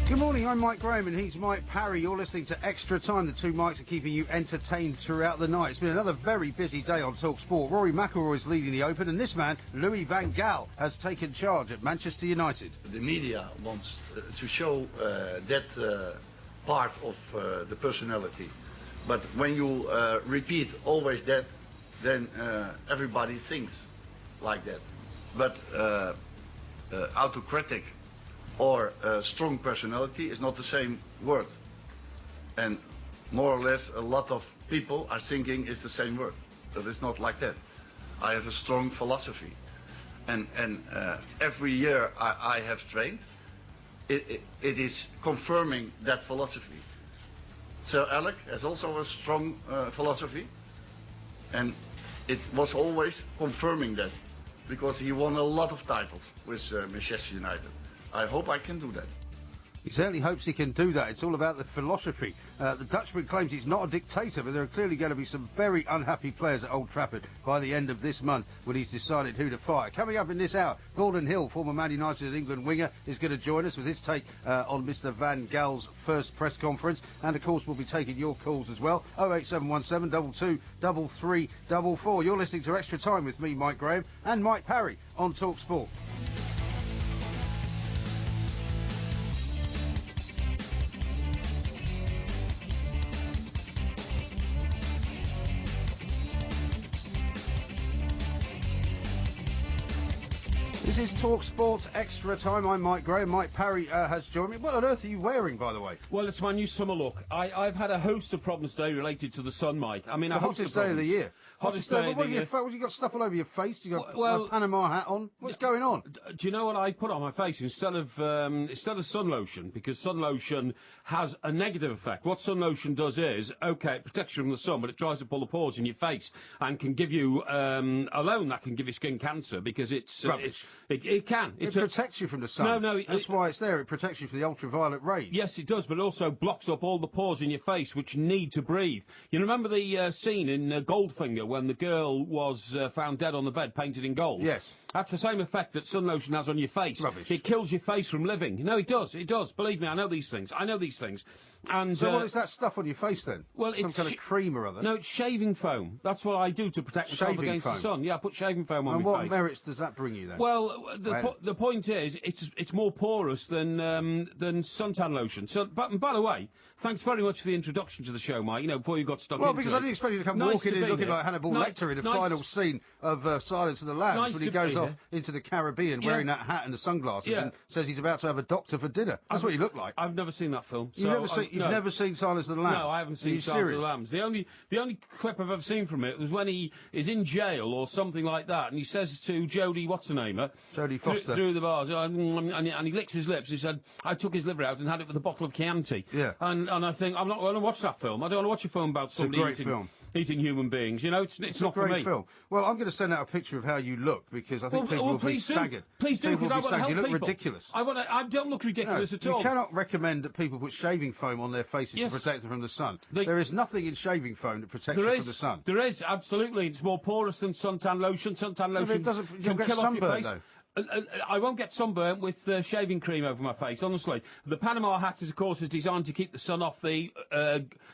Good morning, I'm Mike Graham and he's Mike Parry. You're listening to Extra Time. The two mics are keeping you entertained throughout the night. It's been another very busy day on Talk Sport. Rory McIlroy's leading the Open and this man, Louis van Gaal, has taken charge at Manchester United. The media wants to show that part of the personality. But when you repeat always that, then everybody thinks like that. But autocratic or strong personality is not the same word. And more or less a lot of people are thinking it's the same word. But it's not like that. I have a strong philosophy. And every year I have trained, it is confirming that philosophy. Sir Alec has also a strong philosophy. And it was always confirming that. Because he won a lot of titles with Manchester United. I hope I can do that. He certainly hopes he can do that. It's all about the philosophy. The Dutchman claims he's not a dictator, but there are clearly going to be some very unhappy players at Old Trafford by the end of this month when he's decided who to fire. Coming up in this hour, Gordon Hill, former Man United and England winger, is going to join us with his take on Mr Van Gaal's first press conference. And, of course, we'll be taking your calls as well. 08717 22 3344. You're listening to Extra Time with me, Mike Graham, and Mike Parry on Talk Sport. This is Talk Sport Extra Time. I'm Mike Graham. Mike Parry has joined me. What on earth are you wearing, by the way? Well, it's my new summer look. I've had a host of problems today related to the sun, Mike. I mean, the hottest day of the year. Hottest day of the year. What have you got stuff all over your face? You got a Panama hat on? What's going on? Do you know what I put on my face instead of sun lotion? Because sun lotion has a negative effect. What sun lotion does is, okay, it protects you from the sun, but it tries to pull the pores in your face and can give you, alone that can give you skin cancer because it's rubbish. It can. It protects you from the sun. No, that's why it's there. It protects you from the ultraviolet rays. Yes, it does, but it also blocks up all the pores in your face which need to breathe. You remember the scene in Goldfinger when the girl was found dead on the bed, painted in gold? Yes. That's the same effect that sun lotion has on your face. Rubbish. It kills your face from living. No, it does. It does. Believe me, I know these things. And so what is that stuff on your face then? Well, some kind of cream or other. No, it's shaving foam. That's what I do to protect myself against the sun. Yeah, I put shaving foam on my face. And what merits does that bring you then? Well, the point is, it's more porous than suntan lotion. So, but by the way, thanks very much for the introduction to the show, Mike. You know, before you got stuck. Well, because I didn't expect you to come walking in looking like Hannibal Lecter in the final scene of Silence of the Lambs when he goes off into the Caribbean wearing that hat and the sunglasses and says he's about to have a doctor for dinner. That's what you look like. I've never seen that film. You've never seen Silence of the Lambs? No, I haven't seen Silence of the Lambs. The only clip I've ever seen from it was when he is in jail or something like that, and he says to Jodie, what's her name? Jodie Foster. Through the bars, and he licks his lips. He said, I took his liver out and had it with a bottle of Chianti. Yeah. And I think, I'm not going to watch that film. I don't want to watch a film about somebody eating human beings. You know, it's not for me. It's a great film. Well, I'm going to send out a picture of how you look, because I think people will be staggered. Please do, because I want to help people. You look people. ridiculous. I don't look ridiculous at all. You cannot recommend that people put shaving foam on their faces to protect them from the sun. There is nothing in shaving foam that protects you from the sun. There is, absolutely. It's more porous than suntan lotion. Suntan lotion you'll get sunburn, though. I won't get sunburnt with shaving cream over my face, honestly. The Panama hat is, of course, designed to keep the sun off the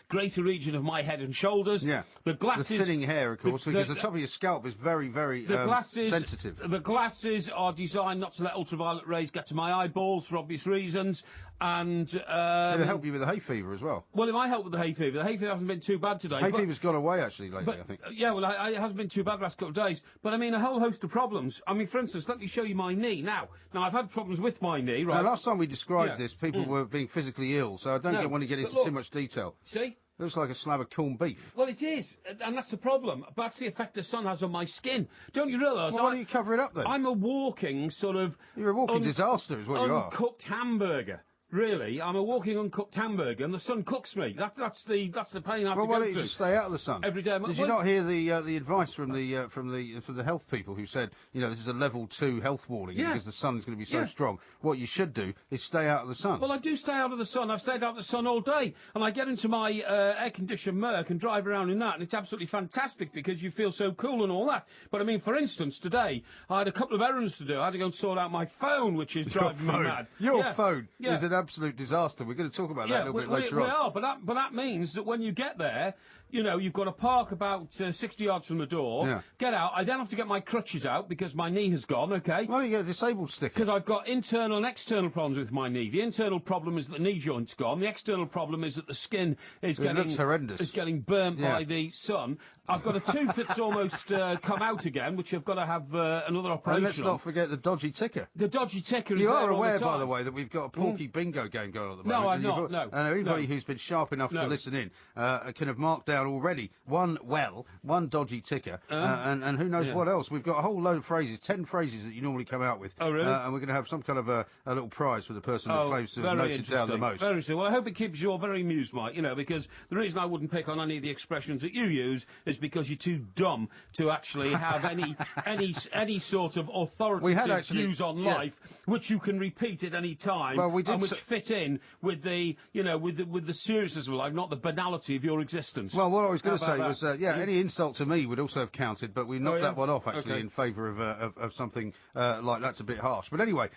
greater region of my head and shoulders. Yeah. The glasses... The thinning hair, of course, because the top of your scalp is very, very sensitive. The glasses are designed not to let ultraviolet rays get to my eyeballs for obvious reasons, and... It'll help you with the hay fever as well. Well, it might help with the hay fever. The hay fever hasn't been too bad today. Hay fever's gone away, actually, lately, I think. Yeah, well, it hasn't been too bad the last couple of days. But, I mean, a whole host of problems. I mean, for instance, let me show you my knee. Now, I've had problems with my knee, right? Now, last time we described this, people were being physically ill, so I don't want to get into too much detail. See? Looks like a slab of corned beef. Well, it is, and that's the problem. That's the effect the sun has on my skin. Don't you realise? Well, why don't you cover it up then? I'm a walking sort of... You're a walking disaster is what you are. Uncooked hamburger. Really, I'm a walking uncooked hamburger, and the sun cooks me. That's the pain I have to go through. Well, why don't you just stay out of the sun every day? Did you not hear the advice from the health people who said, you know, this is a level 2 health warning because the sun's going to be so strong. What you should do is stay out of the sun. Well, I do stay out of the sun. I've stayed out of the sun all day, and I get into my air-conditioned Merc and drive around in that, and it's absolutely fantastic because you feel so cool and all that. But I mean, for instance, today I had a couple of errands to do. I had to go and sort out my phone, which is driving me mad. Your phone is an absolute disaster. We're going to talk about that a little bit later on. We are, but that means that when you get there, you've got to park about 60 yards from the door, get out. I then have to get my crutches out because my knee has gone, okay? Why don't you get a disabled sticker? Because I've got internal and external problems with my knee. The internal problem is that the knee joint's gone. The external problem is that the skin is looks horrendous. Is getting burnt by the sun. I've got a tooth that's almost come out again, which I've got to have another operation. And let's not forget the dodgy ticker. The dodgy ticker is You there are all aware, the time. by the way, that we've got a Porky Bingo game going on at the No, moment. I'm not, no. And everybody No. who's been sharp enough to listen in can have marked down already one dodgy ticker, and who knows what else. We've got a whole load of phrases, 10 phrases that you normally come out with. Oh, really? And we're going to have some kind of a little prize for the person that claims to have noted down the most. Very interesting. Well, I hope it keeps you all very amused, Mike, because the reason I wouldn't pick on any of the expressions that you use is because you're too dumb to actually have any sort of authoritative views on life, which you can repeat at any time, and which fit in with the with the seriousness of life, not the banality of your existence. Well, what I was going to say was, any insult to me would also have counted, but we knocked that one off actually in favour of something like that's a bit harsh. But anyway,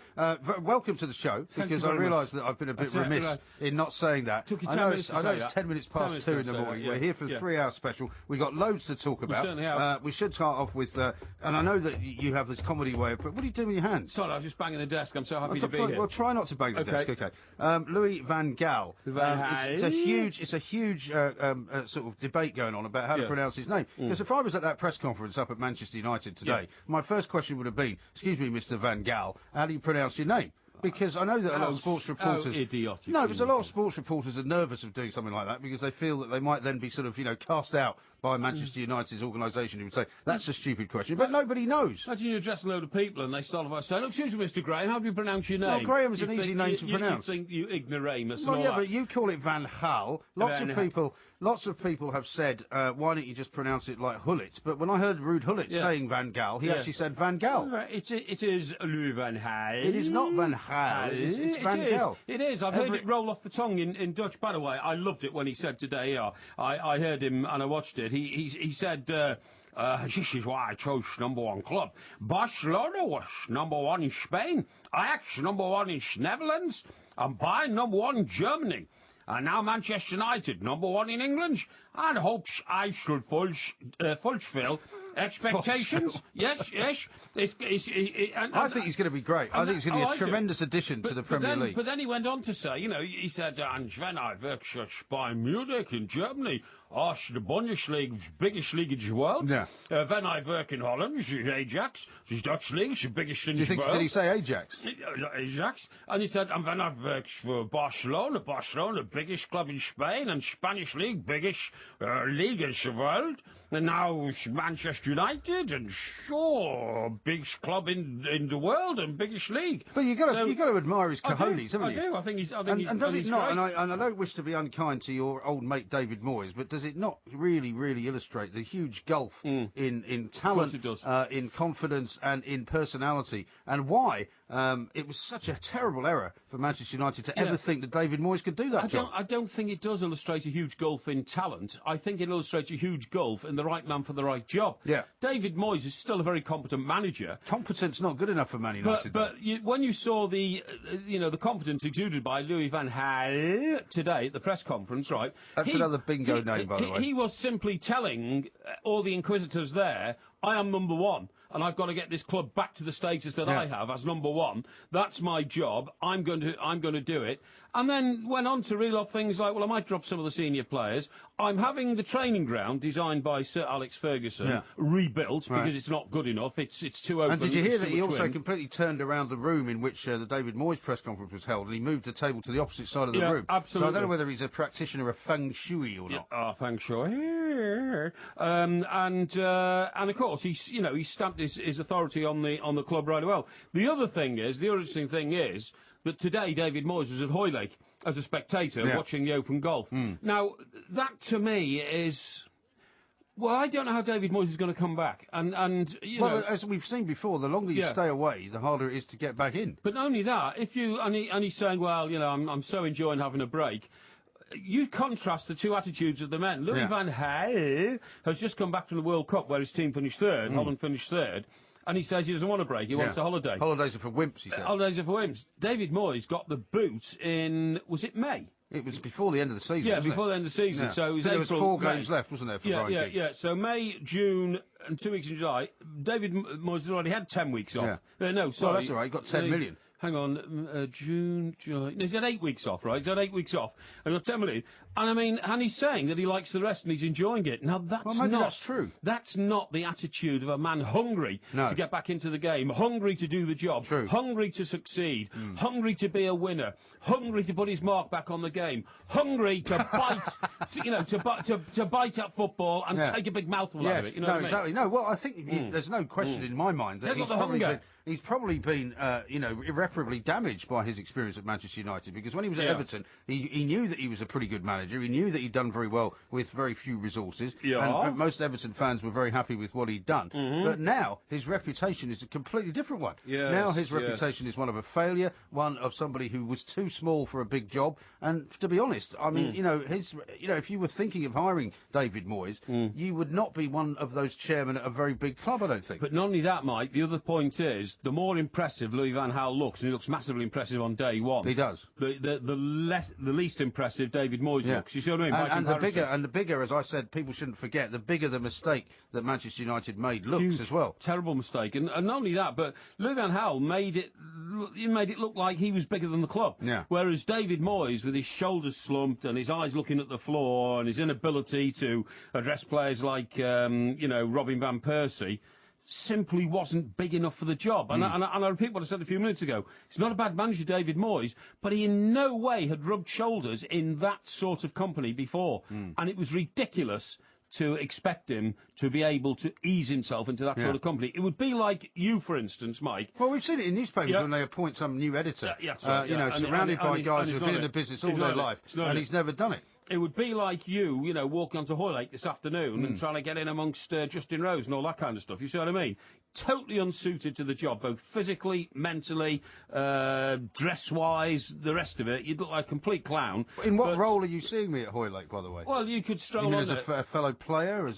welcome to the show, because I realise that I've been a bit remiss in not saying that. Took you I 10 know minutes it's 10 minutes past 2 in the morning. We're here for the 3-hour special. We've got loads to talk about. We certainly have. We should start off with, and I know that you have this comedy way of, what are you doing with your hands? Sorry, I was just banging the desk. I'm so happy to be here. Well, try not to bang the desk. Okay. Louis van Gaal. It's a huge sort of debate going on about how to pronounce his name. Because if I was at that press conference up at Manchester United today, my first question would have been, "Excuse me, Mr. Van Gaal, how do you pronounce your name?" Because I know that a lot of sports reporters... idiotic. No, because a lot of sports reporters are nervous of doing something like that because they feel that they might then be sort of, cast out by Manchester United's organisation who would say, that's a stupid question. But nobody knows. Imagine you address a load of people and they start off by saying, "Excuse me, Mr. Graham, how do you pronounce your name?" Well, Graham's an easy name to pronounce. You think you ignoramus. Well, yeah, but you call it Van Gaal. Lots of people have said, why don't you just pronounce it like Hullet? But when I heard Ruud Gullit saying Van Gaal, he actually said Van Gaal. It is Louis Van Gaal. It is not Van Gaal. It's Van Gaal. It is. I've heard it roll off the tongue in Dutch. By the way, I loved it when he said today. I heard him and I watched it. He said. This is why I chose #1 club. Barcelona was #1 in Spain. Ajax #1 in Netherlands. And Bayern #1 in Germany. And now Manchester United #1 in England. And hopes I should fulfill expectations. Yes. I think he's going to be great. I think he's going to be a tremendous addition to the Premier League. But then he went on to say, he said, and when I worked at Bayern Munich in Germany, the Bundesliga, biggest league in the world. Yeah. When I work in Holland, the Ajax, the Dutch league, the biggest in the world. Did he say Ajax? Ajax. And he said, and when I worked for Barcelona, biggest club in Spain, and Spanish league, biggest league in the world. And now Manchester United, and biggest club in the world and biggest league. But you got to admire his cojones, haven't you? I do. I think he's. And does it not? And I don't wish to be unkind to your old mate David Moyes, but does it not really, really illustrate the huge gulf in talent, in confidence, and in personality, and why it was such a terrible error for Manchester United to ever think that David Moyes could do that job? I don't think it does illustrate a huge gulf in talent. I think it illustrates a huge gulf in the right man for the right job. Yeah. David Moyes is still a very competent manager. Competence not good enough for Man United. But when you saw the confidence exuded by Louis van Gaal today at the press conference, right? That's another bingo name, by the way. He was simply telling all the inquisitors there, I am #1, and I've got to get this club back to the status that I have as #1. That's my job. I'm going to do it. And then went on to reel off things like, well, I might drop some of the senior players. I'm having the training ground designed by Sir Alex Ferguson rebuilt because it's not good enough. It's too open. And did you hear that he also completely turned around the room in which the David Moyes press conference was held, and he moved the table to the opposite side of the room? Absolutely. So I don't know whether he's a practitioner of feng shui or not. Feng shui. And of course he stamped his authority on the club right well. The interesting thing is that today David Moyes was at Hoylake as a spectator watching the Open Golf. Now, that to me is... Well, I don't know how David Moyes is going to come back. And as we've seen before, the longer you stay away, the harder it is to get back in. But not only that, and he's saying, well, I'm so enjoying having a break. You contrast the two attitudes of the men. Louis van Gaal has just come back from the World Cup where his team finished third, Holland finished third. and he says he doesn't want a break. He wants a holiday. Holidays are for wimps, he said. Holidays are for wimps. David Moyes got the boot in, was it May? It was before the end of the season, Yeah, wasn't before it? the end of the season. Yeah. So it was there was April, 4 May. games left, wasn't there, for Brian King? Yeah. So May, June, and 2 weeks in July. David Moyes has already had 10 weeks off. No, sorry. Well, that's all right. He got 10 million. Hang on, June, July. No, he's had 8 weeks off, right? He's had 8 weeks off. And got 10 million. And I mean, and he's saying that he likes the rest and he's enjoying it. Now that's true. That's not the attitude of a man hungry to get back into the game, hungry to do the job, hungry to succeed, hungry to be a winner, hungry to put his mark back on the game, hungry to bite, to bite at football and take a big mouthful out of it. You know what I mean? Exactly. No, well, I think there's no question in my mind that he's probably been, irreparably damaged by his experience at Manchester United, because when he was at Everton, he knew that he was a pretty good manager. He knew that he'd done very well with very few resources. And most Everton fans were very happy with what he'd done. But now his reputation is a completely different one. Now his reputation is one of a failure, one of somebody who was too small for a big job. And to be honest, I mean, if you were thinking of hiring David Moyes, you would not be one of those chairmen at a very big club, I don't think. But not only that, Mike, the other point is, the more impressive Louis van Gaal looks, and he looks massively impressive on day one. He does. The least impressive David Moyes looks. You see what I mean? And the bigger, as I said, people shouldn't forget, the bigger the mistake that Manchester United made looks as well. Terrible mistake. And not only that, but Louis van Gaal made it look like he was bigger than the club. Yeah. Whereas David Moyes, with his shoulders slumped and his eyes looking at the floor and his inability to address players like, Robin van Persie, simply wasn't big enough for the job. And I repeat what I said a few minutes ago. He's not a bad manager, David Moyes, but he in no way had rubbed shoulders in that sort of company before. And it was ridiculous to expect him to be able to ease himself into that sort of company. It would be like you, for instance, Mike. Well, we've seen it in newspapers when they appoint some new editor, surrounded by guys who have been in the business all their life, and he's never done it. It would be like you, walking onto Hoylake this afternoon and trying to get in amongst Justin Rose and all that kind of stuff. You see what I mean? Totally unsuited to the job, both physically, mentally, dress-wise, the rest of it. You'd look like a complete clown. In what role are you seeing me at Hoylake, by the way? Well, you could stroll as a fellow player?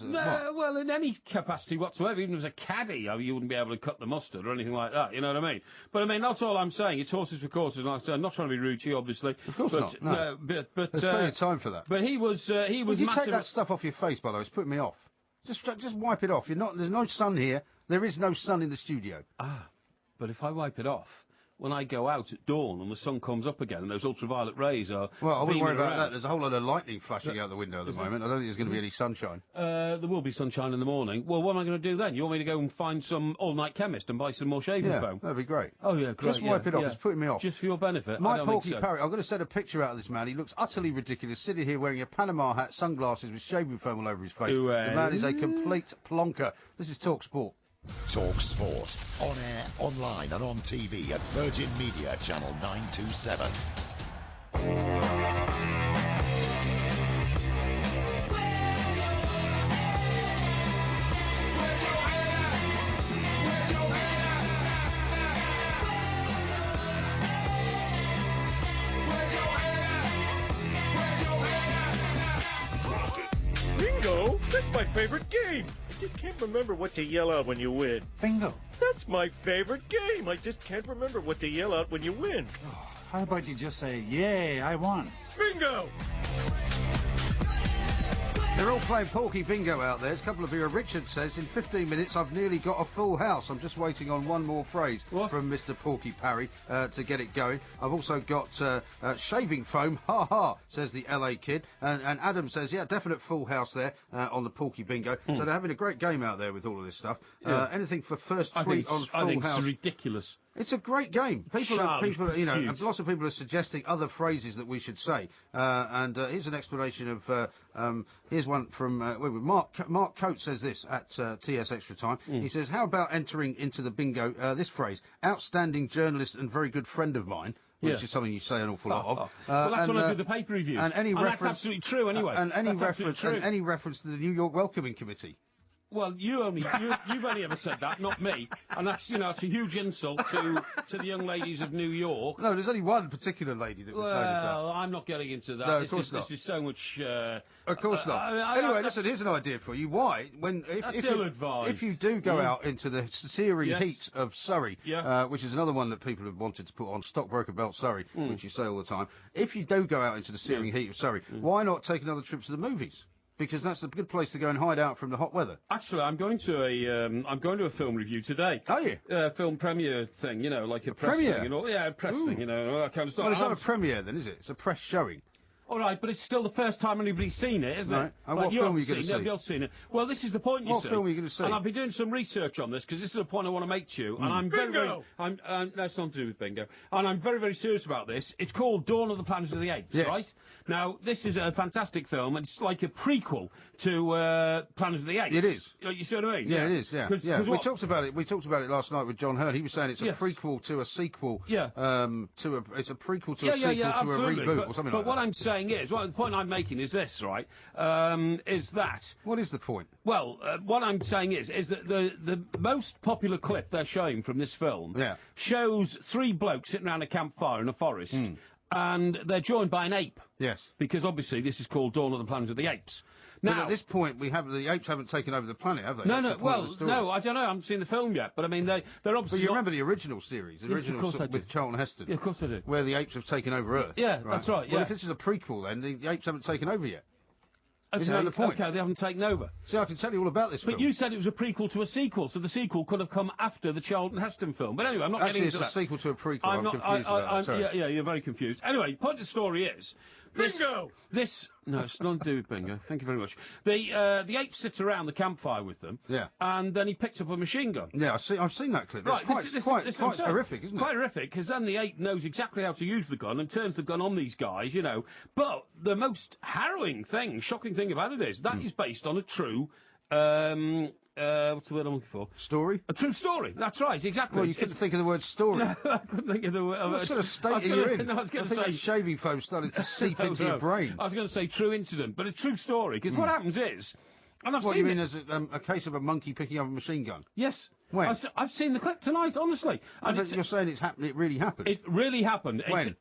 Well, in any capacity whatsoever, even as a caddie, you wouldn't be able to cut the mustard or anything like that, you know what I mean? But, I mean, that's all I'm saying. It's horses for courses, and I'm not trying to be rude to you, obviously. Of course not, no. But there's plenty of time for that. But he was Would you take that stuff off your face, by the way? It's putting me off. Just wipe it off. There's no sun here. There is no sun in the studio. But if I wipe it off, when I go out at dawn and the sun comes up again and those ultraviolet rays are... Well, I wouldn't worry about that. There's a whole lot of lightning flashing out the window at the moment. I don't think there's going to be any sunshine. There will be sunshine in the morning. Well, what am I going to do then? You want me to go and find some all-night chemist and buy some more shaving foam? That'd be great. Oh, yeah, great. Just wipe it off. It's putting me off. Just for your benefit. My Porky Parry, I'm going to send a picture out of this man. He looks utterly ridiculous, sitting here wearing a Panama hat, sunglasses with shaving foam all over his face. The man is a complete plonker. This is Talk Sport. Talk Sport. On air, online and on TV at Virgin Media Channel 927. Bingo! That's my favorite game! I just can't remember what to yell out when you win. Bingo. That's my favorite game. I just can't remember what to yell out when you win. Oh, how about you just say, yay, I won. Bingo! They're all playing Porky Bingo out there. As a couple of you, Richard says, in 15 minutes I've nearly got a full house. I'm just waiting on one more phrase from Mr. Porky Parry to get it going. I've also got shaving foam, ha ha, says the LA kid. And Adam says, yeah, definite full house there on the Porky Bingo. So they're having a great game out there with all of this stuff. Anything for first tweet on full house. I think it's ridiculous. It's a great game. People, lots of people are suggesting other phrases that we should say. And here's an explanation of. Here's one from Mark Coates says this at TS Extra Time. He says, "How about entering into the bingo this phrase? Outstanding journalist and very good friend of mine." Which is something you say an awful lot of. Well, that's when I do the paper reviews. And any reference, that's absolutely true anyway. And any reference to the New York Welcoming Committee. Well, you've only ever said that, not me, and that's it's a huge insult to the young ladies of New York. No, there's only one particular lady that was known as that. Well, I'm not getting into that. No, of course not. This is so much. Of course not. Anyway, listen, here's an idea for you. Why, if you do go out into the searing heat of Surrey, which is another one that people have wanted to put on, Stockbroker Belt Surrey, which you say all the time. If you do go out into the searing heat of Surrey, why not take another trip to the movies? Because that's a good place to go and hide out from the hot weather. Actually, I'm going to a film review today. Are you? Film premiere thing, like a press premiere? thing, press thing, all that kind of stuff. Well, it's not a premiere then, is it? It's a press showing. All right, but it's still the first time anybody's seen it, isn't it? And what film are you going to see? Nobody else seen it. Well, this is the point, you see. What film are you going to see? And I've been doing some research on this, because this is a point I want to make to you. And I'm Bingo! no, it's nothing to do with bingo. And I'm very, very serious about this. It's called Dawn of the Planet of the Apes, right? Now, this is a fantastic film, and it's like a prequel to Planet of the Apes. It is. You see what I mean? Yeah, it is, yeah. 'Cause we talked about it. We talked about it last night with John Hurd. He was saying it's a prequel to a sequel. Yeah. It's a prequel to a sequel to absolutely. a reboot or something like that. But what I'm saying is, the point I'm making is this, right? Is that... What is the point? Well, what I'm saying is that the most popular clip they're showing from this film shows three blokes sitting around a campfire in a forest, and they're joined by an ape. Yes. Because obviously this is called Dawn of the Planet of the Apes. Now, but at this point, the apes haven't taken over the planet, have they? No, no, I don't know. I haven't seen the film yet, but I mean, they're obviously. But you remember the original series, with Charlton Heston? Yeah, of course I do. Where the apes have taken over Earth. Yeah, that's right. Yeah. Well, if this is a prequel, then the apes haven't taken over yet. Okay, isn't that the point? Okay, they haven't taken over. See, I can tell you all about this film. But you said it was a prequel to a sequel, so the sequel could have come after the Charlton Heston film. But anyway, I'm not getting into that. Actually, it's a sequel to a prequel. I'm confused about that. Yeah, you're very confused. Anyway, point of the story is... Bingo! No, it's nothing to do with bingo. Thank you very much. The ape sits around the campfire with them. Yeah. And then he picks up a machine gun. Yeah, I've seen that clip. Right, it's quite horrific, isn't it? Quite horrific, because then the ape knows exactly how to use the gun and turns the gun on these guys, But the most harrowing thing, shocking thing about it is that is based on a true... what's the word I'm looking for? Story? A true story. That's right, exactly. Well, you couldn't think of the word story. No, I couldn't think of the word. What sort of state are you in? No, I was going to say... that shaving foam started to seep into your brain. I was going to say true incident, but a true story, because what happens is... And I've what, seen you mean as a case of a monkey picking up a machine gun? Yes. When? I've seen the clip tonight, honestly. And but you're saying it really happened? It really happened. When?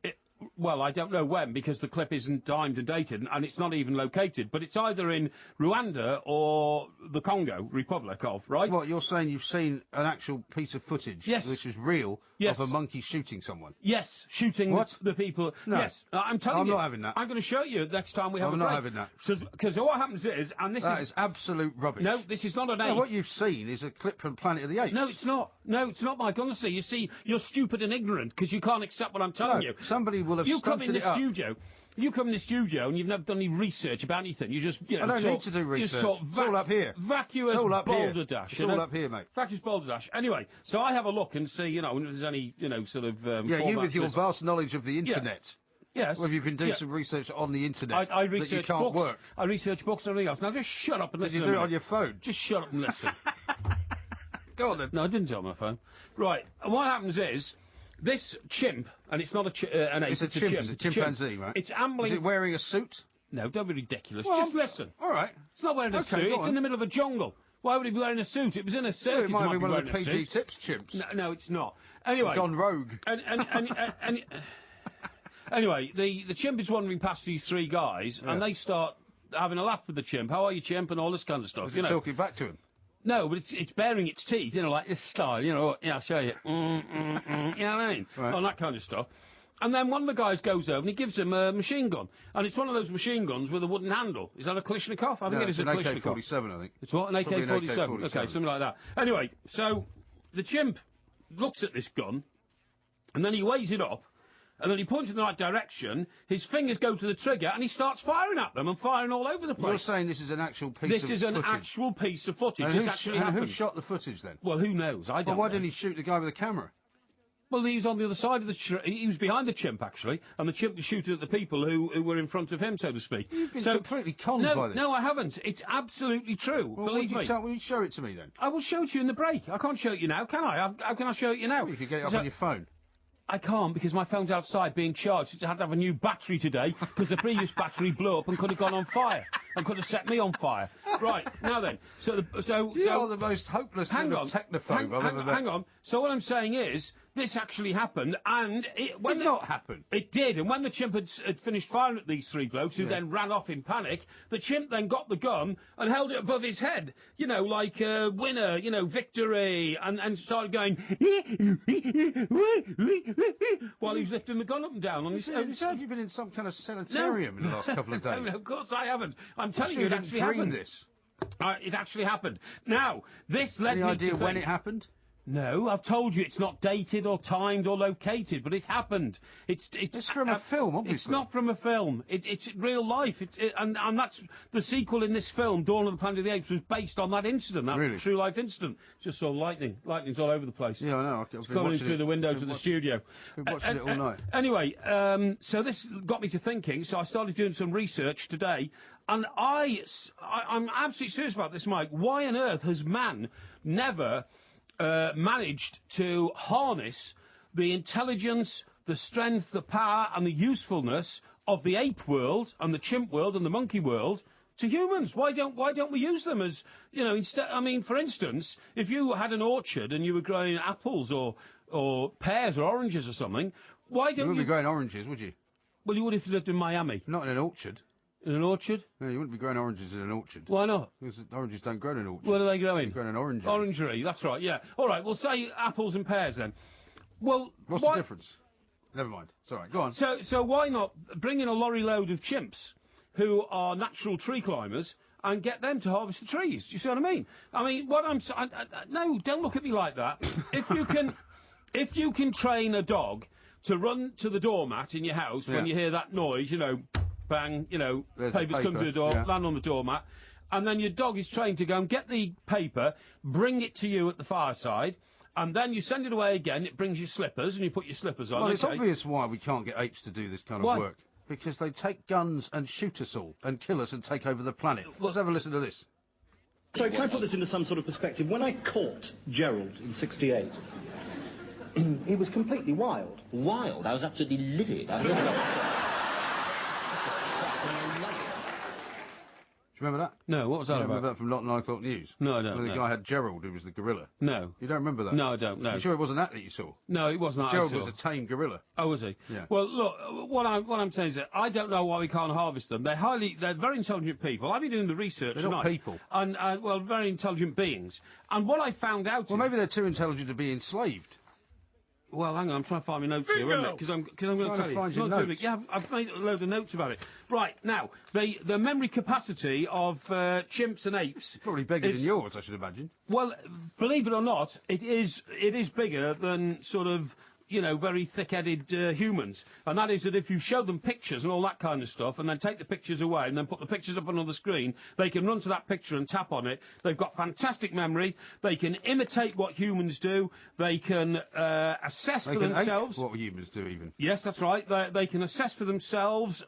Well, I don't know when, because the clip isn't timed and dated, and it's not even located, but it's either in Rwanda or the Congo Republic right? What, you're saying you've seen an actual piece of footage which is real of a monkey shooting someone? Yes, shooting the people. No. Yes, I'm telling you. I'm not having that. I'm going to show you next time we have a break. I'm not having that. Because what happens is, and that is absolute rubbish. No, this is not an ape. No, what you've seen is a clip from Planet of the Apes. No, it's not. No, it's not, Mike. Honestly, you see, you're stupid and ignorant because you can't accept what I'm telling you. Somebody will have stunted it up. You come in the studio and you've never done any research about anything. You just, I don't need to do research. It's all up here. Vacuous balderdash. It's all up here, mate. Vacuous balderdash. Anyway, so I have a look and see, if there's any, sort of... you with your vast knowledge of the internet. Yes. Well, you've been doing some research on the internet I research that you can't books. work. I research books and everything else. Now just shut up and listen. Did you do it on your phone? Just shut up and listen. Go on then. No, I didn't do it on my phone. Right, and what happens is... This chimp, and it's not an ape, it's a chimp. It's a chimpanzee, right? It's ambling... Is it wearing a suit? No, don't be ridiculous. Well, just listen. All right. It's not wearing a suit. It's in the middle of a jungle. Why would he be wearing a suit? It was in a circus. It might be one of the PG Tips chimps. No, it's not. Anyway... Gone rogue. Anyway, the chimp is wandering past these three guys, and they start having a laugh with the chimp. How are you, chimp? And all this kind of stuff. Is it talking back to him? No, but it's baring its teeth, like this style, I'll show you. You know what I mean? Right. On that kind of stuff. And then one of the guys goes over and he gives him a machine gun. And it's one of those machine guns with a wooden handle. Is that a Kalashnikov? I think it is a Kalashnikov. It's an AK-47, I think. It's what? An AK-47? Okay, something like that. Anyway, so the chimp looks at this gun, and then he weighs it up, and then he points in the right direction, his fingers go to the trigger, and he starts firing at them and firing all over the place. You're saying this is an actual piece of footage? This is an actual piece of footage. And who shot the footage, then? Well, who knows? I don't know. Why didn't he shoot the guy with the camera? Well, he was on the other side of he was behind the chimp, actually, and the chimp was shooting at the people who were in front of him, so to speak. You've been completely conned by this. No, I haven't. It's absolutely true. Well, believe me. Will you show it to me, then? I will show it to you in the break. I can't show it you now, can I? How can I show it you now? Well, you could get it up on your phone. I can't, because my phone's outside being charged. I had to have a new battery today, because the previous battery blew up and could have gone on fire. and could have set me on fire. Right, now then, You are the most hopeless hang sort on, of technophobe I've ever met. hang on. So what I'm saying is, this actually happened, and it Did not happen. It did, and when the chimp had finished firing at these three blokes, who Yeah. then ran off in panic, the chimp then got the gun and held it above his head, you know, like winner, you know, victory, and started going while he was lifting the gun up and down on his. You've been in some kind of sanitarium in the last couple of days. No, of course I haven't. I'm telling sure you, it you didn't actually dream happened. this. It actually happened. Now, this led Any me idea to when think- it happened? No, I've told you it's not dated or timed or located, but it happened. It's from a film, obviously. It's not from a film. It's real life. And that's the sequel in this film, Dawn of the Planet of the Apes, was based on that incident, that Really? true life incident. Just saw lightning. Lightning's all over the place. Yeah, I know. I've It's been coming in watching through it. the windows Been of the watching- studio. been watching it all night. Anyway, so this got me to thinking. So I started doing some research today, and I'm absolutely serious about this, Mike. Why on earth has man never managed to harness the intelligence, the strength, the power, and the usefulness of the ape world and the chimp world and the monkey world to humans? Why don't we use them as, you know, instead? I mean, for instance, if you had an orchard and you were growing apples or pears or oranges or something, why You don't wouldn't be growing oranges, would you? Well, you would if you lived in Miami. Not in an orchard. In an orchard? No, you wouldn't be growing oranges in an orchard. Why not? Because oranges don't grow in an orchard. What are they growing? They're growing in oranges. Orangery, that's right, yeah. All right, we'll say apples and pears then. Well, What's why, the difference? Never mind. It's all right. Go on. So why not bring in a lorry load of chimps who are natural tree climbers and get them to harvest the trees? Do you see what I mean? I mean, what I'm saying... No, don't look at me like that. If you can train a dog to run to the doormat in your house when Yeah. you hear that noise, you know, bang, you know, There's the papers come paper, to the door, yeah. land on the doormat, and then your dog is trained to go and get the paper, bring it to you at the fireside, and then you send it away again, it brings you slippers, and you put your slippers on. Well, it's okay. obvious why we can't get apes to do this kind of Why? work. Because they take guns and shoot us all and kill us and take over the planet. Let's have a listen to this. So can I put this into some sort of perspective? When I caught Gerald in '68, he was completely wild. Wild. I was absolutely livid. Do you remember that? No, what was You that don't about? remember that from Not 9 O'Clock News? No, I don't, Where the no. guy had Gerald, who was the gorilla. No. You don't remember that? No, I don't, no. You sure it wasn't that you saw? No, it wasn't. Gerald was a tame gorilla. Oh, was he? Yeah. Well, look, what I'm saying is that I don't know why we can't harvest them. They're very intelligent people. I've been doing the research They're tonight. not people. And, well, very intelligent beings. And what I found out... Well, maybe they're too intelligent to be enslaved. Well, hang on, I'm trying to find my notes here, Bingo! because I'm going Trying to to tell you. find It's your not too notes. big. Yeah, I've made a load of notes about it. Right, now, the memory capacity of chimps and apes... Probably bigger is- than yours, I should imagine. Well, believe it or not, it is bigger than sort of, you know, very thick-headed humans. And that is that if you show them pictures and all that kind of stuff, and then take the pictures away and then put the pictures up on the screen, they can run to that picture and tap on it. They've got fantastic memory. They can imitate what humans do. They can assess They for can themselves. ape what humans do, even. Yes, that's right. They can assess for themselves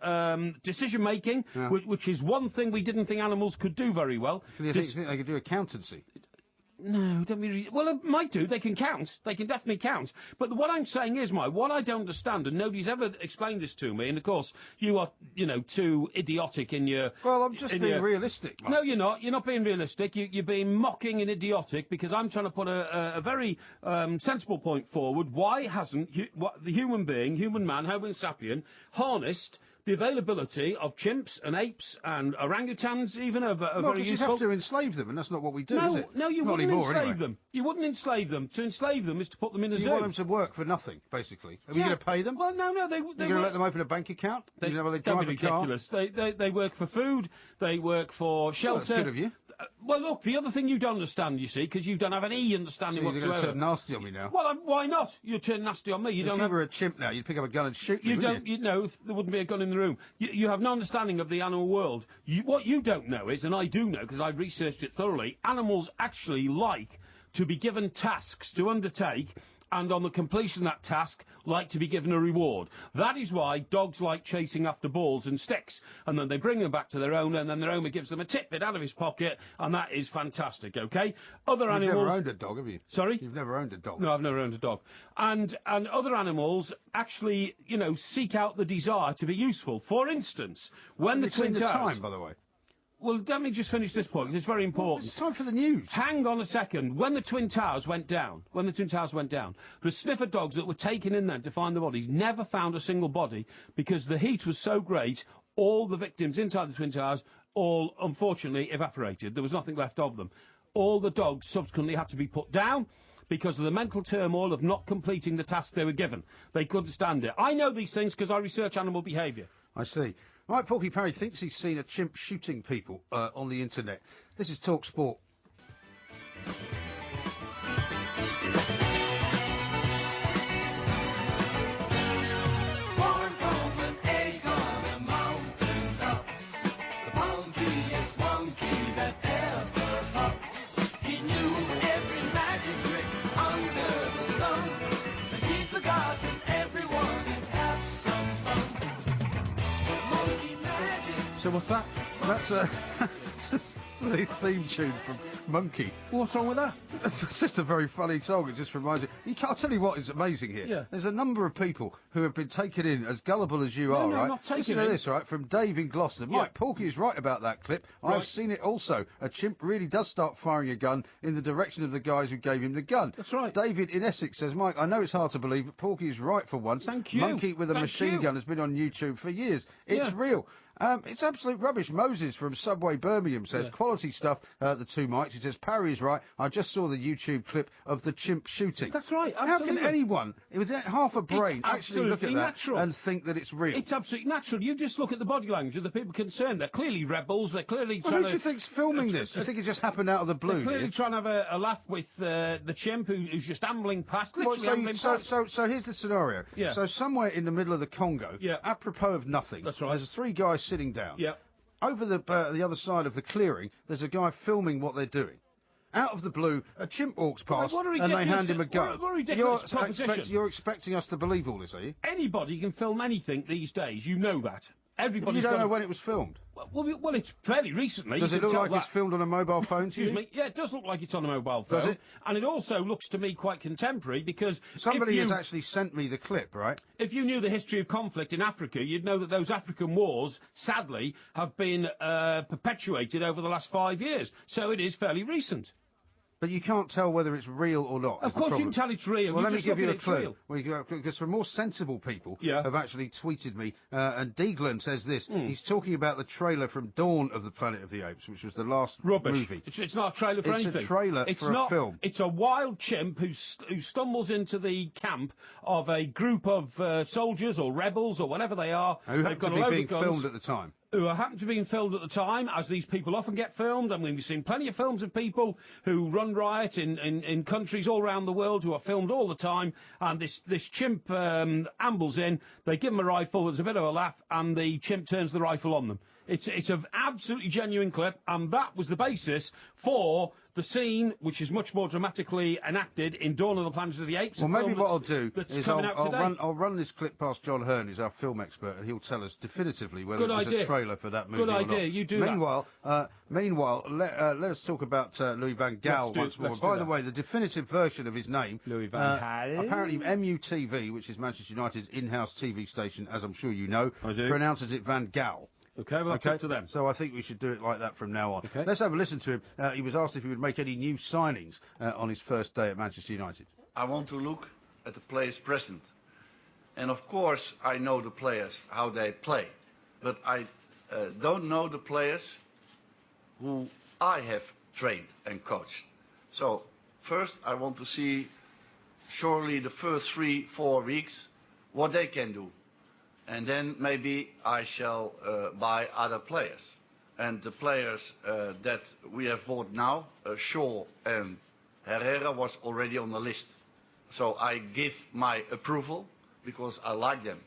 decision-making, Yeah. which is one thing we didn't think animals could do very well. Can you think they could do accountancy? No, don't really. Well, it might do. They can count. They can definitely count. But what I'm saying is, Mike, what I don't understand, and nobody's ever explained this to me, and of course, you are, you know, too idiotic in your... Well, I'm just in being your- realistic, Mike. No, you're not. You're not being realistic. You're being mocking and idiotic because I'm trying to put a very sensible point forward. Why hasn't the human being, human man, Homo sapien, harnessed the availability of chimps and apes and orangutans, even are No, very because you'd useful? have to enslave them, and that's not what we do, No, is it? no, you Not wouldn't anymore, enslave anyway. them. You wouldn't enslave them. To enslave them is to put them in a You zoo. want them to work for nothing, basically. Are we Yeah. going to pay them? Well, no, they You're going to let them open a bank account? You know, where they don't drive be a car? ridiculous. They work for food. They work for Well, shelter. that's good of you. Well, look, the other thing you don't understand, you see, because you don't have any So understanding you're going to whatsoever. turn nasty on me now. Well, why not? You turn nasty on me. You If don't you have. were a chimp now, you'd pick up a gun and shoot me, You wouldn't don't, you know, if there wouldn't be a gun in the room. You have no understanding of the animal world. What you don't know is, and I do know because I've researched it thoroughly, animals actually like to be given tasks to undertake, and on the completion of that task, like to be given a reward. That is why dogs like chasing after balls and sticks, and then they bring them back to their owner, and then their owner gives them a tidbit out of his pocket, and that is fantastic, okay? Other You've animals... never owned a dog, have you? Sorry? You've never owned a dog. No, I've never owned a dog. And other animals actually, you know, seek out the desire to be useful. For instance, when the Between Twin the Towers... time, by the way. Well, let me just finish this point, 'cause it's very important. It's time for the news. Hang on a second. When the Twin Towers went down, the sniffer dogs that were taken in then to find the bodies never found a single body because the heat was so great, all the victims inside the Twin Towers all, unfortunately, evaporated. There was nothing left of them. All the dogs subsequently had to be put down because of the mental turmoil of not completing the task they were given. They couldn't stand it. I know these things because I research animal behaviour. I see. Right, Porky Parry thinks he's seen a chimp shooting people on the internet. This is Talk Sport. So what's that? That's the theme tune from Monkey. What's wrong with that? It's just a very funny song. It just reminds you. I'll tell you what is amazing here. Yeah. There's a number of people who have been taken in as gullible as you are, no, right? not taken Listen in. to this, right? From Dave in Gloucester. Yeah. Mike, Porky is right about that clip. I've Right. seen it also. A chimp really does start firing a gun in the direction of the guys who gave him the gun. That's right. David in Essex says, Mike, I know it's hard to believe, but Porky is right for once. Thank you. Monkey with a Thank machine you. gun has been on YouTube for years. It's Yeah. real. It's absolute rubbish. Moses from Subway Birmingham says, quality stuff, the two mics. He says, Parry's right. I just saw the YouTube clip of the chimp shooting. That's right, How can absolutely. anyone, with half a brain, actually look at absolutely that natural. and think that it's real? It's absolutely natural. You just look at the body language of the people concerned. They're clearly rebels. They're clearly Well, trying who do you think's filming this? Do you think it just happened out of the blue? They're clearly here? trying to have a laugh with the chimp who's just ambling past. Well, Literally ambling past. so here's the scenario. Yeah. So somewhere in the middle of the Congo, Yeah. apropos of nothing, That's right. there's three guys sitting down. Yeah. Over the other side of the clearing, there's a guy filming what they're doing. Out of the blue, a chimp walks past what a and they ridiculous- hand him a gun. what a ridiculous you're, proposition. you're expecting us to believe all this, are you? Anybody can film anything these days. You know that. You Everybody's don't got know a- when it was filmed. Well, it's fairly recently. Does you it can look tell like that. it's filmed on a mobile phone to Excuse you? me. Yeah, it does look like it's on a mobile phone. Does it? And it also looks to me quite contemporary because Somebody if has you, actually sent me the clip, right? if you knew the history of conflict in Africa, you'd know that those African wars, sadly, have been perpetuated over the last 5 years. So it is fairly recent. But you can't tell whether it's real or not. Of is the course you can problem. tell it's real. Well, You let me just give look you at a it's clue. real. Because some more sensible people Yeah. have actually tweeted me, and Deaglan says this. He's talking about the trailer from Dawn of the Planet of the Apes, which was the last Rubbish. movie. It's not a trailer for It's a anything. trailer it's for a not, film. It's a wild chimp who stumbles into the camp of a group of soldiers or rebels or whatever they are. Who They've happened got to a be load being of guns, filmed at the time. who happen to be being filmed at the time, as these people often get filmed. I mean, we've seen plenty of films of people who run riot in countries all around the world who are filmed all the time, and this chimp ambles in, they give him a rifle, there's a bit of a laugh, and the chimp turns the rifle on them. It's an absolutely genuine clip, and that was the basis for the scene, which is much more dramatically enacted in Dawn of the Planet of the Apes. Well, a maybe film what I'll that's- do that's is coming out today. I'll run this clip past John Hearn, who's our film expert, and he'll tell us definitively whether Good it was idea. a trailer for that movie Good or idea. not. You do that. Meanwhile, let us talk about Louis van Gaal once more. let's By do the that. way, the definitive version of his name, Louis van Gaal. apparently MUTV, which is Manchester United's in-house TV station, as I'm sure you know, I do. pronounces it Van Gaal. Okay, well, that's up to them. So I think we should do it like that from now on. Okay. Let's have a listen to him. He was asked if he would make any new signings on his first day at Manchester United. I want to look at the players present. And of course, I know the players, how they play. But I don't know the players who I have trained and coached. So first, I want to see surely the first 3-4 weeks what they can do. And then maybe I shall buy other players. And the players that we have bought now, Shaw and Herrera, was already on the list. So I give my approval because I like them.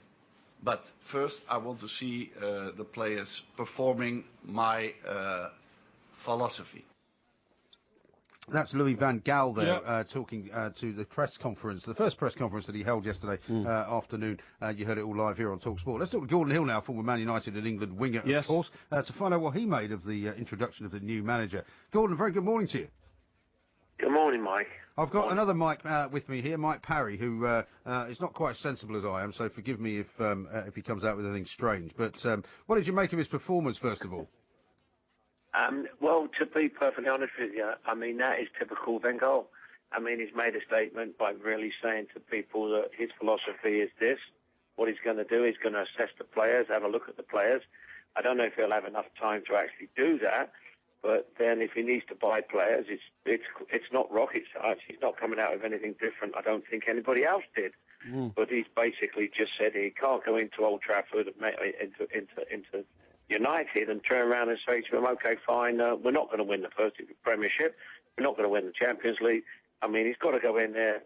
But first I want to see the players performing my philosophy. That's Louis van Gaal there, Yeah. talking to the press conference, the first press conference that he held yesterday afternoon. You heard it all live here on talkSPORT. Let's talk to Gordon Hill now, former Man United and England winger, Yes. of course, to find out what he made of the introduction of the new manager. Gordon, very good morning to you. Good morning, Mike. I've got another Mike with me here, Mike Parry, who is not quite as sensible as I am, so forgive me if he comes out with anything strange. But what did you make of his performance, first of all? Well, to be perfectly honest with you, I mean, that is typical Wenger. I mean, he's made a statement by really saying to people that his philosophy is this. What he's going to do is going to assess the players, have a look at the players. I don't know if he'll have enough time to actually do that, but then if he needs to buy players, it's not rocket science. He's not coming out with anything different. I don't think anybody else did. But he's basically just said he can't go into Old Trafford, into United, and turn around and say to them, okay, fine, we're not going to win the first Premiership, we're not going to win the Champions League. I mean, he's got to go in there.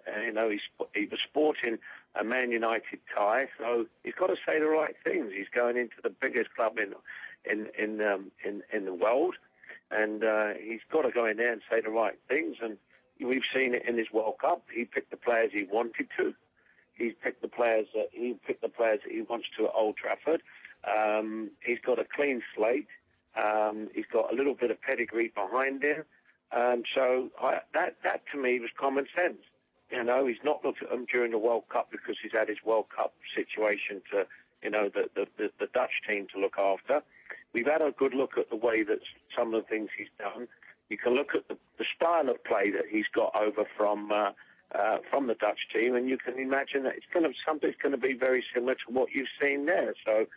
He was sporting a Man United tie, so he's got to say the right things. He's going into the biggest club in the world, and he's got to go in there and say the right things. And we've seen it in his World Cup. He picked the players he wanted to. He's picked the players that he wants to at Old Trafford. He's got a clean slate. He's got a little bit of pedigree behind him. So that to me was common sense. You know, he's not looked at them during the World Cup because he's had his World Cup situation to, the Dutch team to look after. We've had a good look at the way that some of the things he's done. You can look at the style of play that he's got over from the Dutch team, and you can imagine that something's going to be very similar to what you've seen there. So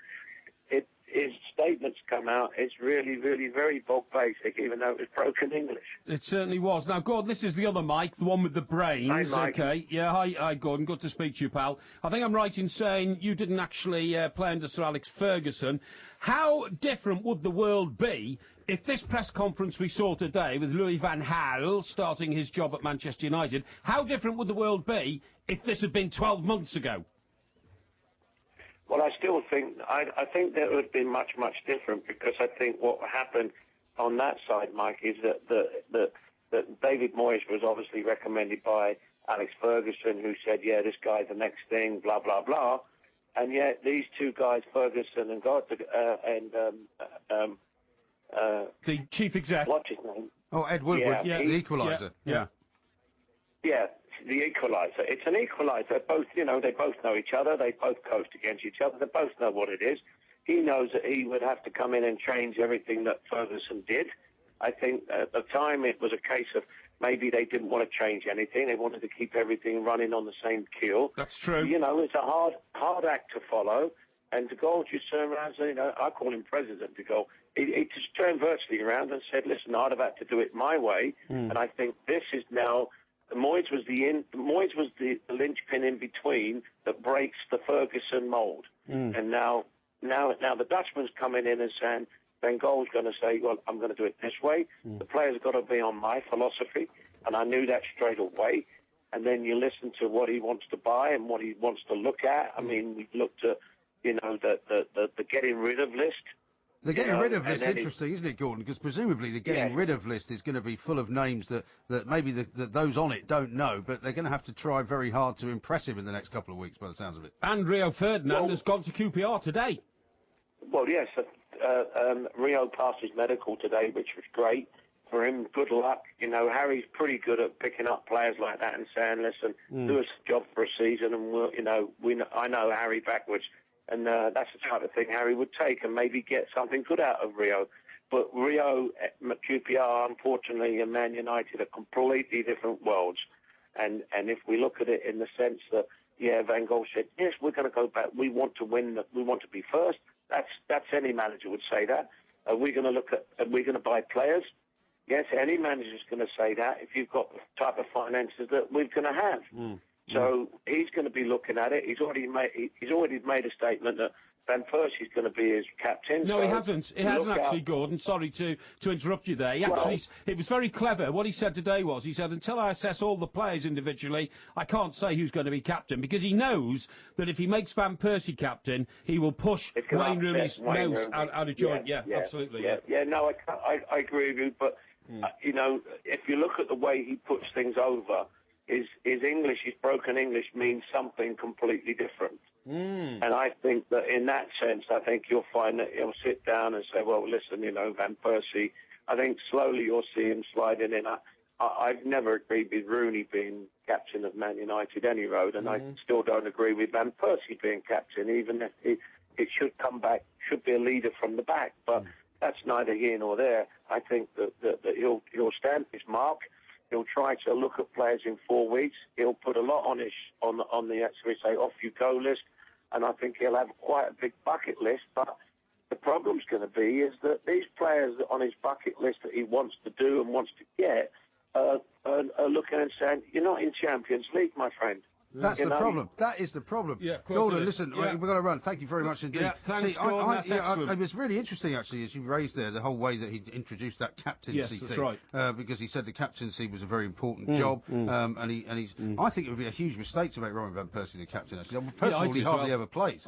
his statements come out, it's really, really very bog basic, even though it was broken English. It certainly was. Now, Gordon, this is the other Mike, the one with the brains. Hi, Mike. Okay. Yeah, hi, Gordon. Good to speak to you, pal. I think I'm right in saying you didn't actually play under Sir Alex Ferguson. How different would the world be if this press conference we saw today with Louis van Gaal starting his job at Manchester United, how different would the world be if this had been 12 months ago? Well, I still think I think that it would be much, much different, because I think what happened on that side, Mike, is that David Moyes was obviously recommended by Alex Ferguson, who said, yeah, this guy's the next thing, blah, blah, blah. And yet these two guys, Ferguson and the chief exec. What's his name? Oh, Ed Woodward, yeah, the equaliser. Yeah, the equaliser. It's an equaliser. Both, they both know each other. They both coast against each other. They both know what it is. He knows that he would have to come in and change everything that Ferguson did. I think at the time it was a case of maybe they didn't want to change anything. They wanted to keep everything running on the same keel. That's true. It's a hard act to follow. And De Gaulle just turned around and said, I call him President De Gaulle. He just turned virtually around and said, listen, I'd have had to do it my way. And I think this is now, Moyes was the linchpin in between that breaks the Ferguson mould. And now the Dutchman's coming in and saying, Van Gaal's going to say, well, I'm going to do it this way. The players have got to be on my philosophy. And I knew that straight away. And then you listen to what he wants to buy and what he wants to look at. I mean, we've looked at, the getting rid of list. The getting rid of list is interesting, isn't it, Gordon? Because presumably the getting rid of list is going to be full of names that maybe that those on it don't know, but they're going to have to try very hard to impress him in the next couple of weeks, by the sounds of it. And Rio Ferdinand has gone to QPR today. Well, yes, Rio passed his medical today, which was great for him. Good luck. Harry's pretty good at picking up players like that and saying, listen, do us a job for a season, and I know Harry backwards. And that's the type of thing Harry would take and maybe get something good out of Rio. But Rio, QPR, unfortunately, and Man United are completely different worlds. And if we look at it in the sense that, Van Gaal said, yes, we're going to go back. We want to win. We want to be first. That's any manager would say that. Are we going to buy players? Yes, any manager's going to say that if you've got the type of finances that we're going to have. So he's going to be looking at it. He's already made a statement that Van Persie's going to be his captain. No, he hasn't. He hasn't actually, Gordon. Sorry to interrupt you there. It was very clever. What he said today was, he said, until I assess all the players individually, I can't say who's going to be captain, because he knows that if he makes Van Persie captain, he will push Wayne Rooney's nose out of joint. Yeah, absolutely. No, I agree with you. But, if you look at the way he puts things over, his English, his broken English means something completely different. And I think that in that sense, I think you'll find that he'll sit down and say, well, listen, Van Persie, I think slowly you'll see him sliding in. I've never agreed with Rooney being captain of Man United any road, and I still don't agree with Van Persie being captain, even if it should come back, should be a leader from the back. But that's neither here nor there. I think that he'll stamp his mark. He'll try to look at players in 4 weeks. He'll put a lot on the actually say off you go list, and I think he'll have quite a big bucket list. But the problem's going to be is that these players on his bucket list that he wants to do and wants to get are looking and saying, "You're not in Champions League, my friend." That's the problem. That is the problem. Yeah, of course Gordon, it is. listen, Yeah. we've got to run. Thank you very much indeed. Yeah, thanks, Gordon, that's excellent. It was really interesting, actually, as you raised there, the whole way that he introduced that captaincy Yes, that's thing. right. Because he said the captaincy was a very important job, and he's. I think it would be a huge mistake to make Robin van Persie the captain, actually. Personally, he hardly ever plays.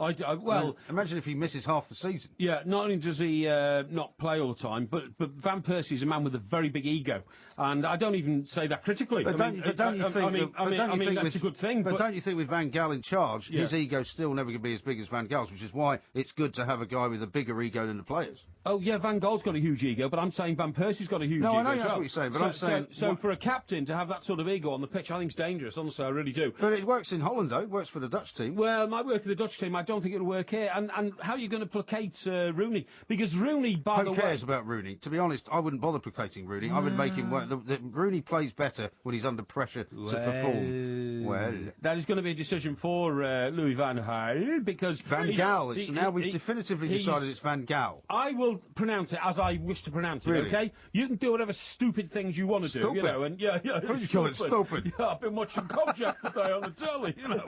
Imagine if he misses half the season. Yeah, not only does he not play all the time, but Van Persie is a man with a very big ego, and I don't even say that critically. But don't you think that's a good thing. But don't you think with Van Gaal in charge, Yeah. his ego's still never going to be as big as Van Gaal's, which is why it's good to have a guy with a bigger ego than the players. Oh, yeah, Van Gaal's got a huge ego, but I'm saying Van Persie's got a huge ego. No, I know as that's well. what you're saying, but I'm saying... So for a captain to have that sort of ego on the pitch, I think it's dangerous, honestly, I really do. But it works in Holland, though. It works for the Dutch team. Well, it might work for the Dutch team. I don't think it'll work here. And how are you going to placate Rooney? Because Rooney, by the way... Who cares about Rooney? To be honest, I wouldn't bother placating Rooney. I would make him work. Rooney plays better when he's under pressure to perform. Well... That is going to be a decision for Louis van Gaal, because... Van Gaal. Now we've definitively decided it's Van Gaal. I will pronounce it as I wish to pronounce it, Really? okay? You can do whatever stupid things you want to do, you Stupid? know, and yeah. What do you call it, stupid? Yeah, I've been watching Kobjak today on the telly, you know.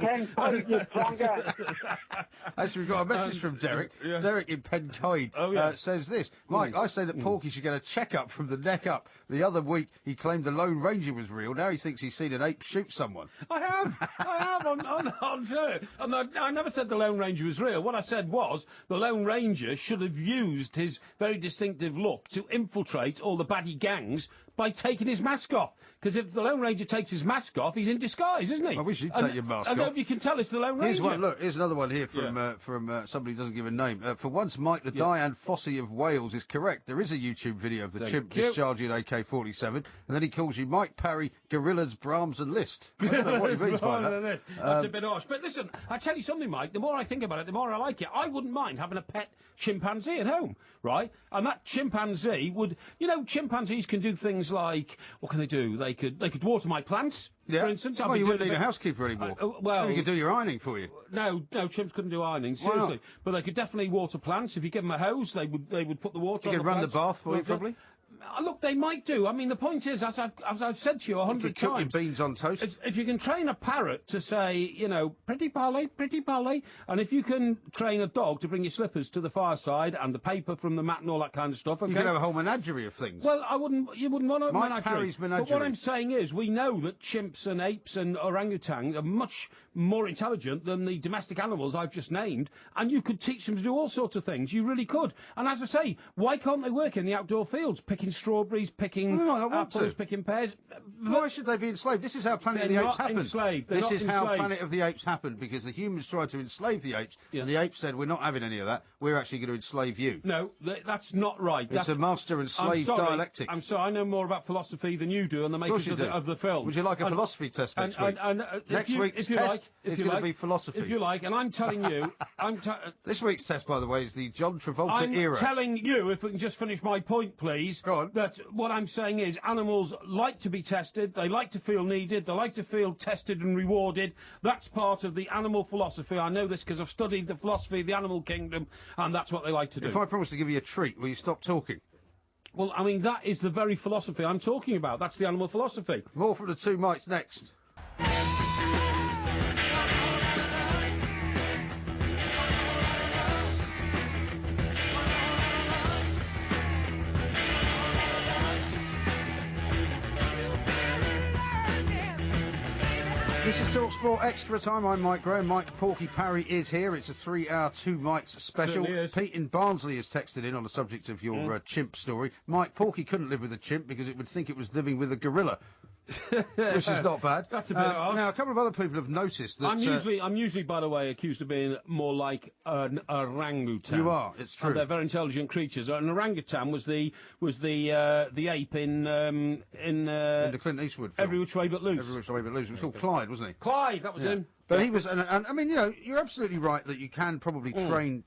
Actually, we've got a message from Derek. Yeah. Derek in Pencoed says this. Mike, I say that Porky should get a check-up from the neck up. The other week, he claimed the Lone Ranger was real. Now he thinks he's seen an ape shoot someone. I have on show. And I never said the Lone Ranger was real. What I said was the Lone Ranger should have used his very distinctive look to infiltrate all the baddie gangs by taking his mask off. Because if the Lone Ranger takes his mask off, he's in disguise, isn't he? I wish you'd take your mask and off. nobody can tell it's the Lone Ranger. Here's one. Look, here's another one here from somebody who doesn't give a name. For once, Mike, the Diane Fossey of Wales is correct. There is a YouTube video of the chimp discharging AK-47, and then he calls you Mike Parry, Gorillas, Brahms, and Liszt. I don't know what he means by that. That's a bit harsh. But listen, I tell you something, Mike. The more I think about it, the more I like it. I wouldn't mind having a pet chimpanzee at home, right? And that chimpanzee would, chimpanzees can do things like, what can they do? They could water my plants, for instance. Well, you wouldn't need a housekeeper anymore. Maybe he could do your ironing for you. No, chimps couldn't do ironing, seriously. But they could definitely water plants. If you give them a hose, they would put the water on the plants. You could run the bath for you, probably. Look, they might do. I mean, the point is, as I've said to you 100 times... Cook your beans on toast. If you can train a parrot to say, pretty Polly, and if you can train a dog to bring your slippers to the fireside and the paper from the mat and all that kind of stuff, okay? You could have a whole menagerie of things. Well, you wouldn't want a Mike Parry's menagerie. But what I'm saying is, we know that chimps and apes and orangutans are much more intelligent than the domestic animals I've just named, and you could teach them to do all sorts of things. You really could. And as I say, why can't they work in the outdoor fields, picking strawberries, picking apples, picking pears? Why should they be enslaved? This is how Planet of the Apes happened. This is how Planet of the Apes happened, because the humans tried to enslave the apes, and the apes said, we're not having any of that, we're actually going to enslave you. No, that's not right. It's a master and slave dialectic. I'm sorry, I know more about philosophy than you do, and the makers of the film. Would you like a philosophy test next week? Next week's test is going to be philosophy. If you like, and I'm telling you... This week's test, by the way, is the John Travolta era. I'm telling you, if we can just finish my point, please, that what I'm saying is animals like to be tested, they like to feel needed, they like to feel tested and rewarded. That's part of the animal philosophy. I know this because I've studied the philosophy of the animal kingdom, and that's what they like to do. If I promise to give you a treat, will you stop talking? Well, I mean, that is the very philosophy I'm talking about. That's the animal philosophy. More from the two mics next. This is TalkSport Extra Time. I'm Mike Graham. Mike Porky Parry is here. It's a 3-hour, two mics special. Pete in Barnsley has texted in on the subject of your chimp story. Mike, Porky couldn't live with a chimp because it would think it was living with a gorilla. Which is not bad. That's a bit odd. Now, a couple of other people have noticed that... I'm usually, by the way, accused of being more like an orangutan. You are, it's true. And they're very intelligent creatures. An orangutan was the ape in the Clint Eastwood film. Every Which Way But Loose. Every Which Way But Loose. It was called Clyde, wasn't he? Clyde, that was him. But he was, and I mean, you're absolutely right that you can probably train,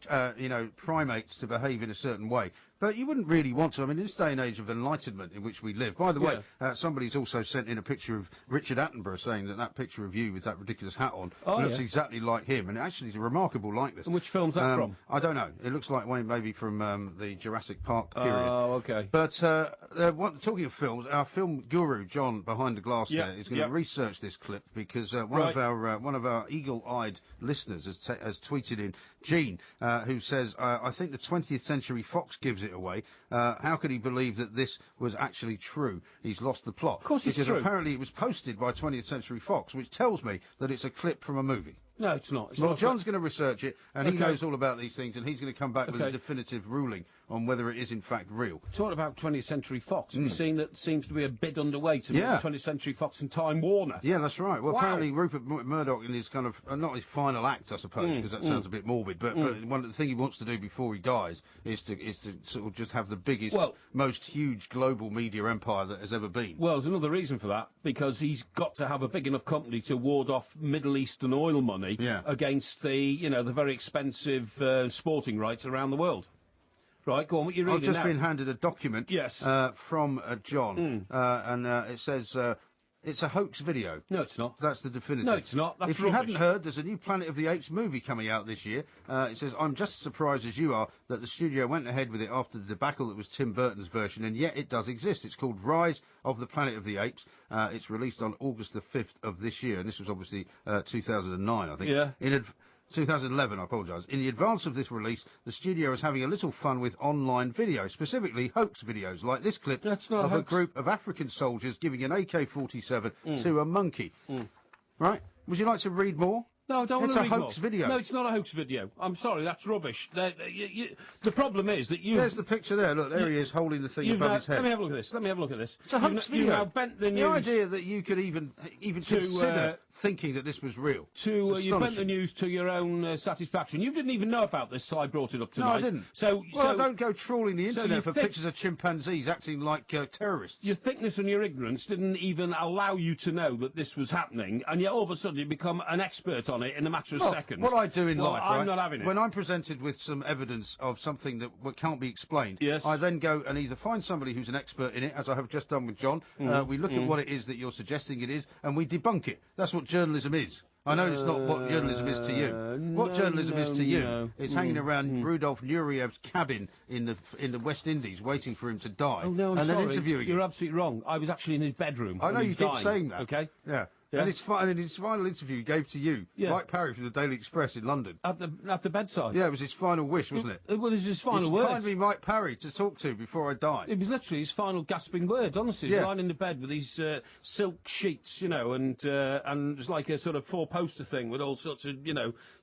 primates to behave in a certain way. But you wouldn't really want to. I mean, in this day and age of enlightenment in which we live. By the way, somebody's also sent in a picture of Richard Attenborough saying that picture of you with that ridiculous hat on looks exactly like him, and actually it's a remarkable likeness. And which film's that from? I don't know. It looks like one maybe from the Jurassic Park period. Oh, okay. But talking of films, our film guru John behind the glass there is going to research this clip because one of our eagle-eyed listeners has tweeted in Gene, who says, I think the 20th Century Fox gives it away. How could he believe that this was actually true? He's lost the plot. Of course it's true. Because apparently it was posted by 20th Century Fox, which tells me that it's a clip from a movie. No, it's not. Well, John's going to research it, and he knows all about these things, and he's going to come back with a definitive ruling on whether it is in fact real. Talking about 20th Century Fox, have you seen that seems to be a bid underway to 20th Century Fox and Time Warner? Yeah, that's right. Well, apparently Rupert Murdoch in his kind of, not his final act, I suppose, because that sounds a bit morbid, but one of the thing he wants to do before he dies is to sort of just have the biggest, most huge global media empire that has ever been. Well, there's another reason for that, because he's got to have a big enough company to ward off Middle Eastern oil money against the very expensive sporting rights around the world. Right, go on, what you're reading I've just now. been handed a document from John, and it says it's a hoax video. No, it's not. That's the definitive. No, it's not. That's If you rubbish. hadn't heard, there's a new Planet of the Apes movie coming out this year. It says, I'm just as surprised as you are that the studio went ahead with it after the debacle that was Tim Burton's version, and yet it does exist. It's called Rise of the Planet of the Apes. It's released on August the 5th of this year, and this was obviously 2009, I think. Yeah. 2011, I apologise. In the advance of this release, the studio is having a little fun with online videos, specifically hoax videos, like this clip of a group of African soldiers giving an AK-47 to a monkey. Right? Would you like to read more? No, I don't want to read more. It's a hoax video. No, it's not a hoax video. I'm sorry, that's rubbish. The problem is that you... There's the picture there. Look, there he is holding the thing above his head. Let me have a look at this. It's a hoax video. You've now bent the news... The idea that you could even consider thinking that this was real. You bent the news to your own satisfaction. You didn't even know about this till I brought it up tonight. No, I didn't. I don't go trawling the internet for pictures of chimpanzees acting like terrorists. Your thickness and your ignorance didn't even allow you to know that this was happening, and yet all of a sudden you become an expert on it in a matter of seconds. What I do in life, I'm not having it. When I'm presented with some evidence of something that can't be explained, yes. I then go and either find somebody who's an expert in it, as I have just done with John. We look at what it is that you're suggesting it is, and we debunk it. That's what journalism is. I know it's not what journalism is to you. What journalism is to you is hanging around Rudolf Nureyev's cabin in the West Indies, waiting for him to die, I'm and sorry. then interviewing him. You're absolutely wrong. I was actually in his bedroom. I know you keep dying, saying that. Okay. Yeah. And in his final interview he gave to you, Mike Parry from the Daily Express in London. At the bedside? Yeah, it was his final wish, wasn't it? Well, it was his final words. Find me Mike Parry to talk to before I die. It was literally his final gasping words, honestly. He's lying in the bed with these silk sheets, and it's like a sort of four-poster thing with all sorts of,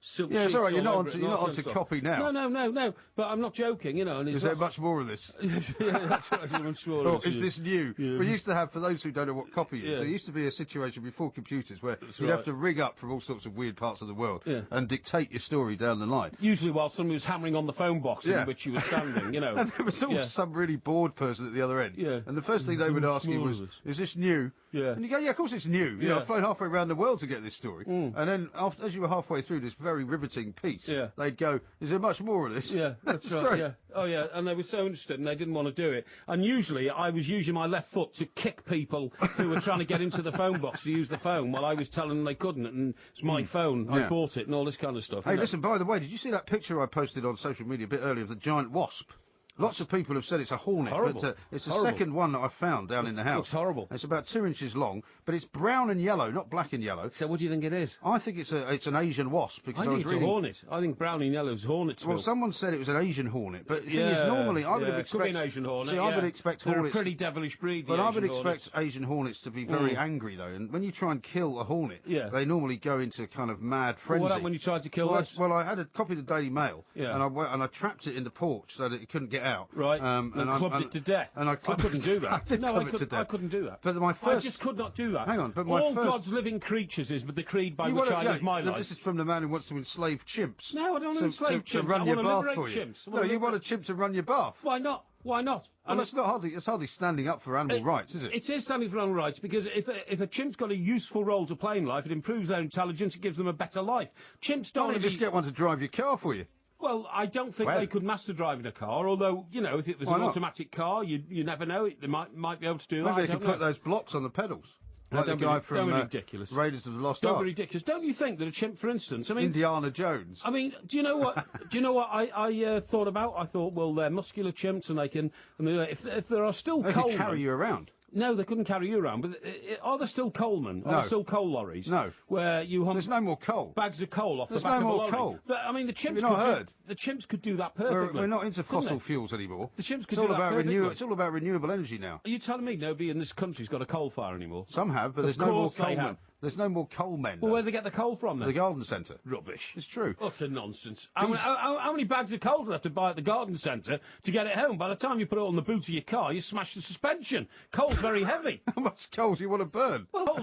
silk sheets. Yeah, it's all right, you're not onto copy now. No, but I'm not joking, And is there much more of this? That's right, I'm sure. Oh, is this new? Yeah. We used to have, for those who don't know what copy is, there used to be a situation before computers where you'd have to rig up from all sorts of weird parts of the world and dictate your story down the line. Usually while somebody was hammering on the phone box in which you were standing, And there was always some really bored person at the other end. Yeah. And the first thing they would ask you was, is this new? Yeah. And you go, yeah, of course it's new. I've flown halfway around the world to get this story. And then as you were halfway through this very riveting piece, they'd go, is there much more of this? Yeah, that's right. Great. Yeah. Oh, yeah, and they were so interested and they didn't want to do it. And usually I was using my left foot to kick people who were trying to get into the phone box to use the phone while I was telling them they couldn't. And it's my phone, I bought it and all this kind of stuff. Hey, listen, by the way, did you see that picture I posted on social media a bit earlier of the giant wasp? Lots of people have said it's a hornet, but it's the second one that I found down in the house. It's horrible. It's about 2 inches long, but it's brown and yellow, not black and yellow. So what do you think it is? I think it's an Asian wasp. Because I think it's a hornet. I think brown and yellow is hornets. Well, someone said it was an Asian hornet, but the thing is, normally I would have expected... Could be an Asian hornet, See, I would expect They're hornets... a pretty devilish breed, But I would expect Asian hornets to be very angry, though, and when you try and kill a hornet, they normally go into kind of mad frenzy. What happened when you tried to kill this? Well, I had a copy of the Daily Mail, and I trapped it in the porch so that it couldn't get out. Right. And I clubbed it to death. And I couldn't do that. I couldn't do that. But my first... I just could not do that. Hang on, but all God's living creatures is the creed by which I live my life. This is from the man who wants to enslave chimps. No, I don't want to enslave chimps. To run your bath for you. Chimps. No, you want a chimp to run your bath. Why not? Why not? Well, it's hardly standing up for animal rights, is it? It is standing for animal rights because if a chimp's got a useful role to play in life, it improves their intelligence, it gives them a better life. Chimps don't... Why don't you just get one to drive your car for you? Well, I don't think Well. they could master driving a car, although, you know, if it was Why an not? automatic car, you never know. They might be able to do that. Maybe I they don't could put know. those blocks on the pedals. No, Like the don't be- guy don't from be ridiculous. Raiders of the Lost Don't Ark. be ridiculous. Don't you think that a chimp, for instance, I mean... Indiana Jones. I mean, do you know what? I thought about? I thought, well, they're muscular chimps, and they can. And if there are still They coal could carry you around. No, they couldn't carry you around. But are there still coalmen? Are No. there still coal lorries? No. Where you hump There's no more coal. bags of coal off There's the back no of a more lorry? coal. I mean, the chimps. you not could heard? the chimps could do that perfectly. We're not into couldn't fossil they? fuels anymore. The chimps could It's do all that about perfectly. It's all about renewable energy now. Are you telling me nobody in this country's got a coal fire anymore? Some have, but Of there's no more course they coal men. have. There's no more coal men. Well, though. where do they get the coal from then? The garden centre. Rubbish. It's true. Utter nonsense. How many bags of coal do you have to buy at the garden centre to get it home? By the time you put it on the boot of your car, you smash the suspension. Coal's very heavy. How much coal do you want to burn? Well,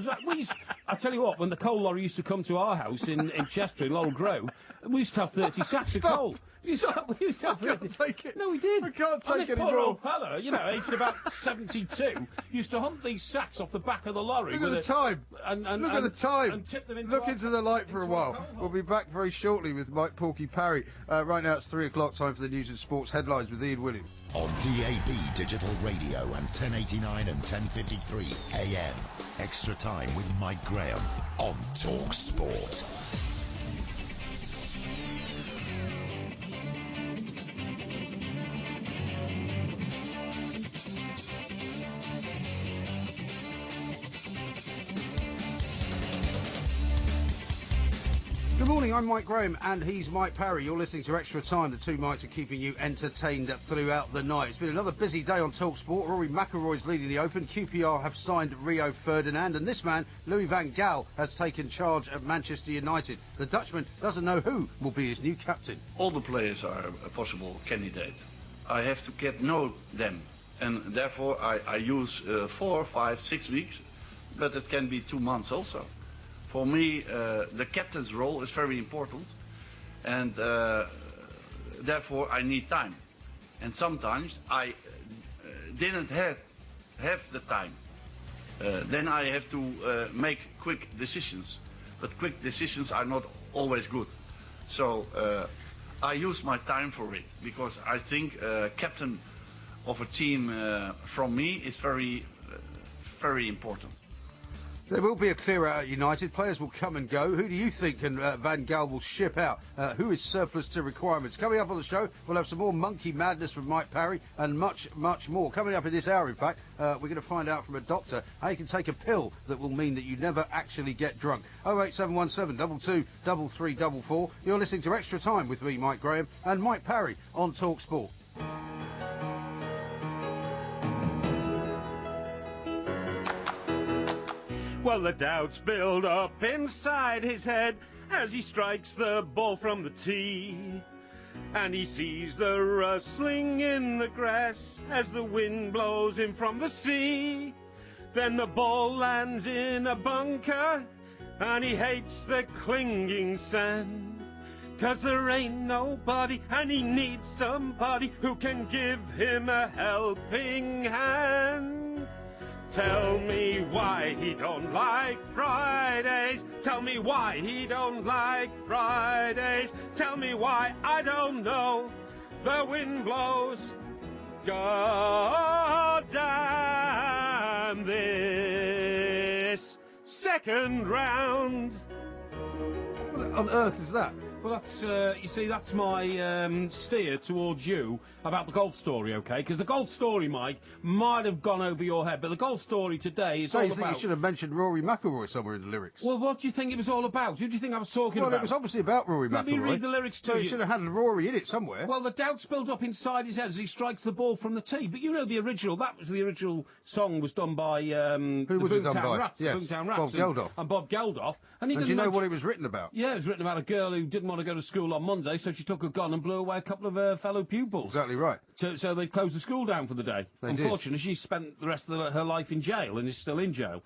I tell you what, when the coal lorry used to come to our house in Chester, in Laurel Grove, we used to have 30 sacks of coal. We used to have 30. I can't take it. No, we did. I can't And take this any poor more. old fella, you know, aged about 72, used to hump these sacks off the back of the lorry. Look at with the time. And, Look at the time. And tip them into Look our- into the light for a into while. our coal We'll hole. be back very shortly with Mike Porky Parry. Right now it's 3 o'clock, time for the news and sports headlines with Ian Williams. On DAB Digital Radio and 1089 and 1053 AM. Extra time with Mike Graham on Talk Sport. Good morning, I'm Mike Graham and he's Mike Parry. You're listening to Extra Time. The two Mikes are keeping you entertained throughout the night. It's been another busy day on TalkSport. Rory McIlroy's leading the Open. QPR have signed Rio Ferdinand and this man, Louis van Gaal, has taken charge of Manchester United. The Dutchman doesn't know who will be his new captain. All the players are a possible candidate. I have to get know them, and therefore I use 4, 5, 6 weeks, but it can be 2 months also. For me, the captain's role is very important, and therefore I need time. And sometimes I didn't have the time. Then I have to make quick decisions, but quick decisions are not always good. So I use my time for it because I think captain of a team from me is very important. There will be a clear out at United. Players will come and go. Who do you think Van Gaal will ship out? Who is surplus to requirements? Coming up on the show, we'll have some more monkey madness from Mike Parry and much, much more. Coming up in this hour, in fact, we're going to find out from a doctor how you can take a pill that will mean that you never actually get drunk. 08717 22 3344. You're listening to Extra Time with me, Mike Graham, and Mike Parry on Talk Sport. Well, the doubts build up inside his head as he strikes the ball from the tee. And he sees the rustling in the grass as the wind blows in from the sea. Then the ball lands in a bunker and he hates the clinging sand. 'Cause there ain't nobody and he needs somebody who can give him a helping hand. Tell me why he don't like Fridays. Tell me why he don't like Fridays. Tell me why, I don't know. The wind blows. God damn this second round. What on earth is that? Well, that's, you see, that's my steer towards you about the golf story, okay? Because the golf story, Mike, might have gone over your head, but the golf story today is So all you think about... you should have mentioned Rory McIlroy somewhere in the lyrics? Well, what do you think it was all about? Who do you think I was talking Well, about? it was obviously about Rory McIlroy. Let me read the lyrics to so you. you should have had Rory in it somewhere. Well, the doubts build up inside his head as he strikes the ball from the tee. But you know the original, that was the original song was done by Who the was it done Boomtown by? Rats. Yes, The Boomtown Rats. Bob Geldof. And Bob Geldof. And he And didn't do you know mention- what it was written about? Yeah, it was written about a girl who didn't want to go to school on Monday, so she took a gun and blew away a couple of her fellow pupils. Exactly right. So they closed the school down for the day. They did. Unfortunately, she spent the rest of her life in jail and is still in jail,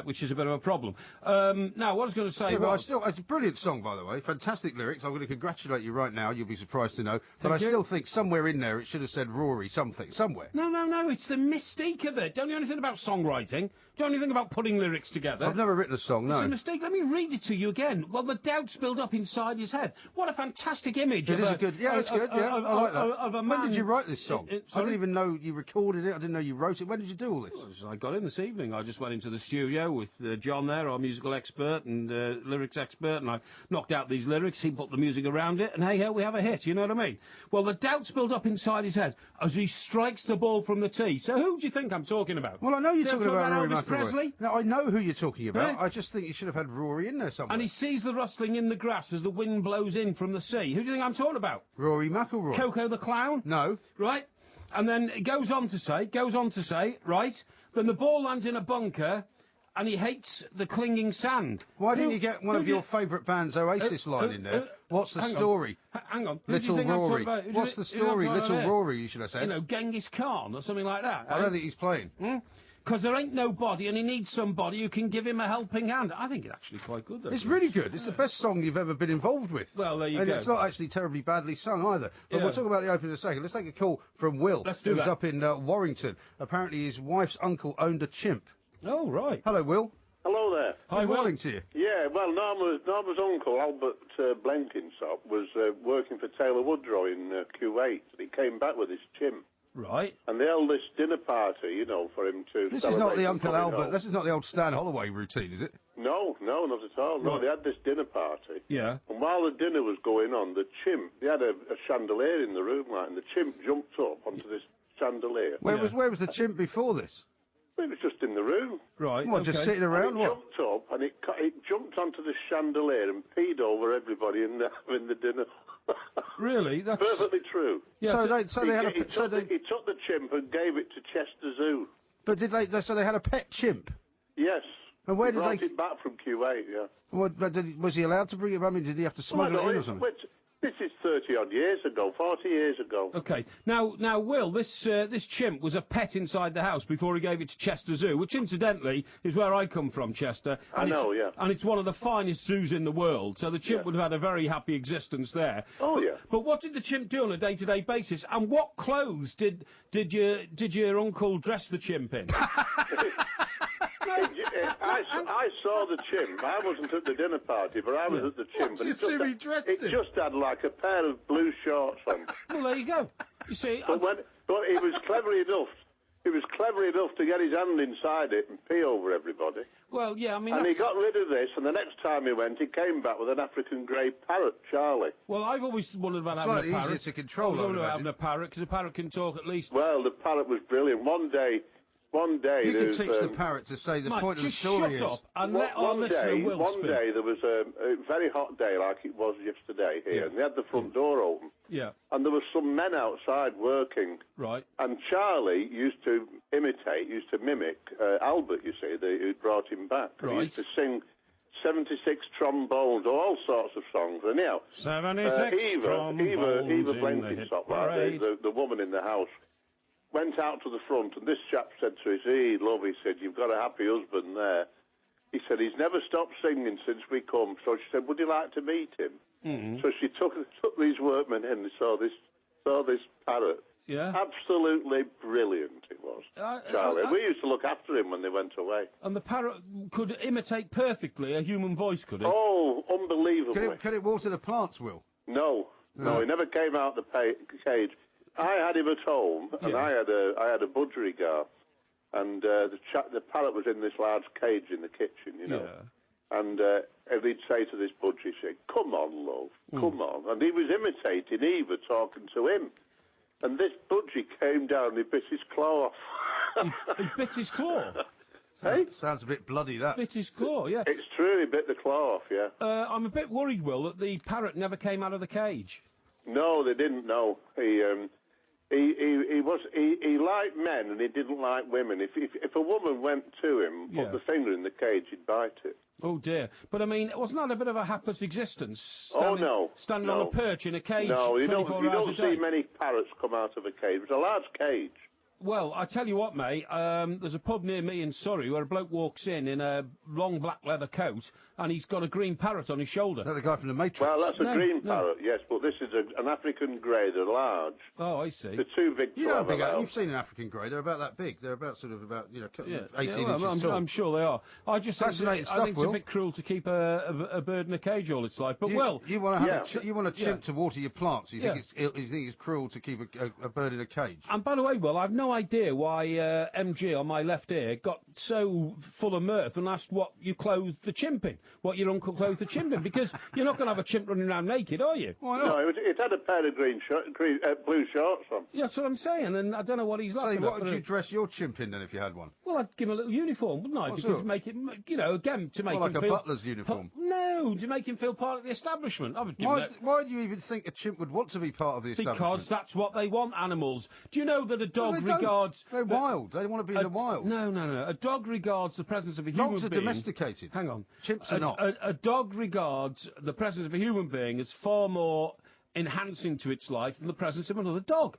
which is a bit of a problem. Now, what I was going to say Yeah, but was... it's a brilliant song, by the way. Fantastic lyrics. I'm going to congratulate you right now. You'll be surprised to know. But Thank I you. still think somewhere in there it should have said Rory something. Somewhere. No, it's the mystique of it. Don't know anything about songwriting. Don't know anything about putting lyrics together. I've never written a song, It's no. a mistake. Let me read it to you again. Well, the doubts build up inside his his head. What a fantastic image! It is a good. Yeah, it's good. Yeah, I like that. Of a man. When did you write this song? I Sorry? didn't even know you recorded it. I didn't know you wrote it. When did you do all this? I got in this evening. I just went into the studio with John there, our musical expert and lyrics expert, and I knocked out these lyrics. He put the music around it, and hey, we have a hit. You know what I mean? Well, the doubts build up inside his head as he strikes the ball from the tee. So who do you think I'm talking about? Well, I know you're talking about Rory Elvis McIlroy. Presley. No, I know who you're talking about. Yeah. I just think you should have had Rory in there somewhere. And he sees the rustling in the grass as the wind blows in from the sea. Who do you think I'm talking about? Rory McIlroy. Coco the Clown? No. Right? And then it goes on to say, right, then the ball lands in a bunker and he hates the clinging sand. Why didn't you get one of your favourite band's Oasis line in there? What's the story? Hang on. Little Rory. What's the story? Little Rory, you should have said. You know, Genghis Khan or something like that. I don't think he's playing. Because there ain't nobody and he needs somebody who can give him a helping hand. I think it's actually quite good, though. It's really good. It's the best song you've ever been involved with. Well, there you and go. it's not actually terribly badly sung either. But Yeah. we'll talk about the Open in a second. Let's take a call from Will, Let's do who's that. up in Warrington. Apparently his wife's uncle owned a chimp. Oh, right. Hello, Will. Hello there. Hi, Good Will. morning to you. Yeah, well, Norma's uncle, Albert Blenkinsop, was working for Taylor Woodrow in Kuwait, and he came back with his chimp. Right. And they held this dinner party, you know, for him to This is celebrate not the him Uncle coming Albert. home. This is not the old Stan Holloway routine, is it? No, not at all. No, Right. they had this dinner party. Yeah. And while the dinner was going on, the chimp, they had a chandelier in the room, like, and the chimp jumped up onto this chandelier. Where was the chimp before this? It was just in the room. Right. What, just okay. sitting around? And it What? jumped up, and it jumped onto the chandelier and peed over everybody in the dinner. Really? That's... Perfectly true. Yeah, So so- they had He a took the chimp and gave it to Chester Zoo. But did they? So they had a pet chimp. Yes. And where He did brought they? it back from Kuwait, yeah. What, but was he allowed to bring it? I mean, did he have to smuggle it in or something? This is 30-odd years ago, 40 years ago. Okay. Now, Will, this chimp was a pet inside the house before he gave it to Chester Zoo, which incidentally is where I come from, Chester. I know, yeah. And it's one of the finest zoos in the world, so the chimp Yeah. would have had a very happy existence there. Oh, yeah. But what did the chimp do on a day-to-day basis? And what clothes did your uncle dress the chimp in? I saw the chimp. I wasn't at the dinner party, but I was at the chimp. do you assume he dressed it him? just had like a pair of blue shorts on. Well, there you go. You see, But he was clever enough. He was clever enough to get his hand inside it and pee over everybody. well, yeah, I mean, And he that's- got rid of this, and the next time he went, he came back with an African grey parrot, Charlie. Well, I've always wondered about having Slightly a parrot. easier to control, I was I would wondering about imagine. having a parrot, because a parrot can talk at least. Well, the parrot was brilliant. One day You can there's, teach the parrot to say the Mike, point of the just story shut is. up and let our listener Will one speak. day there was a very hot day like it was yesterday here, Yeah. and they had the front door open, Yeah, and there were some men outside working, right. and Charlie used to mimic Albert, you see, who brought him back. And He Right. used to sing 76 trombones, all sorts of songs. And now, 76 Eva trombones in the Blenkinsop, hit parade. the woman in the house, went out to the front, and this chap said to us, "Hey, love," he said, "you've got a happy husband there." He said, "He's never stopped singing since we come." So she said, "Would you like to meet him?" Mm-hmm. So she took these workmen in and saw this parrot. Yeah. Absolutely brilliant it was, Charlie. We used to look after him when they went away. And the parrot could imitate perfectly a human voice, could it? Oh, unbelievably. Can it water the plants, Will? No, he never came out the cage. I had him at home, and Yeah. I had a budgerigar, and the parrot was in this large cage in the kitchen, you know. Yeah. And he'd say to this budgie, say, "Come on, love, come on." And he was imitating Eva talking to him. And this budgie came down and he bit his claw off. He bit his claw. Hey? Sounds a bit bloody, that. Bit his claw, yeah. It's true, he bit the claw off, yeah. I'm a bit worried, Will, that the parrot never came out of the cage. No, they didn't know. He liked men and he didn't like women. If a woman went to him, Yeah. put the finger in the cage, he'd bite it. Oh dear! But I mean, wasn't that a bit of a hapless existence? Standing on a perch in a cage. No, you 24 don't hours a day. see many parrots come out of a cage. It was a large cage. Well, I tell you what, mate. There's a pub near me in Surrey where a bloke walks in a long black leather coat, and he's got a green parrot on his shoulder. That the guy from the Matrix? Well, that's a green parrot, yes, but this is an African grey. They're large. Oh, I see. They're too big to have allowed. You've seen an African grey. They're about that big. They're about 18 well, inches tall. I'm sure they are. I just think, Fascinating I think stuff, it's a bit cruel to keep a bird in a cage all its life. But you want to have you want a chimp to water your plants. You think it's cruel to keep a bird in a cage. And by the way, Will, I've no idea why MG on my left ear got so full of mirth and asked what you clothed the chimp in, what your uncle clothed the chimp in, because you're not going to have a chimp running around naked, are you? Why not? No, it had a pair of blue shorts on. Yeah, that's what I'm saying, and I don't know what he's like. So what would you dress your chimp in then if you had one? Well, I'd give him a little uniform, wouldn't I? Because make it, again, to make him like feel... a butler's uniform? No, to make him feel part of the establishment. I would give Why do you even think a chimp would want to be part of the establishment? Because that's what they want, animals. Do you know that a dog regards... They're wild. They want to be in the wild. No. A dog regards the presence of a human being... Dogs are domesticated. Hang on. Chimps are not. A dog regards the presence of a human being as far more enhancing to its life than the presence of another dog.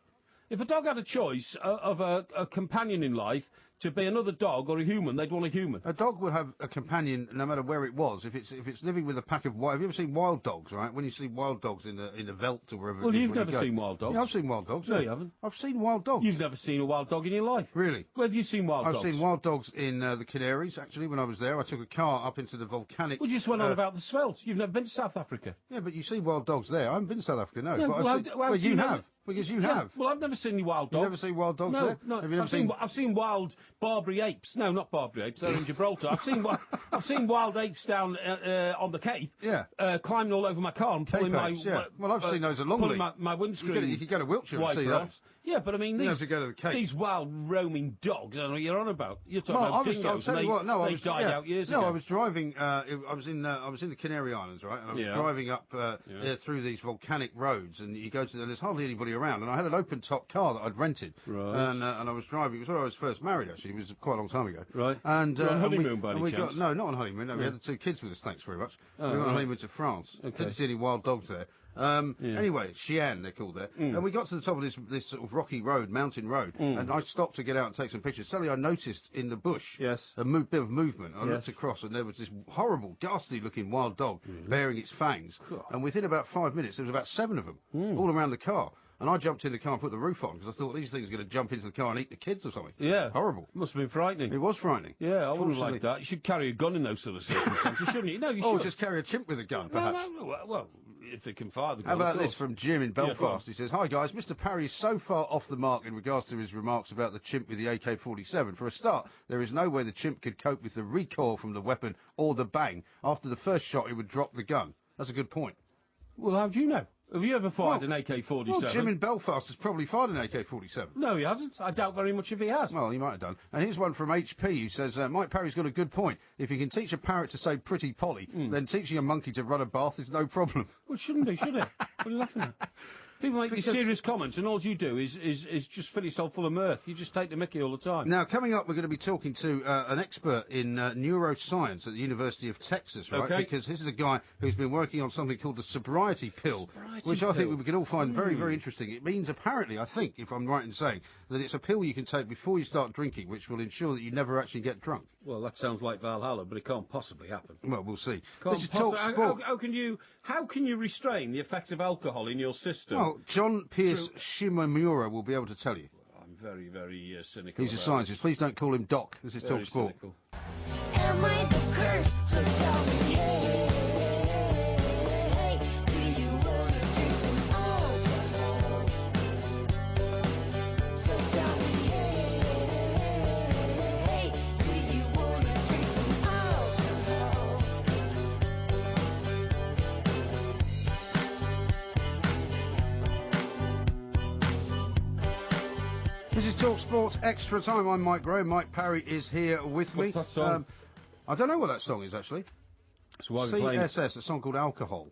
If a dog had a choice of a companion in life to be another dog or a human, they'd want a human. A dog would have a companion no matter where it was. If it's living with a pack of wild... Have you ever seen wild dogs, right? When you see wild dogs in the veldt or wherever Well, it is... you've never seen wild dogs. Yeah, I've seen wild dogs. No, you haven't. I've seen wild dogs. You've never seen a wild dog in your life. Really? Where have you seen wild dogs? I've seen wild dogs in the Canaries, actually, when I was there. I took a car up into the volcanic... We just went on about the Svelte. You've never been to South Africa. Yeah, but you see wild dogs there. I haven't been to South Africa, no. No, But well, you have. Because you have. Well, I've never seen any wild dogs. You've never seen wild dogs there? No, Have you never I've seen wild Barbary apes. No, not Barbary apes. They're in Gibraltar. I've seen wild apes down on the Cape. Yeah. Climbing all over my car and pulling my... Well, I've seen those at Longley. Pulling my windscreen. You could go to Wiltshire and see those. Yeah, but I mean, you have to go to the Cape. These wild roaming dogs, I don't know what you're on about. You're talking about dingoes, and they died out years ago. No, I was driving, I was in the Canary Islands, right, and I was driving up through these volcanic roads, and you go to them, there's hardly anybody around, and I had an open-top car that I'd rented, and I was driving, it was when I was first married, actually, it was quite a long time ago. Right. And, on honeymoon by any chance? No, not on honeymoon, no, we had the 2 kids with us, thanks very much. We went on honeymoon to France. Okay. Didn't see any wild dogs there. Anyway, Xi'an, they're called there. And we got to the top of this sort of rocky road, mountain road, and I stopped to get out and take some pictures. Suddenly I noticed in the bush a bit of movement. I looked across and there was this horrible, ghastly-looking wild dog bearing its fangs. And within about 5 minutes, there was about 7 of them all around the car. And I jumped in the car and put the roof on because I thought these things are going to jump into the car and eat the kids or something. Yeah. Horrible. Must have been frightening. It was frightening. Yeah, I wouldn't like that. You should carry a gun in those sort of circumstances, shouldn't you? No, you should. Or just carry a chimp with a gun, perhaps. No. Well, if it can fire the gun. How about this from Jim in Belfast? He says, "Hi guys, Mr. Parry is so far off the mark in regards to his remarks about the chimp with the AK-47. For a start, there is no way the chimp could cope with the recoil from the weapon or the bang. After the first shot, it would drop the gun. That's a good point. Well, how do you know? Have you ever fired an AK-47? Well, Jim in Belfast has probably fired an AK-47. No, he hasn't. I doubt very much if he has. Well, he might have done. And here's one from HP who says, Mike Parry's got a good point. If you can teach a parrot to say pretty Polly, then teaching a monkey to run a bath is no problem. Well, shouldn't he, should it? What are you laughing at? People make these serious comments, and all you do is just fill yourself full of mirth. You just take the mickey all the time. Now, coming up, we're going to be talking to an expert in neuroscience at the University of Texas, right? Okay. Because this is a guy who's been working on something called the sobriety pill, which I think we can all find very, very interesting. It means, apparently, I think, if I'm right in saying, that it's a pill you can take before you start drinking, which will ensure that you never actually get drunk. Well, that sounds like Valhalla, but it can't possibly happen. Well, we'll see. This is Talk Sport. How can you restrain the effects of alcohol in your system? Well, John Pierce Shimomura will be able to tell you. I'm very, very cynical. He's a scientist. Please don't call him Doc. This is Talk Sport. Am I the curse? So tell me, hey, do you want to drink some alcohol? So tell me, hey, do you want to drink some alcohol? This is Talk Sport Extra Time. I'm Mike Graham. Mike Parry is here with me. What's that song? I don't know what that song is, actually. So why are we playing it? CSS, a song called Alcohol.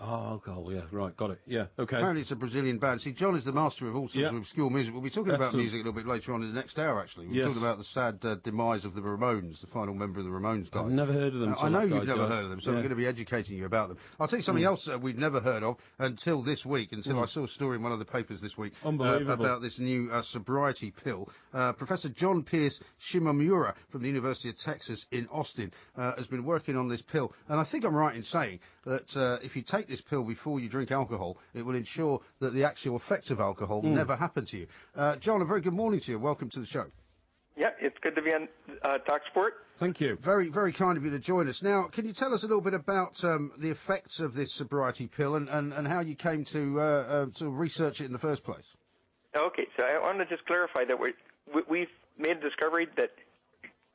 Oh, alcohol, yeah, right, got it. Yeah, okay. Apparently it's a Brazilian band. See, John is the master of all sorts of obscure music. We'll be talking about Excellent. music a little bit later on in the next hour, actually. We're Yes. talking about the sad demise of the Ramones, the final member of the Ramones died. I've never heard of them. I know till that you've guy never died. heard of them, so Yeah. we're going to be educating you about them. I'll tell you something else we've never heard of until this week, until I saw a story in one of the papers this week Unbelievable. about this new sobriety pill. Professor John Pierce Shimomura from the University of Texas in Austin has been working on this pill, and I think I'm right in saying that if you take this pill before you drink alcohol, it will ensure that the actual effects of alcohol never happen to you. John, a very good morning to you. Welcome to the show. Yeah, it's good to be on Talk Sport. Thank you. Very, very kind of you to join us. Now, can you tell us a little bit about the effects of this sobriety pill and how you came to research it in the first place? Okay, so I want to just clarify that we've made a discovery that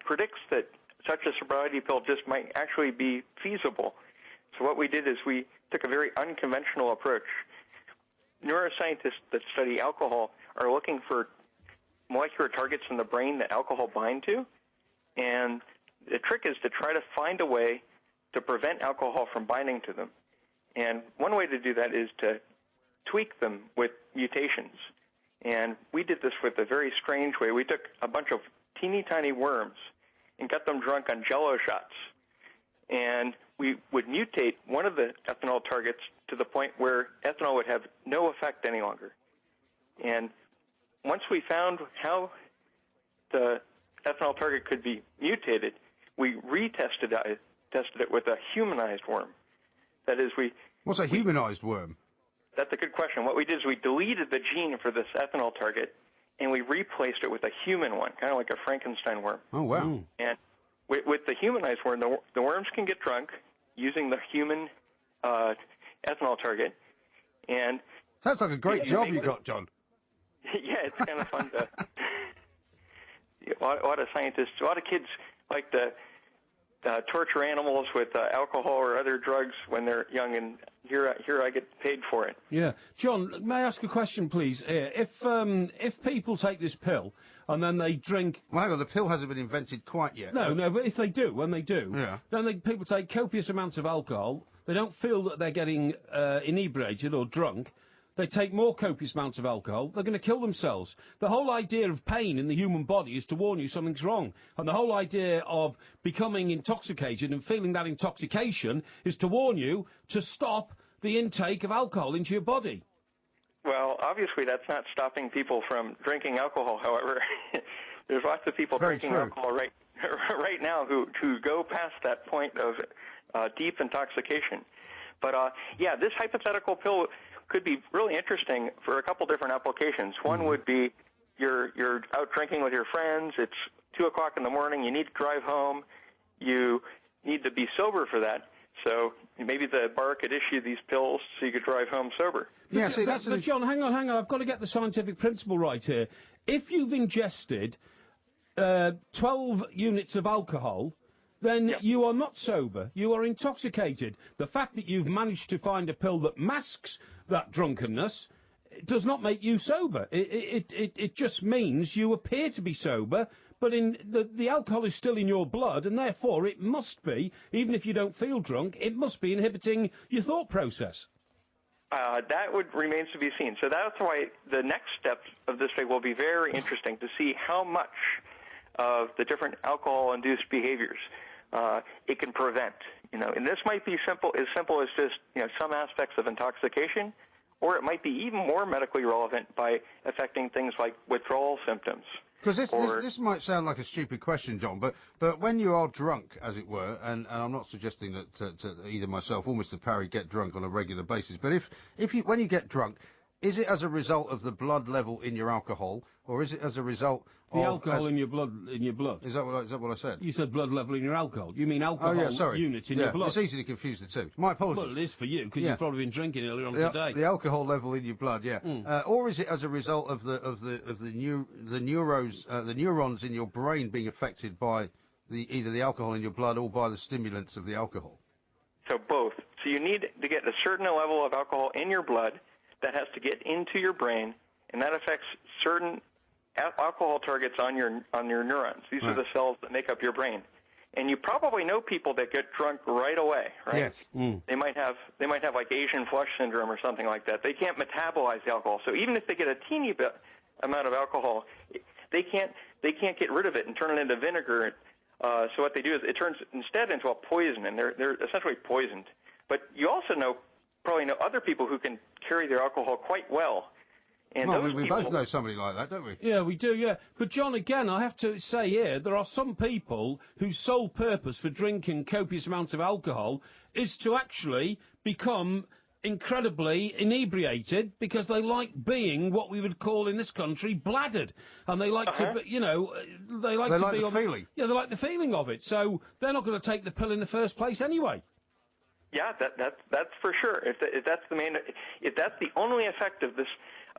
predicts that such a sobriety pill just might actually be feasible. So what we did is we took a very unconventional approach. Neuroscientists that study alcohol are looking for molecular targets in the brain that alcohol bind to, and the trick is to try to find a way to prevent alcohol from binding to them. And one way to do that is to tweak them with mutations. And we did this with a very strange way. We took a bunch of teeny tiny worms and got them drunk on Jell-O shots. And we would mutate one of the ethanol targets to the point where ethanol would have no effect any longer. And once we found how the ethanol target could be mutated, we retested it with a humanized worm. That is, What's a humanized worm? That's a good question. What we did is we deleted the gene for this ethanol target, and we replaced it with a human one, kind of like a Frankenstein worm. Oh, wow. And with the humanized worm, the worms can get drunk using the human ethanol target. And sounds like a great job you got, John. Yeah, it's kind of fun to. A lot of scientists, a lot of kids like to torture animals with alcohol or other drugs when they're young, and here I get paid for it. Yeah, John, may I ask a question, please? If people take this pill and then they drink, well, hang on, the pill hasn't been invented quite yet. No, but if they do, when they do, Yeah. then people take copious amounts of alcohol. They don't feel that they're getting inebriated or drunk. They take more copious amounts of alcohol, they're going to kill themselves. The whole idea of pain in the human body is to warn you something's wrong. And the whole idea of becoming intoxicated and feeling that intoxication is to warn you to stop the intake of alcohol into your body. Well, obviously that's not stopping people from drinking alcohol, however. There's lots of people drinking alcohol right now who go past that point of deep intoxication. But, yeah, this hypothetical pill could be really interesting for a couple different applications. One would be you're out drinking with your friends, it's 2 o'clock in the morning, you need to drive home, you need to be sober for that. So maybe the bar could issue these pills so you could drive home sober. Yeah, see, but John, hang on, I've got to get the scientific principle right here. If you've ingested 12 units of alcohol, then you are not sober. You are intoxicated. The fact that you've managed to find a pill that masks that drunkenness does not make you sober. It just means you appear to be sober, but the alcohol is still in your blood, and therefore it must be, even if you don't feel drunk, it must be inhibiting your thought process. That remains to be seen. So that's why the next steps of this thing will be very interesting to see how much of the different alcohol-induced behaviors it can prevent. And this might be as simple as just some aspects of intoxication, or it might be even more medically relevant by affecting things like withdrawal symptoms. Because this might sound like a stupid question, John, but when you are drunk, as it were, and I'm not suggesting that to either myself or Mr. Parry get drunk on a regular basis, but when you get drunk, is it as a result of the blood level in your alcohol, or is it as a result The of alcohol in your blood. Is that what I said? You said blood level in your alcohol. You mean alcohol units in your blood? It's easy to confuse the two. My apologies. Well, it is for you because you've probably been drinking earlier on today. The alcohol level in your blood, yeah. Or is it as a result of the neurons in your brain being affected by either the alcohol in your blood or by the stimulants of the alcohol? So both. So you need to get a certain level of alcohol in your blood that has to get into your brain, and that affects certain alcohol targets on your neurons. These are the cells that make up your brain. And you probably know people that get drunk right away, right? Yes. They might have like Asian flush syndrome or something like that. They can't metabolize the alcohol. So even if they get a teeny bit amount of alcohol, they can't get rid of it and turn it into vinegar. So what they do is it turns instead into a poison, and they're essentially poisoned. But you also probably know other people who can carry their alcohol quite well. And well, those we people, both know somebody like that, don't we? Yeah, we do, yeah. But, John, again, I have to say here, there are some people whose sole purpose for drinking copious amounts of alcohol is to actually become incredibly inebriated because they like being what we would call in this country bladdered. And they like to, be, they like to be the on feeling. Yeah, they like the feeling of it. So they're not going to take the pill in the first place anyway. Yeah, that's for sure. If that's the only effect of this,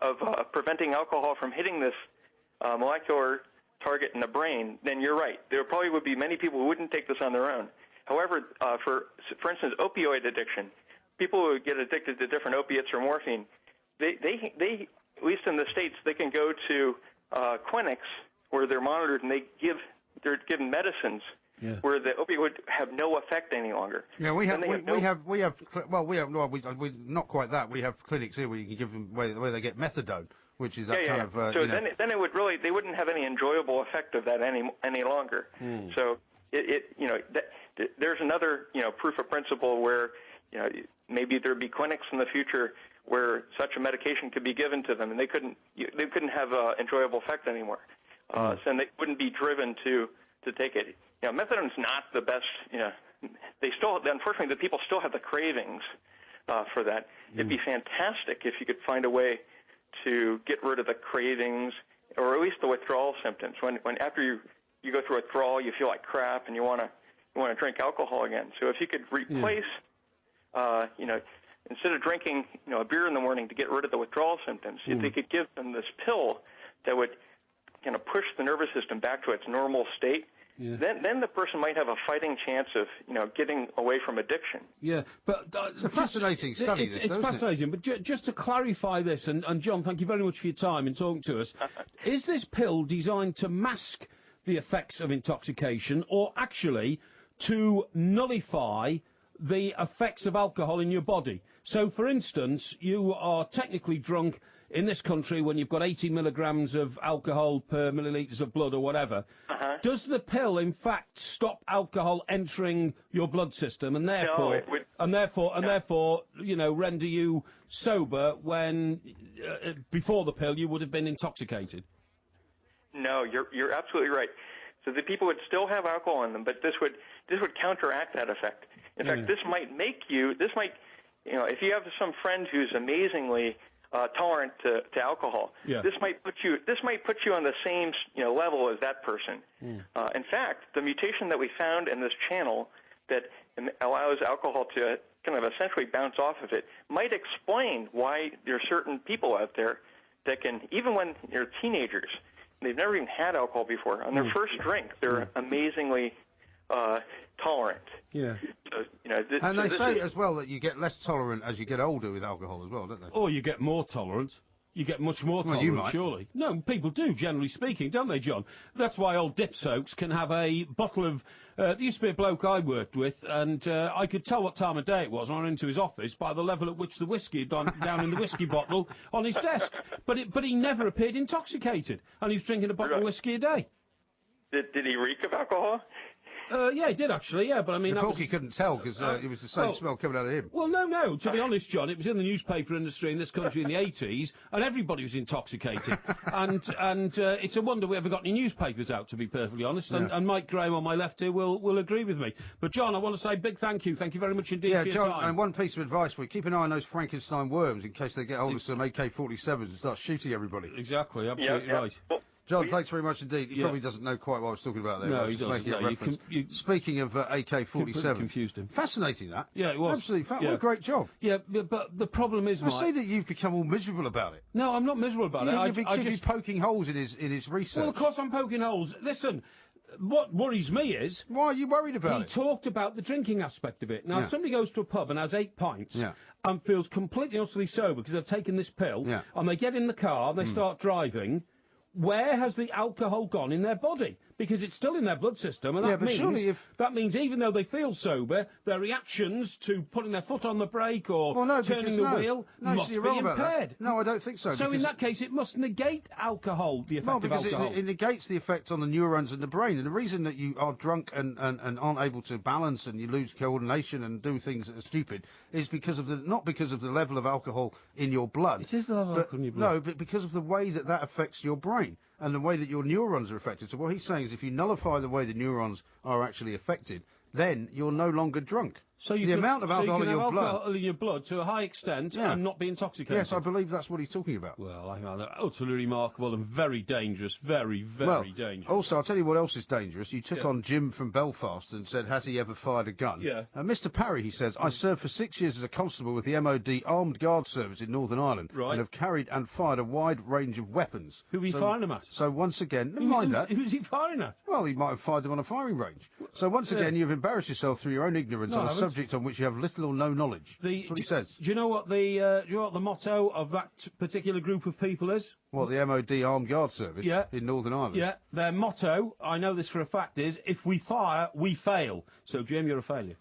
of preventing alcohol from hitting this molecular target in the brain, then you're right. There probably would be many people who wouldn't take this on their own. However, for instance, opioid addiction, people who get addicted to different opiates or morphine, they at least in the States, they can go to clinics where they're monitored and they're given medicines. Yeah. Where the opioid would have no effect any longer. Yeah, we have not quite that. We have clinics here where you can give them where they get methadone, which is that kind of. So then it would they wouldn't have any enjoyable effect of that any longer. So there's another proof of principle where maybe there'd be clinics in the future where such a medication could be given to them and they couldn't have enjoyable effect anymore. So they wouldn't be driven to take it. Methadone's not the best. Unfortunately, the people still have the cravings for that. It'd be fantastic if you could find a way to get rid of the cravings, or at least the withdrawal symptoms. When after you go through withdrawal, you feel like crap, and you want to drink alcohol again. So if you could replace, instead of drinking a beer in the morning to get rid of the withdrawal symptoms, if they could give them this pill that would kind of push the nervous system back to its normal state. Yeah. Then the person might have a fighting chance of getting away from addiction. Yeah, but it's a fascinating study. It's fascinating, but just to clarify this, and John, thank you very much for your time in talking to us. Is this pill designed to mask the effects of intoxication, or actually to nullify the effects of alcohol in your body? So, for instance, you are technically drunk in this country when you've got 80 milligrams of alcohol per millilitres of blood or whatever. Does the pill, in fact, stop alcohol entering your blood system and therefore, render you sober when before the pill you would have been intoxicated? No, you're absolutely right. So the people would still have alcohol in them, but this would counteract that effect. In fact, this might, if you have some friend who's amazingly tolerant to alcohol, this might put you on the same level as that person. In fact, the mutation that we found in this channel that allows alcohol to kind of essentially bounce off of it might explain why there are certain people out there that can, even when they're teenagers, they've never even had alcohol before. On their first drink, they're amazingly tolerant. Yeah. So, and they say as well that you get less tolerant as you get older with alcohol as well, don't they? Or you get more tolerant. You get much more tolerant, you might. surely. No, people do, generally speaking, don't they, John? That's why old Dip Soaks can have a bottle of... there used to be a bloke I worked with, and I could tell what time of day it was when I went into his office by the level at which the whiskey had gone down in the whiskey bottle on his desk. But he never appeared intoxicated, and he was drinking a bottle of whiskey a day. Did he reek of alcohol? Yeah, he did actually, yeah, but I mean... The Porky couldn't tell because it was the same smell coming out of him. Well, no, to be honest, John, it was in the newspaper industry in this country in the 80s, and everybody was intoxicated. and it's a wonder we ever got any newspapers out, to be perfectly honest, and Mike Graham on my left here will agree with me. But, John, I want to say big thank you. Thank you very much indeed for your John, time. and one piece of advice for you, keep an eye on those Frankenstein worms in case they get hold of some AK-47s and start shooting everybody. Exactly, absolutely right. Well, John, thanks very much indeed. He probably doesn't know quite what I was talking about there. No, he doesn't. Making a reference. Speaking of AK-47, confused him. Fascinating that. Yeah, it was. Absolutely, what a great job. Yeah, but the problem is, I see that you've become all miserable about it. No, I'm not miserable about it. You've been poking holes in his research. Well, of course I'm poking holes. Listen. What worries me is... Why are you worried about it? He talked about the drinking aspect of it. Now, if somebody goes to a pub and has 8 pints and feels completely utterly sober because they've taken this pill, and they get in the car and they start driving, where has the alcohol gone in their body? because it's still in their blood system, and that but surely that means even though they feel sober, their reactions to putting their foot on the brake or turning the wheel must be you're wrong about impaired. that. No, I don't think so. So in because- that case, it must negate alcohol, the effect of because alcohol. it negates the effect on the neurons in the brain. And the reason that you are drunk and aren't able to balance and you lose coordination and do things that are stupid is because of not because of the level of alcohol in your blood. It is the level of alcohol in your blood. No, but because of the way that affects your brain and the way that your neurons are affected. So what he's saying is if you nullify the way the neurons are actually affected, then you're no longer drunk. So you the can, amount of alcohol in your blood. Alcohol in your blood to a high extent and not be intoxicated. Yes, I believe that's what he's talking about. Well, I know, utterly remarkable and very dangerous. Very, very dangerous. Also, I'll tell you what else is dangerous. You took on Jim from Belfast and said, has he ever fired a gun? Yeah. Mr. Parry, he says, I served for 6 years as a constable with the MOD Armed Guard Service in Northern Ireland and have carried and fired a wide range of weapons. Who are you firing them at? So once again, never mind that. Who's he firing at? Well, he might have fired them on a firing range. So once again, you've embarrassed yourself through your own ignorance on a subject on which you have little or no knowledge. That's what he says. Do you know what the motto of that particular group of people is? What, the MOD Armed Guard Service in Northern Ireland? Yeah, their motto, I know this for a fact, is if we fire, we fail. So, Jim, you're a failure.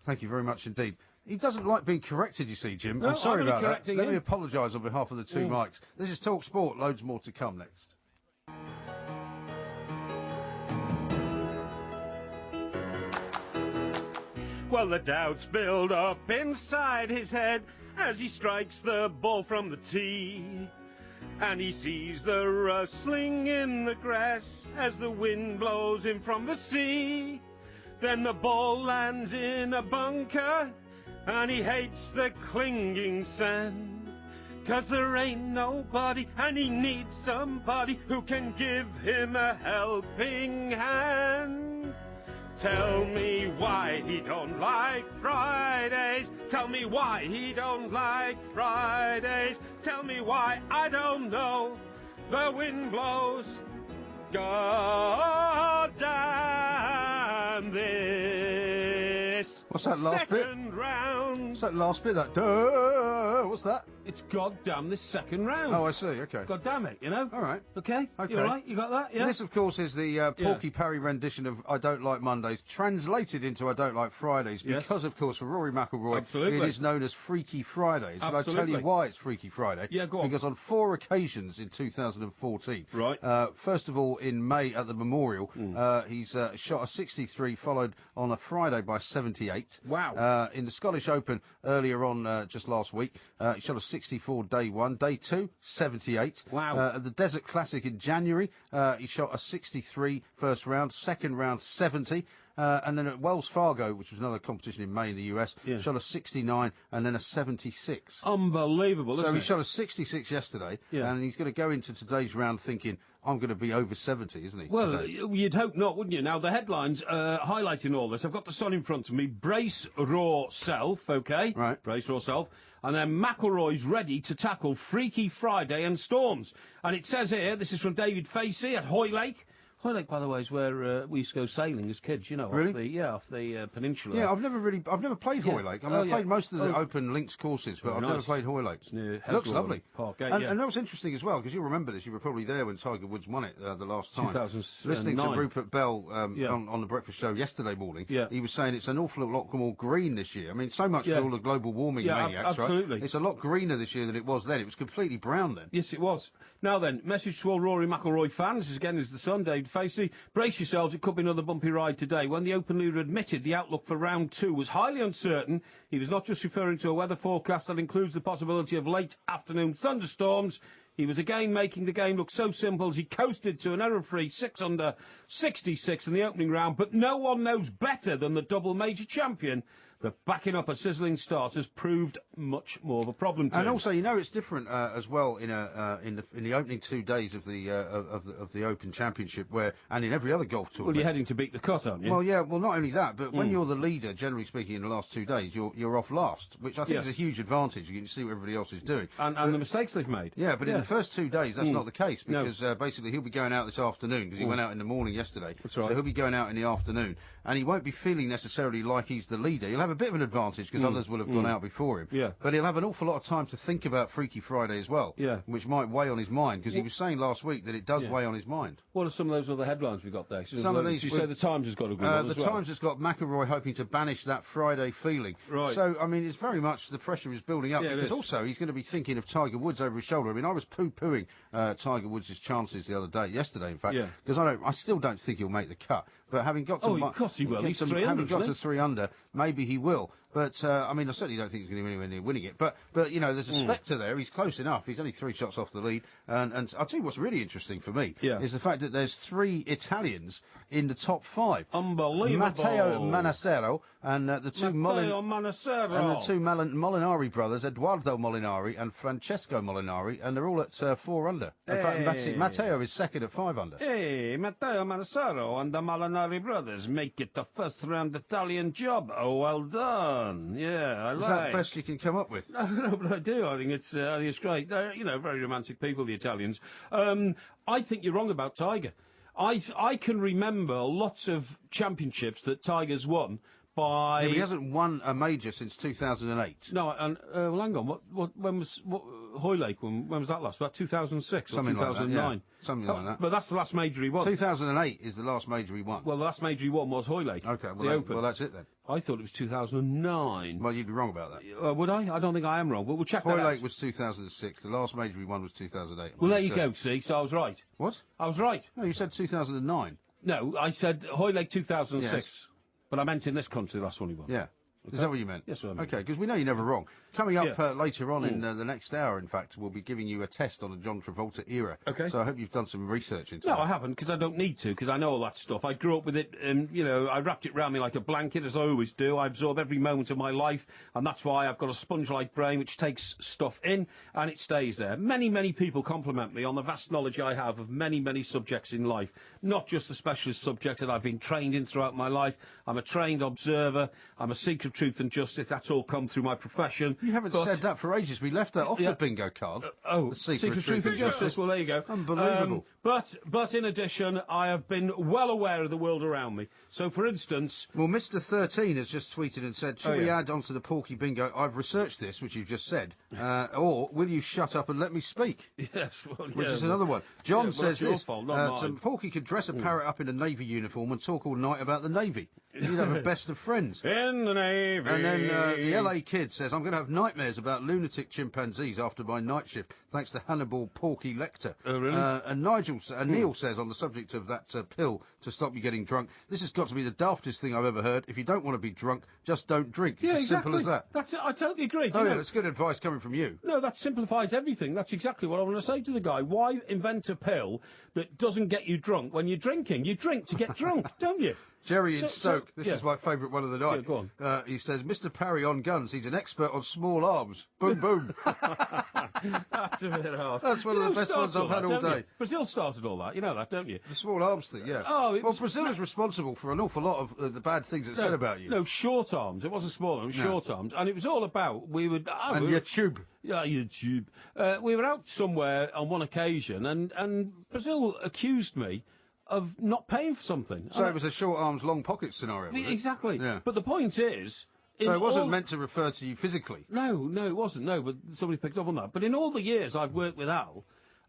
Thank you very much indeed. He doesn't like being corrected, you see, Jim. No, I'm sorry I'm about that. correcting Let him. me apologise on behalf of the two mics. This is Talk Sport. Loads more to come next. Well, the doubts build up inside his head as he strikes the ball from the tee. And he sees the rustling in the grass as the wind blows in from the sea. Then the ball lands in a bunker and he hates the clinging sand. 'Cause there ain't nobody and he needs somebody who can give him a helping hand. Tell me why he don't like Fridays. Tell me why he don't like Fridays. Tell me why, I don't know. The wind blows. God damn this. What's that last bit? Second round. What's that last bit? That duh. What's that? It's goddamn this second round. Oh, I see. Okay. God damn it, you know? All right. Okay? Okay. You all right? You got that? Yeah? This, of course, is the Porky Parry rendition of I Don't Like Mondays, translated into I Don't Like Fridays, because, of course, for Rory McIlroy, it is known as Freaky Fridays. And I tell you why it's Freaky Friday. Yeah, go on. Because on 4 occasions in 2014, first of all, in May at the Memorial, he's shot a 63, followed on a Friday by 78. Wow. In the Scottish Open earlier on, just last week, he shot a 64 day one. Day two, 78. Wow. At the Desert Classic in January, he shot a 63 first round, second round 70. And then at Wells Fargo, which was another competition in May in the US, shot a 69 and then a 76. Unbelievable, isn't So it? he shot a 66 yesterday, and he's going to go into today's round thinking, I'm going to be over 70, isn't he? Well, today? you'd hope not, wouldn't you? Now, the headlines highlighting all this, I've got the Sun in front of me. Brace raw self, OK? Right. Brace raw self. And then McIlroy's ready to tackle Freaky Friday and storms. And it says here, this is from David Facey at Hoylake. Hoylake, by the way, is where we used to go sailing as kids, you know, Really? off the peninsula. Yeah, I've never played Hoylake. I mean, I've played most of the open links courses, but I've never played Hoylake. It's near It looks lovely. Park Gate, And that was interesting as well, because you'll remember this. You were probably there when Tiger Woods won it the last time. 2009. Listening to Rupert Bell on the breakfast show yesterday morning, he was saying it's an awful lot more green this year. I mean, so much for all the global warming maniacs, absolutely. right? It's a lot greener this year than it was then. It was completely brown then. Yes, it was. Now then, message to all Rory McIlroy fans, this again is the Sun, David Facey. Brace yourselves, it could be another bumpy ride today. When the Open leader admitted the outlook for round two was highly uncertain, he was not just referring to a weather forecast that includes the possibility of late afternoon thunderstorms. He was again making the game look so simple as he coasted to an error-free 6 under 66 in the opening round, but no one knows better than the double major champion that backing up a sizzling start has proved much more of a problem to him. And also, you know, it's different as well in the opening 2 days of the Open Championship, and in every other golf tournament. Well, you're heading to beat the cut, aren't you? Well, yeah. Well, not only that, but when you're the leader, generally speaking, in the last 2 days, you're off last, which I think is a huge advantage. You can see what everybody else is doing, and the mistakes they've made. Yeah, but in the first 2 days, that's not the case, because basically he'll be going out this afternoon, because he went out in the morning yesterday. That's right. So he'll be going out in the afternoon, and he won't be feeling necessarily like he's the leader. He'll have a bit of an advantage because others will have gone out before him. Yeah. But he'll have an awful lot of time to think about Freaky Friday as well. Yeah. Which might weigh on his mind because he was saying last week that it does weigh on his mind. What are some of those other headlines we got there? Some of these. You say the Times has got a good one The as well. Times has got McElroy hoping to banish that Friday feeling. Right. So, I mean, it's very much the pressure is building up Yeah, it because is. also he's going to be thinking of Tiger Woods over his shoulder. I mean, I was poo-pooing Tiger Woods' chances the other day, yesterday, in fact, Yeah. because I still don't think he'll make the cut. But having got to Oh, of course he will. He's 3 having under, got isn't to 3 under, maybe he will. But I mean, I certainly don't think he's going to be anywhere near winning it. But you know, there's a spectre there. He's close enough. He's only 3 shots off the lead. And I'll tell you what's really interesting for me is the fact that there's 3 Italians in the top 5. Unbelievable. Matteo Manassero and the two Molinari brothers, Edoardo Molinari and Francesco Molinari, and they're all at 4 under. In fact, Matteo is second at 5 under. Hey, Matteo Manassero and the Molinari brothers make it the first round Italian job. Oh, well done. Yeah, I Is like. that the best you can come up with? No, but I do. I think it's great. They're, very romantic people, the Italians. I think you're wrong about Tiger. I can remember lots of championships that Tiger's won by. Yeah, but he hasn't won a major since 2008. No, and well, hang on. When was Hoylake? When was that last? About 2006 or Something 2009? like that, yeah. Something like that. But that's the last major he won. 2008 is the last major he won. Well, the last major he won was Hoylake. Okay, the Open. well, that's it then. I thought it was 2009. Well, you'd be wrong about that. Would I? I don't think I am wrong, but we'll check that out. Hoylake was 2006. The last major he won was 2008. Well, there you go, see, so I was right. What? I was right. No, you said 2009. No, I said Hoylake 2006. Yes. But I meant in this country, the last one he won. Yeah. Okay. Is that what you meant? Yes, what I meant. Okay, because we know you're never wrong. Coming up later on in the next hour, in fact, we'll be giving you a test on the John Travolta era. Okay. So I hope you've done some research into No, that. I haven't, because I don't need to, because I know all that stuff. I grew up with it, and, I wrapped it around me like a blanket, as I always do. I absorb every moment of my life, and that's why I've got a sponge-like brain which takes stuff in, and it stays there. Many, many people compliment me on the vast knowledge I have of many, many subjects in life, not just the specialist subject that I've been trained in throughout my life. I'm a trained observer. I'm a seeker of truth and justice. That's all come through my profession. You haven't said that for ages. We left that off the bingo card. The Seeker of Truth and Justice. Well, there you go. Unbelievable. But in addition, I have been well aware of the world around me. So, for instance... Well, Mr. 13 has just tweeted and said, shall we add onto the Porky Bingo, I've researched this, which you've just said, or will you shut up and let me speak? Yes. Well, which is another one. John says your this, fault, not so mine. Porky could dress a parrot up in a Navy uniform and talk all night about the Navy. You'd have a best of friends. In the Navy. And then the LA Kid says, I'm going to have nightmares about lunatic chimpanzees after my night shift, thanks to Hannibal Porky Lecter. Oh, really? And Neil says, on the subject of that pill to stop you getting drunk, this has got to be the daftest thing I've ever heard. If you don't want to be drunk, just don't drink. It's as simple as that. That's it. I totally agree. Oh, yeah, that's good advice coming from you. No, that simplifies everything. That's exactly what I want to say to the guy. Why invent a pill that doesn't get you drunk when you're drinking? You drink to get drunk, don't you? Jerry in Stoke, this is my favourite one of the night. Yeah, go on. He says, Mr. Parry on guns, he's an expert on small arms. Boom, boom. That's a bit hard. That's one of the best ones I've had all day. Brazil started all that, you know that, don't you? The small arms thing, yeah. Oh, well, Brazil is responsible for an awful lot of the bad things it's said about you. No, short arms. It wasn't small arms, it was short arms. And it was all about, and your tube. Yeah, YouTube. We were out somewhere on one occasion, and Brazil accused me of not paying for something. So it was a short arms, long pocket scenario, was it? Exactly. Yeah. But the point is... So it wasn't meant to refer to you physically? No, it wasn't, no, but somebody picked up on that. But in all the years I've worked with Al,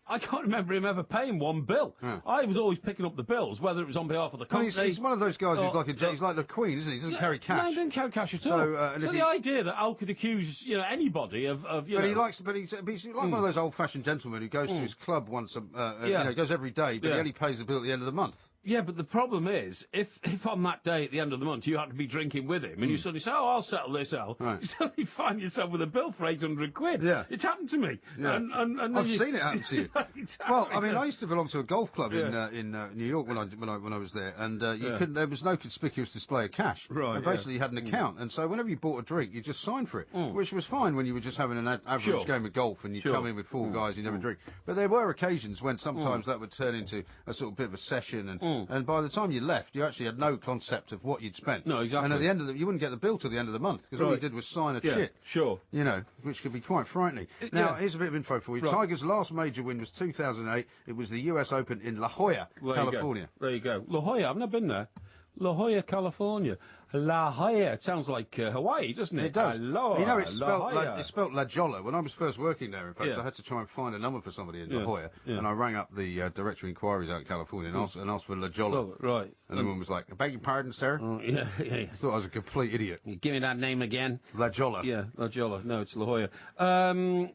I can't remember him ever paying one bill. Yeah. I was always picking up the bills, whether it was on behalf of the company. He's one of those guys who's like he's like the Queen, isn't he? He doesn't carry cash. No, he doesn't carry cash at all. So the idea that Al could accuse, anybody of he's like one of those old-fashioned gentlemen who goes to his club once, goes every day, but he only pays the bill at the end of the month. Yeah, but the problem is, if on that day at the end of the month you had to be drinking with him, and you suddenly say, "Oh, I'll settle this, Al," right. you suddenly find yourself with a bill for £800. Yeah, it's happened to me. Yeah. And I've seen it happen to you. Exactly. Well, I mean, I used to belong to a golf club in New York when I was there, and there was no conspicuous display of cash. Right. And basically, you had an account, and so whenever you bought a drink, you just signed for it, which was fine when you were just having an average game of golf, and you come in with 4 guys, you never drink. But there were occasions when sometimes that would turn into a sort of bit of a session, and by the time you left, you actually had no concept of what you'd spent. No, exactly. And at the end of you wouldn't get the bill till the end of the month because all you did was sign a chit. Sure. Which could be quite frightening. Now, here's a bit of info for you. Right. Tiger's last major win was 2008. It was the US Open in La Jolla, California. There you go. La Jolla, I've never been there. La Jolla, California. La Jolla. It sounds like Hawaii, doesn't it? It does. Aloha, You know, it's La spelt Jolla. it's spelt La Jolla. When I was first working there, in fact, Yeah. I had to try and find a number for somebody in Yeah, La Jolla, yeah. and I rang up the director of inquiries out in California and asked for La Jolla. Oh, right. And the woman was like, "I beg your pardon, sir." Oh, yeah. I thought I was a complete idiot. You give me that name again. La Jolla. Yeah, La Jolla. No, it's La Jolla.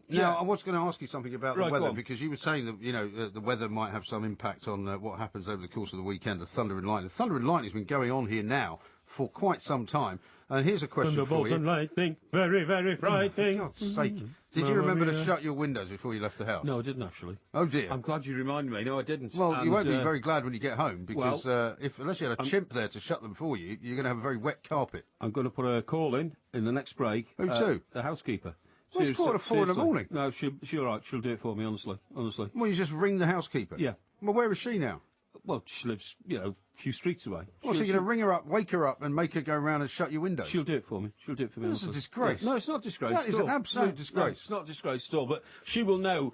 Now, I was going to ask you something about Right, the go weather, on. because you were saying that, the weather might have some impact on what happens over the course of the weekend, the thunder and lightning. The thunder and lightning has been going on here now for quite some time. And here's a question for Thunderbolts you. and lightning, very, very frightening. For God's sake. Did you remember to shut your windows before you left the house? No, I didn't actually. Oh, dear. I'm glad you reminded me. No, I didn't. Well, And, you won't be very glad when you get home, because well, unless you had a chimp there to shut them for you, you're going to have a very wet carpet. I'm going to put a call in the next break. Who to? The housekeeper. Well, it's 3:45 in the morning. No, she'll all right. She'll do it for me, honestly. Well, you just ring the housekeeper? Yeah. Well, where is she now? Well, she lives, a few streets away. Well, so you're going to ring her up, wake her up, and make her go round and shut your windows? She'll do it for me. She'll do it for me. This is a honestly. disgrace. No, it's not a disgrace. That is at an all. absolute No, disgrace. it's not a disgrace at all. But she will know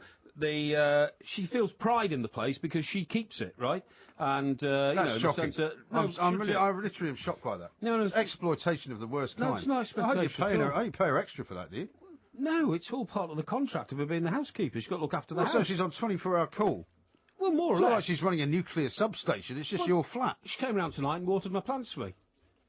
she feels pride in the place because she keeps it, right? And That's the shocking. sense that, I literally am shocked by that. No, It's exploitation of the worst No, kind. it's not exploitation I at all. hope you pay her extra for that, do you? No, it's all part of the contract of her being the housekeeper. She's got to look after the Well, house. so she's on 24-hour call. Well, more or It's not less. like she's running a nuclear substation. It's just your flat. She came round tonight and watered my plants for me.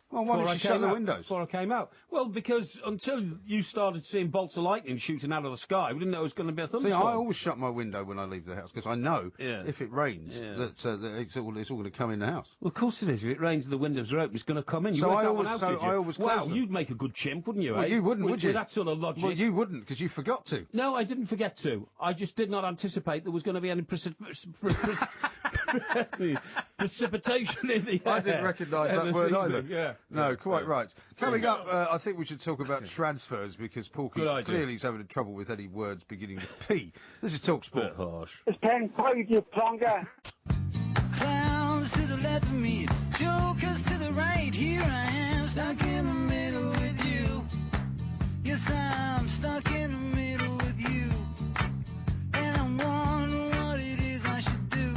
Well, why Before did she I shut came the out- windows? Before I came out. Well, because until you started seeing bolts of lightning shooting out of the sky, we didn't know it was going to be a See, thunderstorm. I always shut my window when I leave the house because I know Yeah. if it rains Yeah. that it's all going to come in the house. Well, of course it is. If it rains and the windows are open, it's going to come in. You So worked I that always- one out, so did you? I always Wow, close them. you'd make a good chimp, wouldn't you, Well, eh? you wouldn't, would you? With that sort of logic. Well, you wouldn't because you forgot to. No, I didn't forget to. I just did not anticipate there was going to be any precipitation in the air. I didn't recognise that this word evening, either. Yeah. No, quite right. Coming up, I think we should talk about transfers because Porky Good idea. clearly is having trouble with any words beginning with P. This is TalkSport. Harsh. It's Pen Pose, you plunger. Clowns to the left of me, jokers to the right. Here I am, stuck in the middle with you. Yes, I'm stuck in the middle with you. And I'm wondering what it is I should do.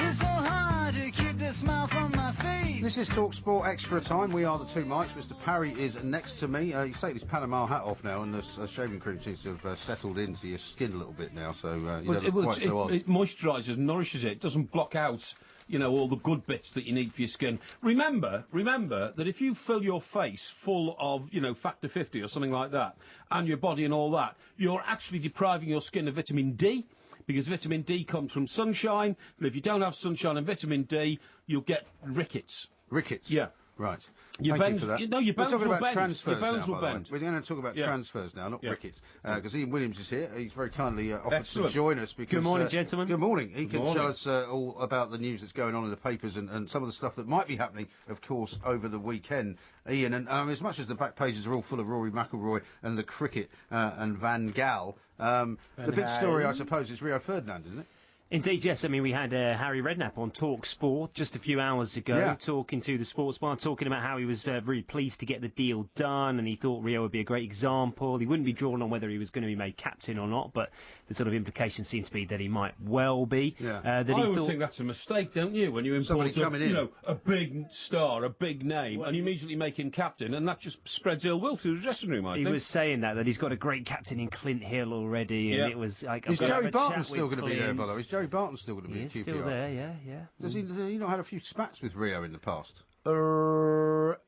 It's so hard to keep the smile from my face. This is TalkSport Extra Time. We are the two mics. Mr. Parry is next to me. He's taken his Panama hat off now, and the shaving cream seems to have settled into your skin a little bit now, so you don't look quite so odd. It moisturises and nourishes it. It doesn't block out, all the good bits that you need for your skin. Remember that if you fill your face full of, Factor 50 or something like that, and your body and all that, you're actually depriving your skin of vitamin D. Because vitamin D comes from sunshine, and if you don't have sunshine and vitamin D, you'll get rickets. Rickets? Yeah. Right. Your Thank you bones- for that. no, your bones We're talking will about bend. transfers Your bones now, will by the way. bend. We're going to talk about Yeah. transfers now, not Yeah. rickets, because Ian Williams is here. He's very kindly offered Excellent. to join us. Because, Good morning, gentlemen. Good morning. He Good can morning. tell us all about the news that's going on in the papers and some of the stuff that might be happening, of course, over the weekend. Ian, and as much as the back pages are all full of Rory McIlroy and the cricket and Van Gaal, the big story, I suppose, is Rio Ferdinand, isn't it? Indeed, yes. I mean, we had Harry Redknapp on Talk Sport just a few hours ago, talking to the sports bar, talking about how he was very pleased to get the deal done, and he thought Rio would be a great example. He wouldn't be drawn on whether he was going to be made captain or not, but the sort of implication seems to be that he might well be. Yeah. That I he always thought think that's a mistake, don't you? When you import Somebody coming in. a big star, a big name, and you immediately make him captain, and that just spreads ill will through the dressing room, I he think. was saying that he's got a great captain in Clint Hill already, and Yeah. it was like... Is I've got to Joey have a Barton chat still with going to be there, by Clint. the way? Is Joey Barton still going to be He's at QPR? still there, yeah. Does he not had a few spats with Rio in the past?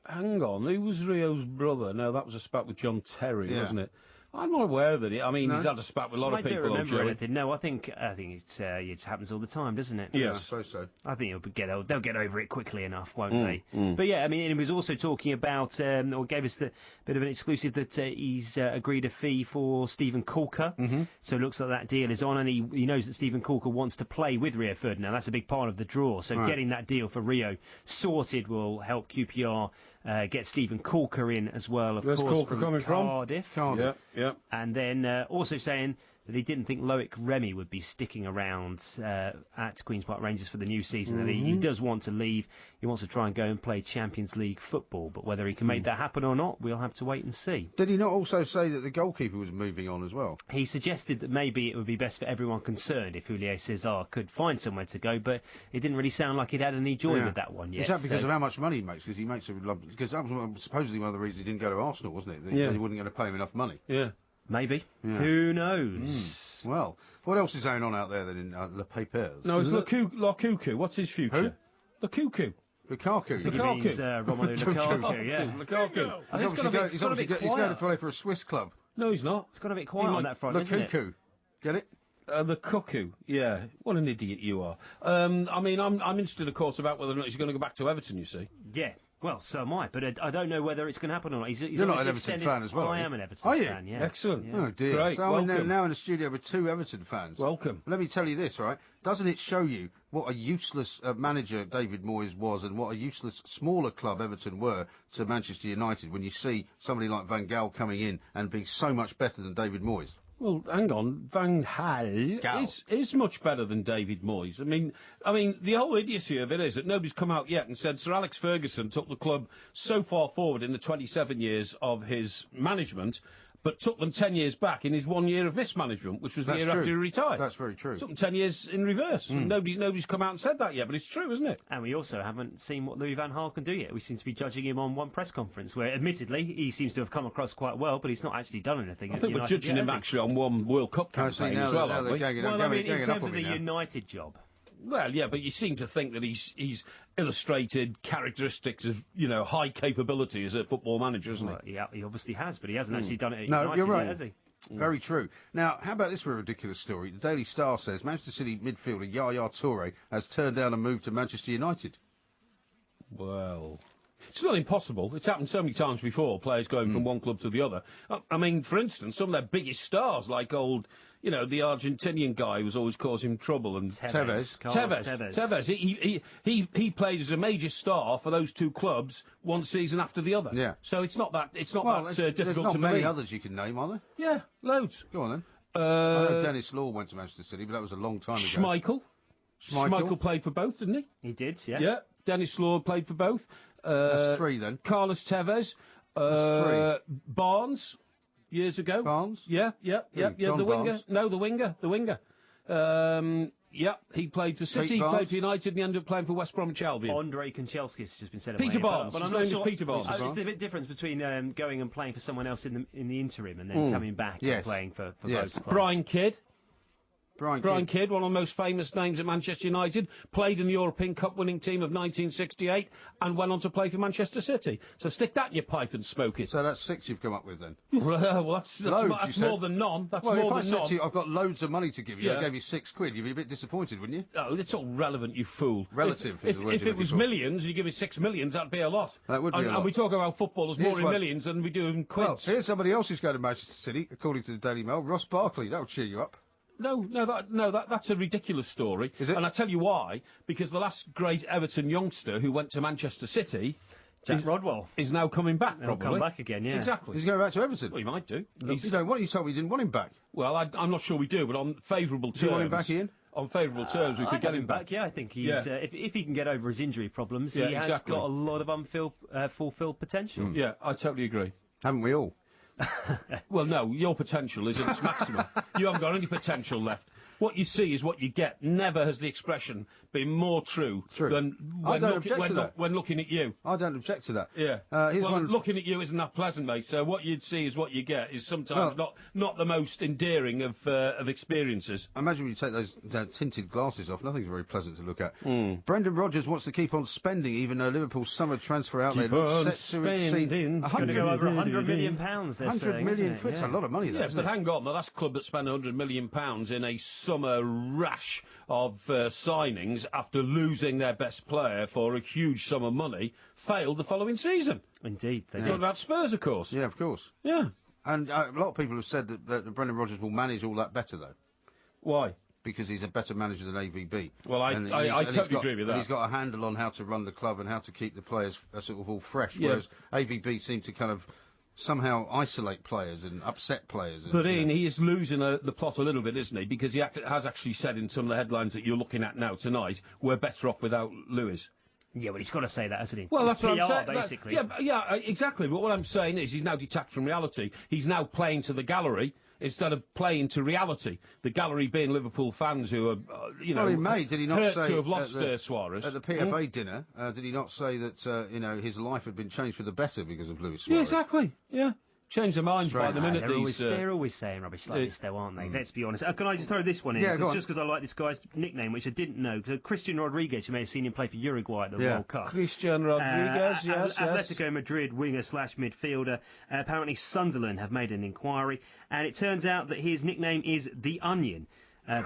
Hang on, who was Rio's brother? No, that was a spat with John Terry, Yeah. wasn't it? I'm not aware that it. I mean, No? he's had a spat with a lot I of don't people. remember Joey. anything. No, I think it happens all the time, doesn't it? Yes. Yeah, I suppose so. I think they'll get over it quickly enough, won't Mm, they? But yeah, I mean, he was also talking about, or gave us the bit of an exclusive that he's agreed a fee for Stephen Corker. Mm-hmm. So it looks like that deal is on, and he knows that Stephen Corker wants to play with Rio Ferdinand. That's a big part of the draw. So Right. getting that deal for Rio sorted will help QPR get Stephen Corker in as well. Of Where's course, Corker coming from? Cardiff. Cardiff. Yeah. And then also saying that he didn't think Loic Remy would be sticking around at Queen's Park Rangers for the new season. And he does want to leave. He wants to try and go and play Champions League football. But whether he can make that happen or not, we'll have to wait and see. Did he not also say that the goalkeeper was moving on as well? He suggested that maybe it would be best for everyone concerned if Julio Cesar could find somewhere to go, but it didn't really sound like he'd had any joy with that one yet. Is that because of how much money he makes? Because he makes because that was supposedly one of the reasons he didn't go to Arsenal, wasn't it? They weren't going to pay him enough money. Yeah. Maybe. Yeah. Who knows? Well, what else is going on out there then in Le Papers? No, it's Lukaku. What's his future? Lukaku. Lukaku. He means Romelu Lukaku, yeah. Lukaku. He's going to play for a Swiss club. No, he's not. It's got a bit quiet on that front, isn't it? Lukaku. Get it? The cuckoo, yeah. What an idiot you are. I mean, I'm interested, of course, about whether or not he's going to go back to Everton, you see. Yeah. Well, so am I, but I don't know whether it's going to happen or not. You're not an Everton fan as well, I am an Everton fan, yeah. Excellent. Yeah. Oh, dear. Great. So I'm now in the studio with two Everton fans. Welcome. Let me tell you this, right? Doesn't it show you what a useless manager David Moyes was and what a useless smaller club Everton were to Manchester United when you see somebody like Van Gaal coming in and being so much better than David Moyes? Well, hang on. Van Gaal is much better than David Moyes. I mean, the whole idiocy of it is that nobody's come out yet and said Sir Alex Ferguson took the club so far forward in the 27 years of his management, but took them 10 years back in his 1 year of mismanagement, which was the year after he retired. That's very true. Took them 10 years in reverse. And nobody's come out and said that yet, but it's true, isn't it? And we also haven't seen what Louis van Gaal can do yet. We seem to be judging him on one press conference, where admittedly he seems to have come across quite well, but he's not actually done anything. I think we're judging him actually on one World Cup campaign as well, aren't we? Well, I mean, in terms of the United job. Well, yeah, but you seem to think that he's illustrated characteristics of, high capability as a football manager, isn't he? Yeah, he obviously has, but he hasn't actually done it at No, United you're right. yet, has he? Very true. Now, how about this for a ridiculous story? The Daily Star says Manchester City midfielder Yaya Toure has turned down a move to Manchester United. Well, it's not impossible. It's happened so many times before, players going from one club to the other. I mean, for instance, some of their biggest stars, like the Argentinian guy was always causing trouble, and Tevez. He played as a major star for those two clubs one season after the other. Yeah. So it's not that difficult there's to not many believe. others you can name, are there? Yeah, loads. Go on then. I know Dennis Law went to Manchester City, but that was a long time ago. Schmeichel played for both, didn't he? He did, yeah. Yeah. Dennis Law played for both. That's three then. Carlos Tevez. That's three. Barnes. Years ago. Barnes? Yeah. John the winger. Barnes? No, the winger. He played for City, he played for United, and he ended up playing for West Bromwich Albion. Andrei Kanchelskis has just been said. Peter Barnes. But His I'm not name sure. is Peter Barnes. There's a bit difference between going and playing for someone else in the interim and then coming back and playing for both clubs. Brian Kidd. Brian Kidd, one of the most famous names at Manchester United, played in the European Cup winning team of 1968 and went on to play for Manchester City. So stick that in your pipe and smoke it. So that's six you've come up with then? Well, that's more than none. That's more than none. If I said to you, I've got loads of money to give you, Yeah. I gave you £6, you'd be a bit disappointed, wouldn't you? Oh, it's all relevant, you fool. Relative is the word If you're it was looking for. millions, you give me 6 million, that'd be a lot. That would be a lot. And we talk about footballers Here's more in one. millions than we do in Well, quids. here's somebody else who's going to Manchester City, according to the Daily Mail, Ross Barkley. That'll cheer you up. No, that's a ridiculous story. Is it? And I tell you why. Because the last great Everton youngster who went to Manchester City, Jack Rodwell, is now coming back. He'll Probably come back again, yeah. Exactly. He's going back to Everton. Well, he might do. You told me you didn't want him back. Well, I'm not sure we do, but on favourable terms. Do you want him back, Ian? On favourable terms, we could get him back. Yeah, I think he's. If he can get over his injury problems, Yeah, he has exactly. got a lot of unfulfilled potential. Yeah, I totally agree. Haven't we all? Well, no, your potential is at its maximum. You haven't got any potential left. What you see is what you get. Never has the expression been more true than when looking at you. I don't object to that. Yeah. Looking at you isn't that pleasant, mate. So what you'd see is what you get is sometimes not the most endearing of experiences. I imagine when you take those tinted glasses off, nothing's very pleasant to look at. Brendan Rodgers wants to keep on spending, even though Liverpool's summer transfer outlay looks set to exceed It's going to go over £100 million. £100 million quid. That's a lot of money, though. Yeah, but hang on, the last club that spent £100 million in a summer rash of signings after losing their best player for a huge sum of money failed the following season. Indeed, they Talking about Spurs, of course. Yeah, of course. Yeah. And a lot of people have said that Brendan Rodgers will manage all that better, though. Why? Because he's a better manager than AVB. Well, I totally agree with that. And he's got a handle on how to run the club and how to keep the players sort of all fresh, whereas AVB seemed to kind of somehow isolate players and upset players. And, But Ian, he is losing the plot a little bit, isn't he? Because he has actually said in some of the headlines that you're looking at now tonight, we're better off without Lewis. Yeah, well, he's got to say that, hasn't he? Well, It's that's what PR, I'm saying. basically. Exactly. But what I'm saying is he's now detached from reality. He's now playing to the gallery instead of playing to reality. The gallery being Liverpool fans who are, Well, in May, did he not hurt say to have lost at the, Suarez at the PFA dinner? Did he not say that his life had been changed for the better because of Luis Suarez? Yeah, exactly. Yeah. Change their minds by the minute. They're always saying rubbish like this, though, aren't they? Let's be honest. Can I just throw this one in? Yeah, go on. Just because I like this guy's nickname, which I didn't know. Christian Rodriguez, you may have seen him play for Uruguay at the World Cup. Christian Rodriguez, yes. Atletico Madrid winger/midfielder. Apparently Sunderland have made an inquiry, and it turns out that his nickname is The Onion,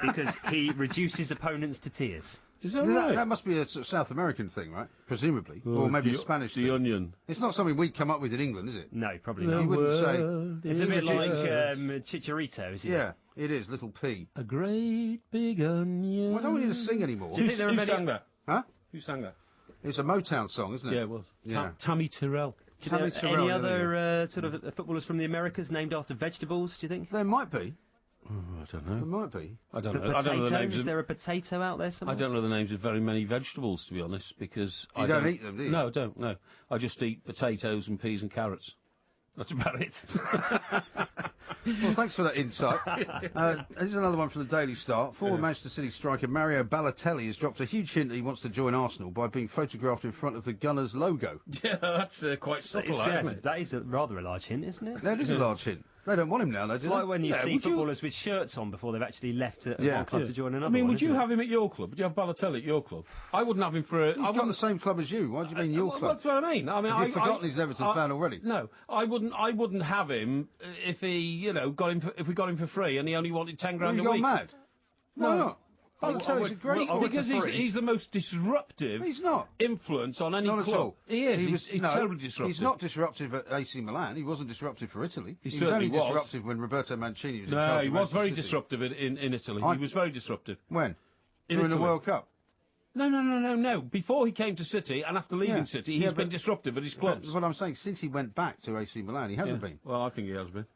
because he reduces opponents to tears. Is that right? That must be a sort of South American thing, right? Presumably. Or maybe a Spanish thing. The Onion. It's not something we'd come up with in England, is it? No, probably not. You wouldn't say... It's a bit like Chicharito, isn't it? Yeah, it is, little P. A great big onion. Well, I don't want you to sing anymore. Who sang that? Huh? Who sang that? It's a Motown song, isn't it? Yeah, it was. Yeah. Tammy Terrell. Any other sort of footballers from the Americas named after vegetables, do you think? There might be. I don't know. There might be. I don't know. I don't know the names. Is there a potato out there somewhere? I don't know the names of very many vegetables, to be honest, because I don't eat them, do you? No, I don't. No, I just eat potatoes and peas and carrots. That's about it. Well, thanks for that insight. Here's another one from the Daily Star. Former Manchester City striker Mario Balotelli has dropped a huge hint that he wants to join Arsenal by being photographed in front of the Gunners logo. Yeah, that's quite subtle, isn't it? That is rather a large hint, isn't it? That is a large hint. They don't want him now, though, do It's they? like when you see footballers with shirts on before they've actually left one club to join another. I mean, one, would you isn't it? have him at your club? Would you have Balotelli at your club? I wouldn't have him for a... He's got the same club as you. Why do you mean your club? That's what I mean. Have you forgotten he's an Everton fan already? No, I wouldn't have him if he, if we got him for free and he only wanted 10 grand a week. You got mad? Why not? Balotelli's a great because he's the most disruptive influence on any club. Not at all. He is. He's no, terribly disruptive. He's not disruptive at AC Milan. He wasn't disruptive for Italy. He was certainly only disruptive when Roberto Mancini was in charge. No, he of was Manchester very City. disruptive in Italy. He was very disruptive. When? In During the Italy. World Cup? No. Before he came to City and after leaving City, he's been disruptive at his clubs. But what I'm saying, since he went back to AC Milan, he hasn't been. Well, I think he has been.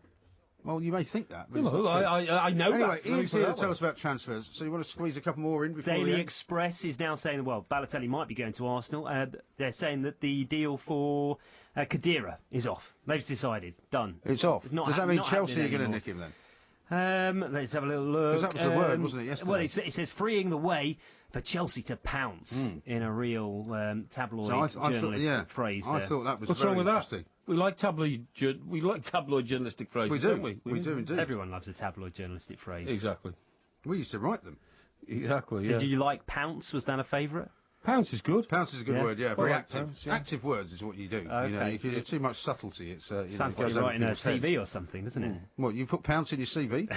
Well, you may think that. But Well, I know anyway, that. Ian's here to tell us about transfers. So you want to squeeze a couple more in before Daily the end? Express is now saying, well, Balotelli might be going to Arsenal. They're saying that the deal for Khedira is off. They've decided. Done. It's off. It's not Does that mean not Chelsea are happening going to anymore. nick him then? Let's have a little look. Because that was the word, wasn't it, yesterday? Well, it says freeing the way for Chelsea to pounce in a real tabloid journalistic phrase. I thought that was What's very wrong with interesting. that? We like tabloid journalistic phrases, We do. don't we? We do indeed. Everyone loves a tabloid journalistic phrase. Exactly. We used to write them. Exactly, yeah. Did you like pounce? Was that a favourite? Pounce is good. Pounce is a good Yeah. word, yeah. I Very like active. pounce, yeah. Active words is what you do. Okay. You know, if you do too much subtlety, it's Sounds it like goes you're over writing a people's heads. CV or something, doesn't it? What, you put pounce in your CV?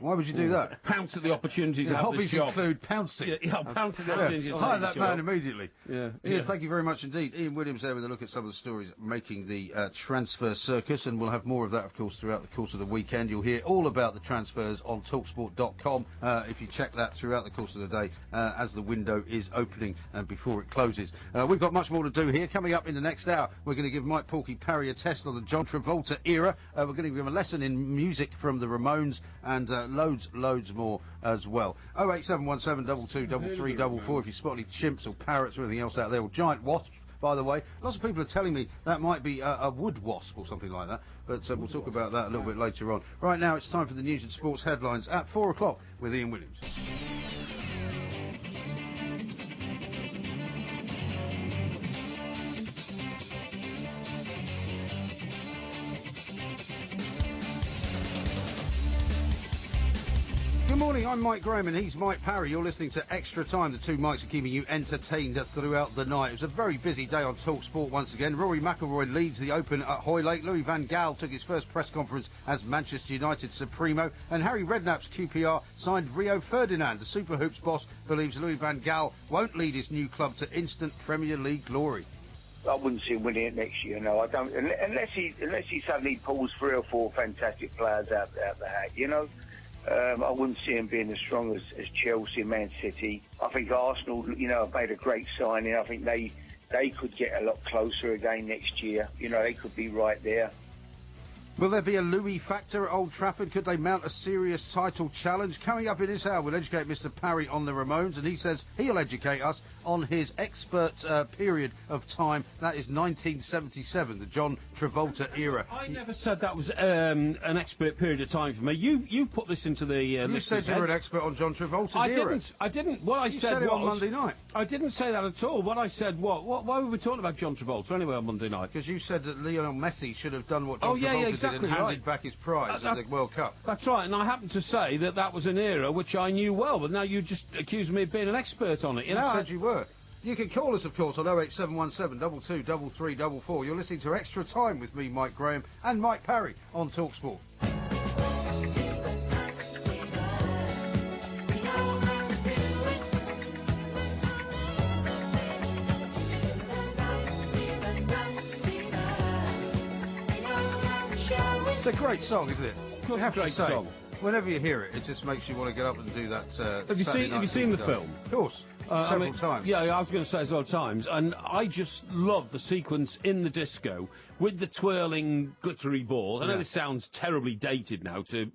Why would you do that? Pounce at the opportunity to Your have hobbies this job. include pouncing. Yeah, pounce at the opportunity to Hire have that this man job. immediately. Yeah. Ian, thank you very much indeed. Ian Williams there with a look at some of the stories making the transfer circus, and we'll have more of that, of course, throughout the course of the weekend. You'll hear all about the transfers on TalkSport.com if you check that throughout the course of the day as the window is opening and before it closes. We've got much more to do here. Coming up in the next hour, we're going to give Mike Porky Parry a test on the John Travolta era. We're going to give him a lesson in music from the Ramones and loads more as well. 08717 223344 if you spot any chimps or parrots or anything else out there, or giant wasps. By the way, lots of people are telling me that might be a wood wasp or something like that, but we'll talk about that a little bit later on. Right now, it's time for the news and sports headlines at 4 o'clock with Ian Williams. Good morning, I'm Mike Graham and he's Mike Parry. You're listening to Extra Time. The two mics are keeping you entertained throughout the night. It was a very busy day on Talk Sport once again. Rory McIlroy leads the Open at Hoylake. Louis van Gaal took his first press conference as Manchester United Supremo. And Harry Redknapp's QPR signed Rio Ferdinand. The Super Hoops boss believes Louis van Gaal won't lead his new club to instant Premier League glory. I wouldn't see him winning it next year. No, I don't. Unless he suddenly pulls 3 or 4 fantastic players out the hat, you know. I wouldn't see him being as strong as Chelsea, Man City. I think Arsenal, have made a great signing. I think they could get a lot closer again next year. They could be right there. Will there be a Louis factor at Old Trafford? Could they mount a serious title challenge? Coming up in this hour, we'll educate Mr. Parry on the Ramones, and he says he'll educate us on his expert period of time. That is 1977, the John Travolta era. I never said that was an expert period of time for me. You put this into the You said you were an expert on John Travolta's era. I didn't. What I You said said it was on Monday night. I didn't say that at all. What I said, why were we talking about John Travolta anyway on Monday night? Because you said that Lionel Messi should have done what John Travolta exactly, did and handed right. back his prize at the World Cup. That's right, and I happen to say that was an era which I knew well, but now you just accuse me of being an expert on it. You know, said you were. You can call us, of course, on 08717 22 3344. You're listening to Extra Time with me, Mike Graham, and Mike Parry on TalkSport. It's a great song, isn't it? It's a great song. Whenever you hear it, it just makes you want to get up and do that. Have you seen the film? Of course. Several times. Yeah, I was going to say several times, and I just love the sequence in the disco with the twirling glittery balls. I know this sounds terribly dated now to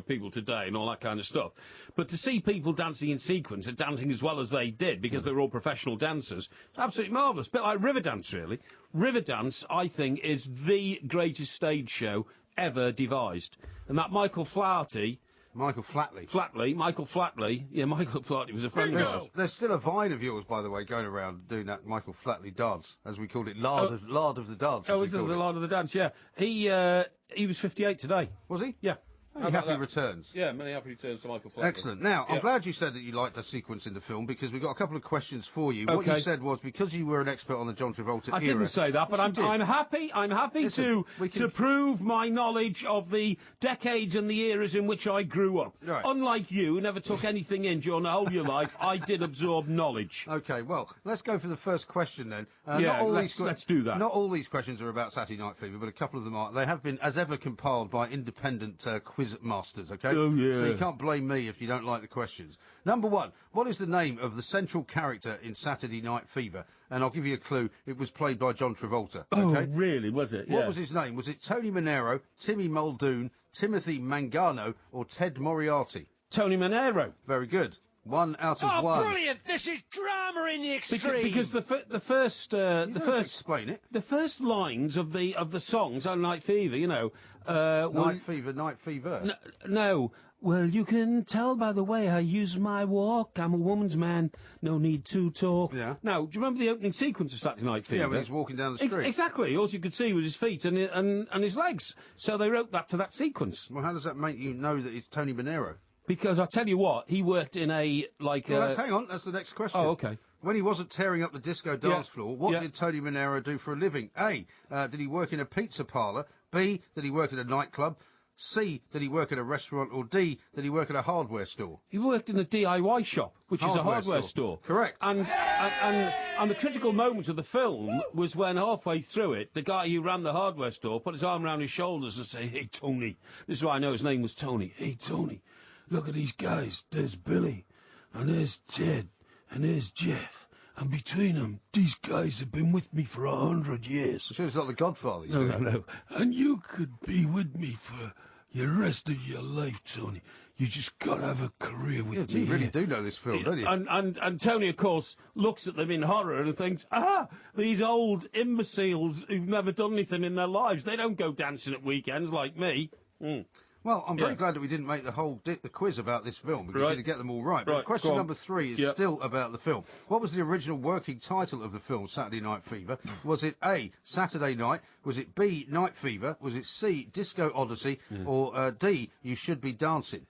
people today and all that kind of stuff, but to see people dancing in sequence and dancing as well as they did because they were all professional dancers, absolutely marvellous. Bit like Riverdance, really. Riverdance, I think, is the greatest stage show ever devised, and that Michael Flatley. Yeah, Michael Flatley was a friend of ours. There's still a vine of yours, by the way, going around doing that Michael Flatley dance, as we called it, lard of the dance. Oh, is it the lard of the dance? Yeah. He was 58 today. Was he? Yeah. Many happy returns. Yeah, many happy returns to Michael Flatley. Excellent. Now, I'm glad you said that you liked the sequence in the film, because we've got a couple of questions for you. What you said was, because you were an expert on the John Travolta era... I didn't say that, but I'm happy to prove my knowledge of the decades and the eras in which I grew up. Right. Unlike you, who never took anything in during the whole of your life, I did absorb knowledge. OK, well, let's go for the first question then. Let's do that. Not all these questions are about Saturday Night Fever, but a couple of them are. They have been, as ever, compiled by independent quiz masters, OK? Oh, yeah. So you can't blame me if you don't like the questions. Number one, what is the name of the central character in Saturday Night Fever? And I'll give you a clue. It was played by John Travolta. Oh, okay? really? Was it? What was his name? Was it Tony Manero, Timmy Muldoon, Timothy Mangano, or Ted Moriarty? Tony Manero. Very good. 1 out of 1. Oh, brilliant! This is drama in the extreme. Because the first explain it. The first lines of the songs on Night Fever, Night Fever. No. Well, you can tell by the way I use my walk. I'm a woman's man. No need to talk. Yeah. Now, do you remember the opening sequence of Saturday Night Fever? Yeah, when he's walking down the street. Exactly. All you could see was his feet and his legs. So they wrote that to that sequence. Well, how does that make you know that it's Tony Manero? Because I tell you what, he worked in hang on, that's the next question. Oh, okay. When he wasn't tearing up the disco dance floor, what did Tony Manero do for a living? A, did he work in a pizza parlour? B, did he work at a nightclub? C, did he work at a restaurant? Or D, did he work at a hardware store? He worked in a DIY shop, which is a hardware store. Correct. And the critical moment of the film was when halfway through it, the guy who ran the hardware store put his arm around his shoulders and say, "Hey, Tony." This is why I know his name was Tony. "Hey, Tony, look at these guys. There's Billy, and there's Ted, and there's Jeff. And between them, these guys have been with me for 100 years. I'm sure it's not The Godfather. No. And you could be with me for the rest of your life, Tony. You just got to have a career with me." You really do know this film, don't you? And Tony, of course, looks at them in horror and thinks, these old imbeciles who've never done anything in their lives. They don't go dancing at weekends like me. Well, I'm very glad that we didn't make the whole the quiz about this film, because you to get them all right. But question number 3 is still about the film. What was the original working title of the film, Saturday Night Fever? Was it A, Saturday Night? Was it B, Night Fever? Was it C, Disco Odyssey? Or D, You Should Be Dancing?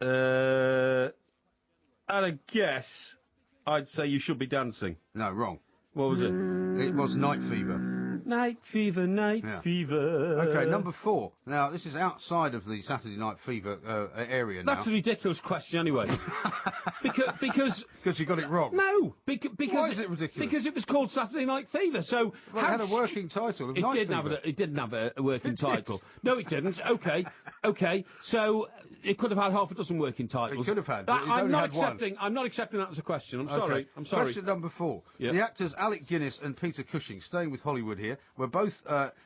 At a guess, I'd say You Should Be Dancing. No, wrong. What was it? It was Night Fever. Night Fever, Night Fever. OK, number 4. Now, this is outside of the Saturday Night Fever area now. That's a ridiculous question anyway. because you got it wrong? No, because... Why is it ridiculous? Because it was called Saturday Night Fever, so... Well, it had a working title of Night Fever. It didn't have a working title. No, it didn't. OK, so it could have had half a dozen working titles. It could have had, but but I'm not accepting that as a question. I'm sorry. Question number 4. Yeah. The actors Alec Guinness and Peter Cushing, staying with Hollywood here, here were both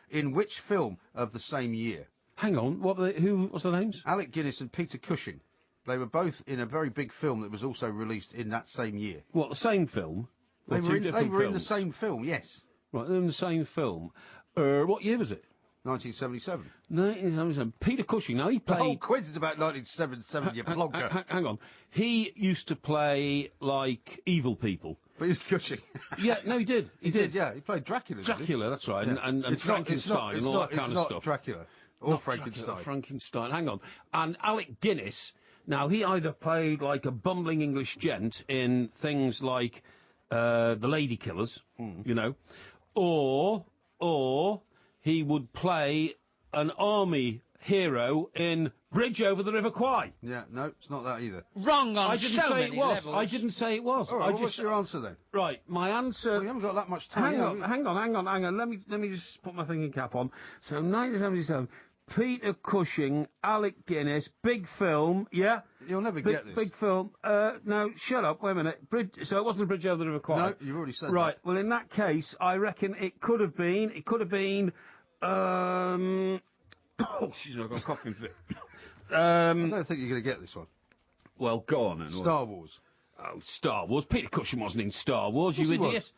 in which film of the same year? Hang on, what's the names? Alec Guinness and Peter Cushing. They were both in a very big film that was also released in that same year. What, the same film? They were in the same film, yes. Right, they're in the same film. What year was it? 1977. 1977. Peter Cushing, now he played... The whole quiz is about 1977, you blogger. Hang on. He used to play, like, evil people. Peter Cushing. Yeah, no, he did. He did, yeah. He played Dracula, didn't he? Dracula, that's right. Yeah. And Frankenstein and all that kind of stuff. It's not Dracula. Or Frankenstein. Dracula, Frankenstein. Hang on. And Alec Guinness... Now, he either played like a bumbling English gent in things like The Lady Killers, you know, or he would play an army hero in Bridge Over the River Kwai. Yeah, no, it's not that either. Wrong on I didn't so say many it was. levels. I didn't say it was. All right, what's your answer then? Right, my answer... Well, you haven't got that much time. Hang on. Let me just put my thinking cap on. So, 1977... Peter Cushing, Alec Guinness, big film, yeah? You'll never get this. Big film. No, shut up, wait a minute. So it wasn't a Bridge Over the River Kwai? No, you've already said right, that. well, in that case, I reckon it could have been, oh, excuse me, I've got a coughing fit. I don't think you're going to get this one. Well, go on then. Star Wars. Oh, Star Wars. Peter Cushing wasn't in Star Wars, you he idiot. was.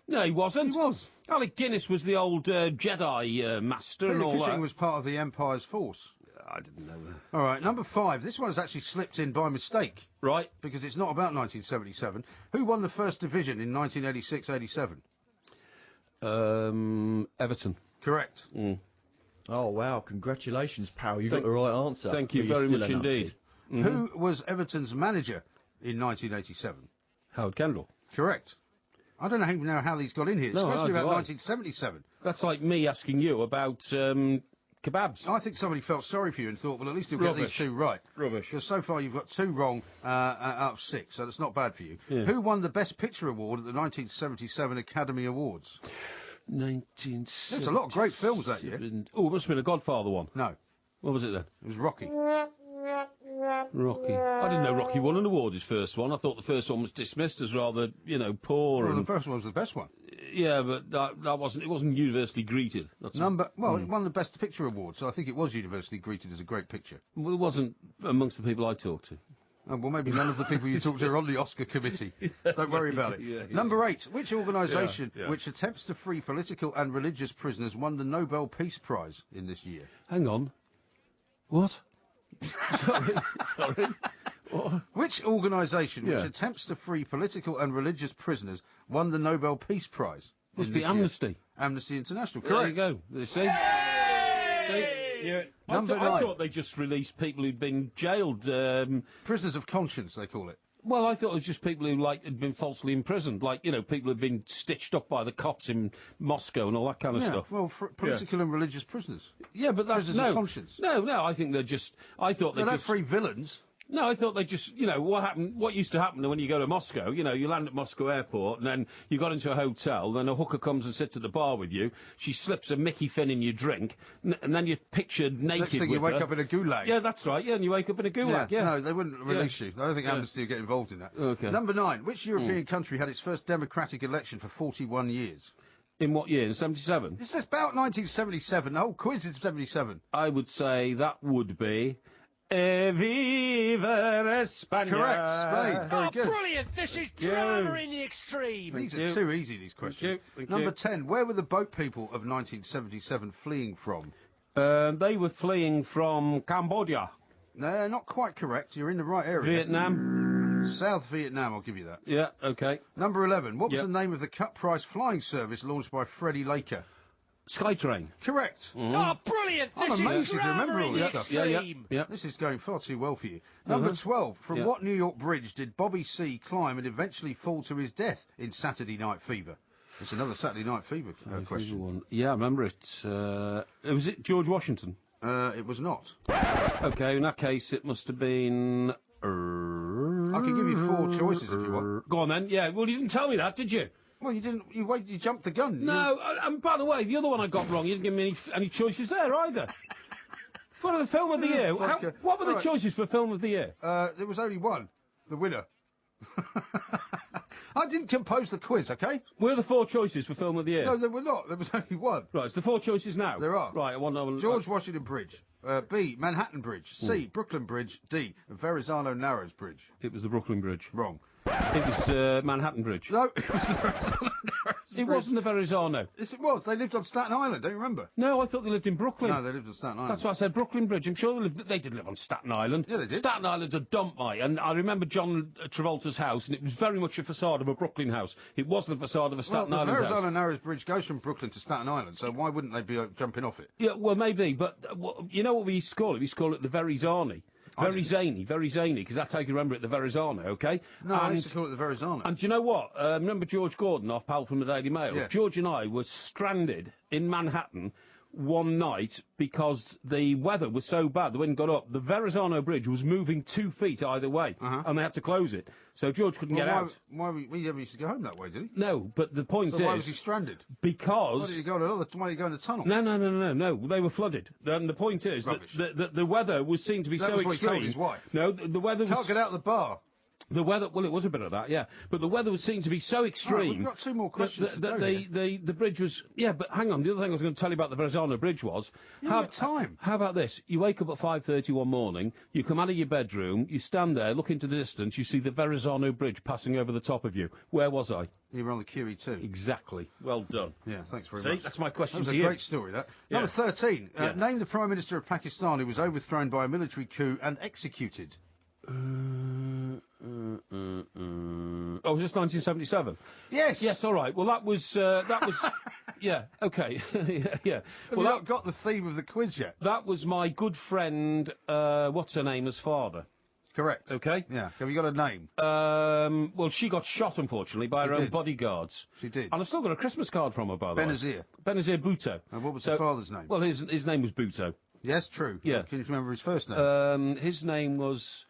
No, he wasn't. He was. Alec Guinness was the old Jedi master and all Peter Cushing that. was part of the Empire's force. I didn't know that. All right, number 5. This one has actually slipped in by mistake. Right. Because it's not about 1977. Who won the First Division in 1986-87? Everton. Correct. Oh, wow. Congratulations, pal. You got the right answer. Thank you But you're very still much a numpty. indeed. Who was Everton's manager in 1987? Howard Kendall. Correct. I don't know how these got in here, No, especially neither about do I. 1977. That's like me asking you about kebabs. I think somebody felt sorry for you and thought, well, at least you'll get these two right. Rubbish. Because so far you've got 2 wrong out of 6, so that's not bad for you. Yeah. Who won the Best Picture Award at the 1977 Academy Awards? 1977. There's a lot of great films that year. Oh, it must have been a Godfather one. No. What was it then? It was Rocky. Rocky. I didn't know Rocky won an award, his first one. I thought the first one was dismissed as rather, poor. Well, and... the first one was the best one. Yeah, but that wasn't. It wasn't universally greeted. That's It won the Best Picture Award, so I think it was universally greeted as a great picture. Well, it wasn't amongst the people I talked to. Oh, well, maybe none of the people you talked to are on the Oscar committee. Don't worry about it. Yeah. Number 8. Which organisation Yeah. which attempts to free political and religious prisoners won the Nobel Peace Prize in this year? Hang on. What? Sorry. What? Which organisation which Yeah. attempts to free political and religious prisoners won the Nobel Peace Prize? Must in be this year? Amnesty. Amnesty International, There correct. you go. See? Yeah. Number I 9. thought they just released people who'd been jailed. Prisoners of conscience, they call it. Well, I thought it was just people who had been falsely imprisoned, people who'd been stitched up by the cops in Moscow and all that kind of Yeah, stuff. well, political and religious prisoners. Yeah, but that's Prisoners of conscience. No, I think they're just. I thought They they don't just. free villains. No, I thought they just, what happened, what used to happen when you go to Moscow, you land at Moscow airport and then you got into a hotel, then a hooker comes and sits at the bar with you, she slips a Mickey Finn in your drink, and then you're pictured naked Next thing with you wake her. up in a gulag. Yeah, that's right, and you wake up in a gulag, yeah. No, they wouldn't release you. I don't think Yeah. Amnesty will get involved in that. Okay. Number 9. Which European country had its first democratic election for 41 years? In what year? In 77? This is about 1977. The whole quiz is 77. I would say that would be... Viva España! Correct, Spain. Very good. Brilliant! This is drama in the extreme. These are too easy, these questions. Number 10. Where were the boat people of 1977 fleeing from? They were fleeing from Cambodia. No, not quite correct. You're in the right area. Vietnam. South Vietnam, I'll give you that. Yeah, okay. Number 11. What was the name of the cut price flying service launched by Freddie Laker? Skytrain. Correct. Oh, brilliant! I'm This amazed is you can remember drama all in the this stuff. extreme. Yeah. This is going far too well for you. Number 12. From what New York bridge did Bobby C climb and eventually fall to his death in Saturday Night Fever? It's another Saturday Night Fever question. One. Yeah, I remember it. Was it George Washington? It was not. Okay, in that case, it must have been... I can give you 4 choices if you want. Go on then. Yeah, well, you didn't tell me that, did you? Well, you didn't. You jumped the gun. No, and by the way, the other one I got wrong, you didn't give me any choices there either. What are the film of the year? What were the choices for film of the year? There was only one. The winner. I didn't compose the quiz, okay? Were there 4 choices for film of the year? No, there were not. There was only one. Right, it's the 4 choices now. There are. Right, I want George Washington Bridge. B, Manhattan Bridge. C, Brooklyn Bridge. D, Verrazano Narrows Bridge. It was the Brooklyn Bridge. Wrong. It was Manhattan Bridge. No, it was the Verrazano Narrows It wasn't the Verrazano. Yes, it was. They lived on Staten Island, don't you remember? No, I thought they lived in Brooklyn. No, they lived on Staten Island. That's why I said Brooklyn Bridge. I'm sure they did live on Staten Island. Yeah, they did. Staten Island's a dump, mate. And I remember John Travolta's house, and it was very much a facade of a Brooklyn house. It wasn't a facade of a Staten Island house. The Verrazano Narrows Bridge goes from Brooklyn to Staten Island, so why wouldn't they be jumping off it? Yeah, well, maybe, but you know what we used to call it? We used to call it the Verrazani. Very zany, because that's how you can remember it, the Verrazano, okay? No, I used to call it the Verrazano. And do you know what? Remember George Gordon, our pal from the Daily Mail? Yeah. George and I were stranded in Manhattan one night because the weather was so bad, the wind got up. The Verrazano Bridge was moving 2 feet either way, and they had to close it. So George couldn't get out. Why we never used to go home that way, did he? No, but the point is... why was he stranded? Because... Why did he go in the tunnel? No, they were flooded. And the point is that the weather was seen to be so extreme... That was what he told his wife. No, the weather was... Can't get out of the bar. The weather, well, it was a bit of that, yeah. But the weather was seen to be so extreme... Right, we've got 2 more questions that the bridge was... Yeah, but hang on, the other thing I was going to tell you about the Verrazano Bridge was... time. How about this? You wake up at 5:30 one morning, you come out of your bedroom, you stand there, look into the distance, you see the Verrazano Bridge passing over the top of you. Where was I? You were on the QE2. Exactly. Well done. Yeah, thanks very See, much. that's my question to you. to That you. was a great story, that. Yeah. Number 13. Yeah. Name the Prime Minister of Pakistan who was overthrown by a military coup and executed. Oh, was this 1977? Yes. Yes, all right. Well, that was... yeah, okay. yeah. Well, not got the theme of the quiz yet. That was my good friend, what's her name, as father. Correct. Okay. Yeah. Have you got a name? Well, she got shot, unfortunately, by her own bodyguards. She did. And I've still got a Christmas card from her, by the way. Benazir. Benazir Bhutto. And what was the father's name? Well, his name was Bhutto. Yes, true. Yeah. Can you remember his first name? His name was...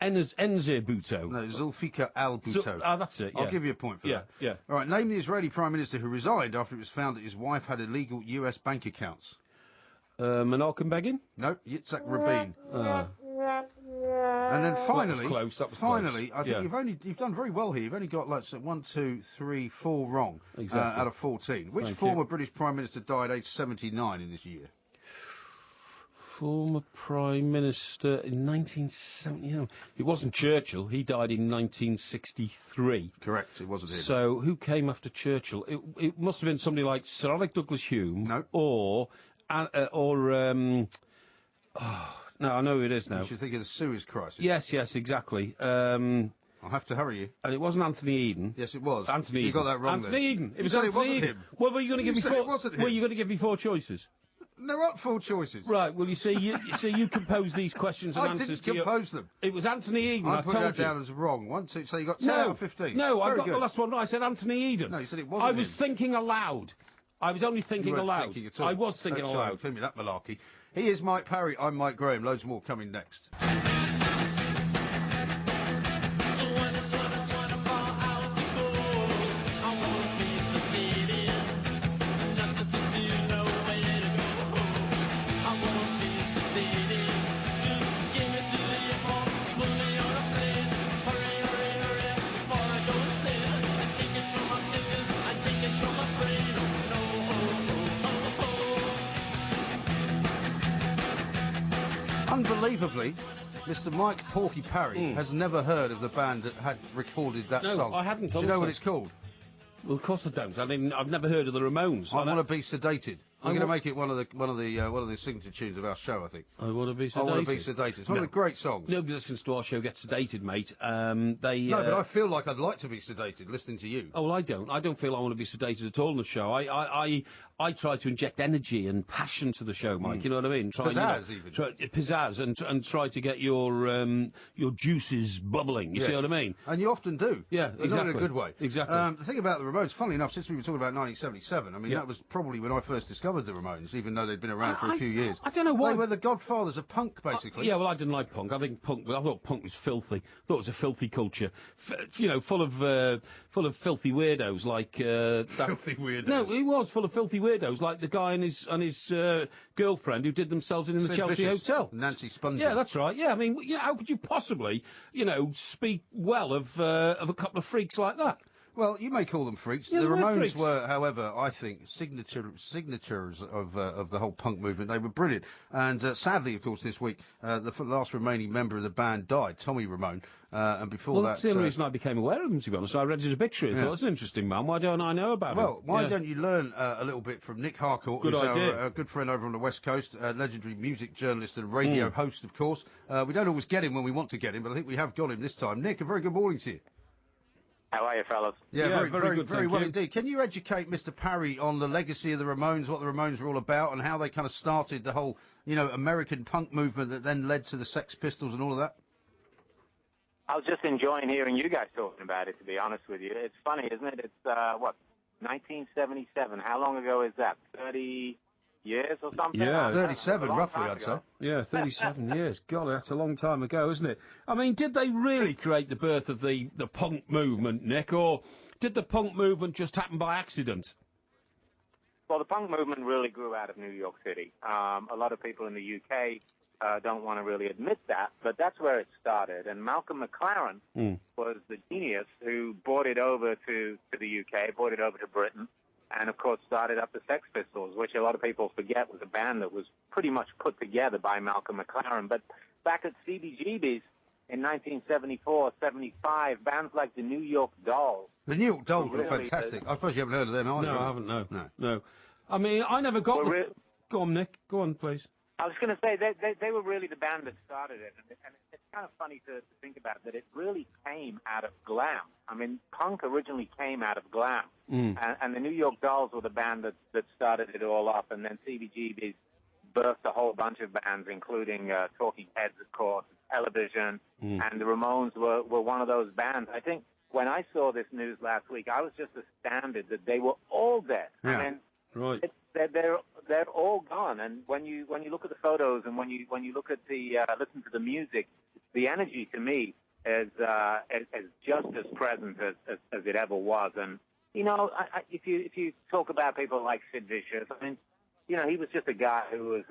Enzir Bhutto. No, Zulfikar al-Bhutto. That's it, yeah. I'll give you a point for that. Yeah. All right, name the Israeli Prime Minister who resigned after it was found that his wife had illegal US bank accounts. Menachem Begin? No, Yitzhak Rabin. And then finally, that was close. I think you've done very well here. You've only got 1, 2, 3, 4 wrong out of 14. Which former British Prime Minister died aged 79 in this year? Former Prime Minister in 1970. It wasn't Churchill. He died in 1963. Correct. It wasn't him. So who came after Churchill? It must have been somebody like Sir Alec Douglas-Hume. No. Or no, I know who it is now. You should think of the Suez Crisis. Yes, exactly. I'll have to hurry you. And it wasn't Anthony Eden. Yes, it was. Anthony Eden. You got that wrong. Anthony Eden. It was Anthony Anthony Eden. Him. Well, were you going to give me 4? It wasn't him. Were you going to give me 4 choices? There aren't 4 choices. Right. Well, you see, you compose these questions and I answers. didn't compose them. It was Anthony Eden. I I put told that you. down as wrong. 1, 2. So you got 10 out of 15. No, I Very got good. the last one right. I said Anthony Eden. No, you said it wasn't. I was him. thinking aloud. I was only thinking You weren't aloud. thinking at all. I was thinking Don't aloud. try and me that malarkey. He is Mike Parry. I'm Mike Graham. Loads more coming next. Unbelievably, Mr. Mike Porky Parry has never heard of the band that had recorded that No, song. I hadn't, Do you know what honestly. it's called? Well, of course I don't. I mean, I've never heard of the Ramones. I Want to Be Sedated. We're I going to wa- make it one of the signature tunes of our show, I think. I Want to Be Sedated. I Want to Be Sedated. It's one of the great songs. Nobody listens to our show gets sedated, mate. No, but I feel like I'd like to be sedated listening to you. Oh, well, I don't. I don't feel I want to be sedated at all in the show. I try to inject energy and passion to the show, Mike. You know what I mean? Pizzazz, even. Pizzazz, and try to get your juices bubbling. You see Yes. what I mean? And you often do. Yeah, But exactly. not in a good way. Exactly. The thing about the Ramones, funnily enough, since we were talking about 1977, I mean, that was probably when I first discovered the Ramones, even though they'd been around for a few years. I don't know why. They were the godfathers of punk, basically. Yeah, well, I didn't like punk. I thought punk was filthy. I thought it was a filthy culture. Full of filthy weirdos like that. Filthy weirdos. No, he was full of filthy weirdos like the guy and his girlfriend who did themselves in the Sid Chelsea Vicious, Hotel. Nancy Spungen. Yeah, that's right. Yeah, I mean, how could you possibly, speak well of a couple of freaks like that? Well, you may call them freaks. Yeah, the they're Ramones freaks. were, however, I think, signatures of the whole punk movement. They were brilliant. And sadly, of course, this week, the last remaining member of the band died, Tommy Ramone. And before Well, that... that's the only reason I became aware of them, to be honest. I read his obituary. I thought, that's an interesting man. Why don't I know about him? Well, why don't you learn a little bit from Nick Harcourt, Good who's idea. our good friend over on the West Coast, legendary music journalist and radio host, of course. We don't always get him when we want to get him, but I think we have got him this time. Nick, a very good morning to you. How are you, fellas? Yeah, very good, very thank well you. indeed. Can you educate Mr. Parry on the legacy of the Ramones, what the Ramones were all about, and how they kind of started the whole, American punk movement that then led to the Sex Pistols and all of that? I was just enjoying hearing you guys talking about it, to be honest with you. It's funny, isn't it? It's, 1977. How long ago is that? 30 years or something? Yeah. 37, roughly, time I'd ago. say. Yeah, 37 years. Golly, that's a long time ago, isn't it? I mean, did they really create the birth of the punk movement, Nick, or did the punk movement just happen by accident? Well, the punk movement really grew out of New York City. A lot of people in the UK don't want to really admit that, but that's where it started. And Malcolm McLaren was the genius who brought it over to the UK, brought it over to Britain, and, of course, started up the Sex Pistols, which a lot of people forget was a band that was pretty much put together by Malcolm McLaren. But back at CBGB's in 1974, 75, bands like the New York Dolls. The New York Dolls were really fantastic. I suppose you haven't heard of them either. No, I haven't, no. No. No. I mean, I never got... Go on, Nick. Go on, please. I was going to say, they were really the band that started it. And it's kind of funny to think about that it really came out of glam. I mean, punk originally came out of glam. And the New York Dolls were the band that started it all up. And then CBGB's birthed a whole bunch of bands, including Talking Heads, of course, Television. And the Ramones were one of those bands. I think when I saw this news last week, I was just astounded that they were all dead. Yeah. I mean, right. They're all gone, and when you look at the photos and when you look at the listen to the music, the energy to me is just as present as it ever was. And if you talk about people like Sid Vicious, I mean, he was just a guy who was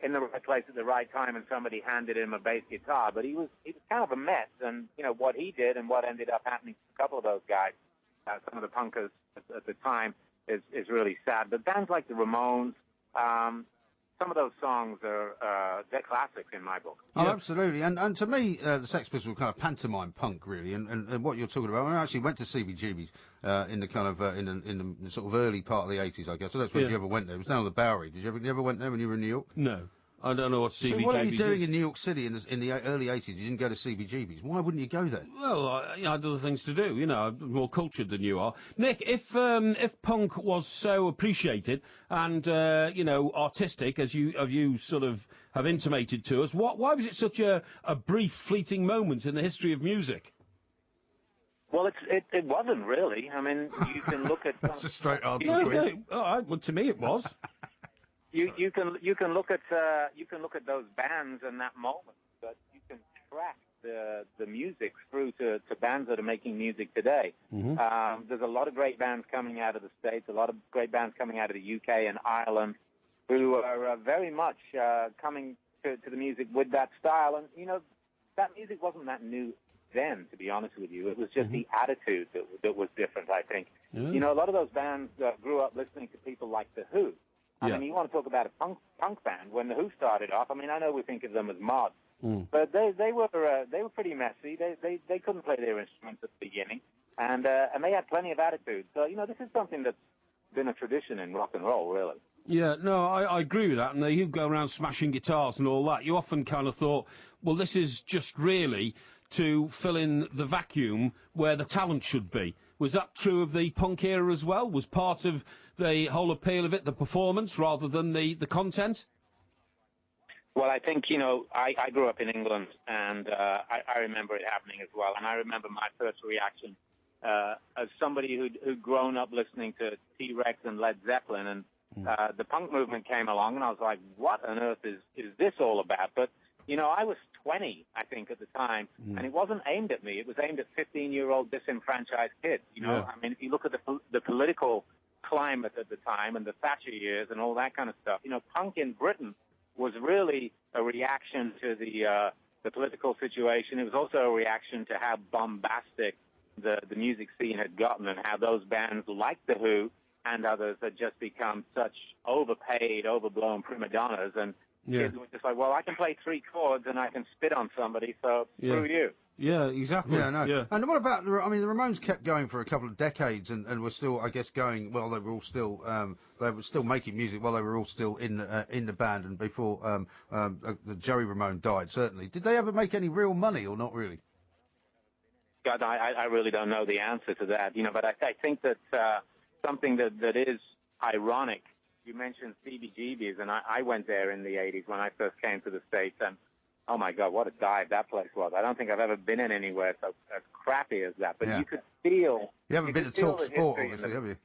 in the right place at the right time, and somebody handed him a bass guitar, but he was kind of a mess. And what he did and what ended up happening to a couple of those guys, some of the punkers at the time, is really sad. But bands like the Ramones, some of those songs they're classics in my book. Oh, absolutely. And to me, the Sex Pistols were kind of pantomime punk, really. And what you're talking about, I actually went to CBGB's in the kind of in the sort of early part of the 80s, I guess. I don't suppose you ever went there. It was down on the Bowery. You ever went there when you were in New York? No. I don't know what CBGB's So what are you doing in New York City in the early 80s? You didn't go to CBGB's. Why wouldn't you go there? Well, I had other things to do. I'm more cultured than you are. Nick, if punk was so appreciated and artistic as you sort of have intimated to us, why was it such a brief, fleeting moment in the history of music? Well, it wasn't really. I mean, you can look at that's a straight answer. Well, to me it was. You can look at those bands in that moment, but you can track the music through to bands that are making music today. There's a lot of great bands coming out of the States, a lot of great bands coming out of the UK and Ireland, who are very much coming to the music with that style. And that music wasn't that new then, to be honest with you. It was just the attitude that was different, I think. A lot of those bands grew up listening to people like The Who. I mean, you want to talk about a punk band. When The Who started off, I mean, I know we think of them as mods, but they were pretty messy. They couldn't play their instruments at the beginning, and they had plenty of attitude. So this is something that's been a tradition in rock and roll, really. Yeah, no, I agree with that. And you go around smashing guitars and all that. You often kind of thought, well, this is just really to fill in the vacuum where the talent should be. Was that true of the punk era as well? Was part of the whole appeal of it the performance rather than the content? Well, I think, I grew up in England, and I remember it happening as well. And I remember my first reaction as somebody who'd grown up listening to T-Rex and Led Zeppelin, and the punk movement came along, and I was like, what on earth is this all about? But, I was 20, I think, at the time, and it wasn't aimed at me. It was aimed at 15-year-old disenfranchised kids, I mean, if you look at the political climate at the time and the Thatcher years and all that kind of stuff, punk in Britain was really a reaction to the political situation. It was also a reaction to how bombastic the music scene had gotten, and how those bands like The Who and others had just become such overpaid, overblown prima donnas, and kids were just like, well, I can play 3 chords and I can spit on somebody, so screw you. Yeah, exactly. Yeah, no. Yeah. And what about the Ramones kept going for a couple of decades and were still, I guess, going. Well, they were all still making music while they were all still in the band, and before Joey Ramone died. Certainly, did they ever make any real money or not really? God, I really don't know the answer to that, but I think that something that is ironic. You mentioned CBGB's, and I went there in the 80s when I first came to the States, and oh my God, what a dive that place was. I don't think I've ever been in anywhere so as crappy as that, but you could feel... You haven't been to Talk Sport, obviously, have you?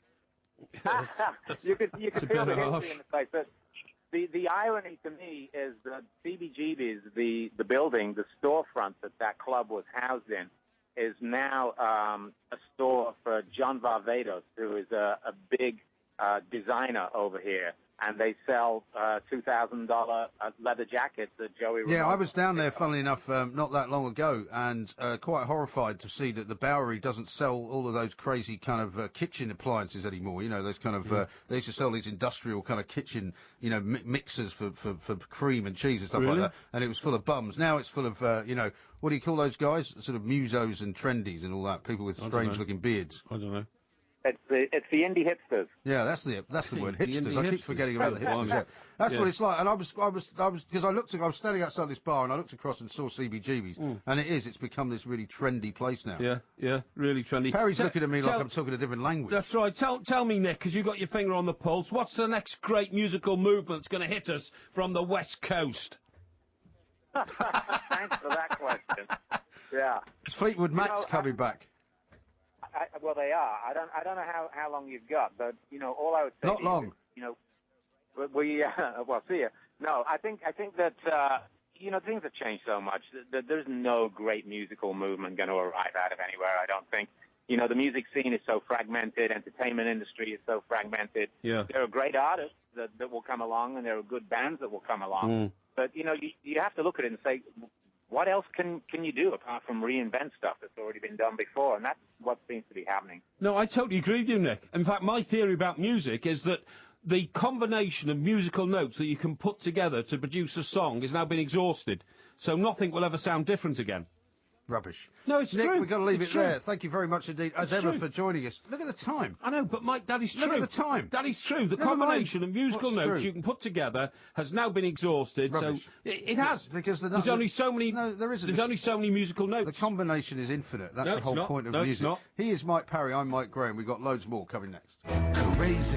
you could feel the history in the place, but the irony to me is that CBGB's, the building, the storefront that club was housed in, is now a store for John Varvatos, who is a big designer over here, and they sell $2,000 leather jackets that Joey Ramone. Yeah, I was down there, funnily enough, not that long ago, and quite horrified to see that the Bowery doesn't sell all of those crazy kind of kitchen appliances anymore. Those kind of they used to sell these industrial kind of kitchen, mixers for cream and cheese and stuff like that, and it was full of bums. Now it's full of what do you call those guys? Sort of musos and trendies and all that. People with strange-looking beards. I don't know. It's the indie hipsters. Yeah, that's the word, hipsters. I keep forgetting about the hipsters. Yeah. Yeah. That's what it's like. And I was because I was standing outside this bar and I looked across and saw CBGB's, and it's become this really trendy place now. Yeah, really trendy. Perry's looking at me like I'm talking a different language. That's right. Tell me, Nick, because you got your finger on the pulse. What's the next great musical movement that's going to hit us from the West Coast? Thanks for that question. Yeah. Is Fleetwood Mac's coming back? Well, they are. I don't know how long you've got, but all I would say. Not long. Well, see ya. No, I think that things have changed so much that there's no great musical movement going to arrive out of anywhere. I don't think. The music scene is so fragmented. Entertainment industry is so fragmented. Yeah. There are great artists that will come along, and there are good bands that will come along. But you have to look at it and say, what else can you do apart from reinvent stuff that's already been done before? And that's what seems to be happening. No, I totally agree with you, Nick. In fact, my theory about music is that the combination of musical notes that you can put together to produce a song has now been exhausted. So nothing will ever sound different again. Rubbish. No, it's Nick, true. we've got to leave It's it there. true. Thank you very much indeed, as ever, for joining us. Look at the time. I know, but Mike, that is true. Look at the time. That is true. The Never combination mind. of musical What's notes true? you can put together has now been exhausted. Rubbish. So it has. Because there's only so many. No, there isn't. There's only so many musical notes. The combination is infinite. That's No, the it's whole not. point of No, it's music. not. He is Mike Parry. I'm Mike Graham. We've got loads more coming next. Crazy,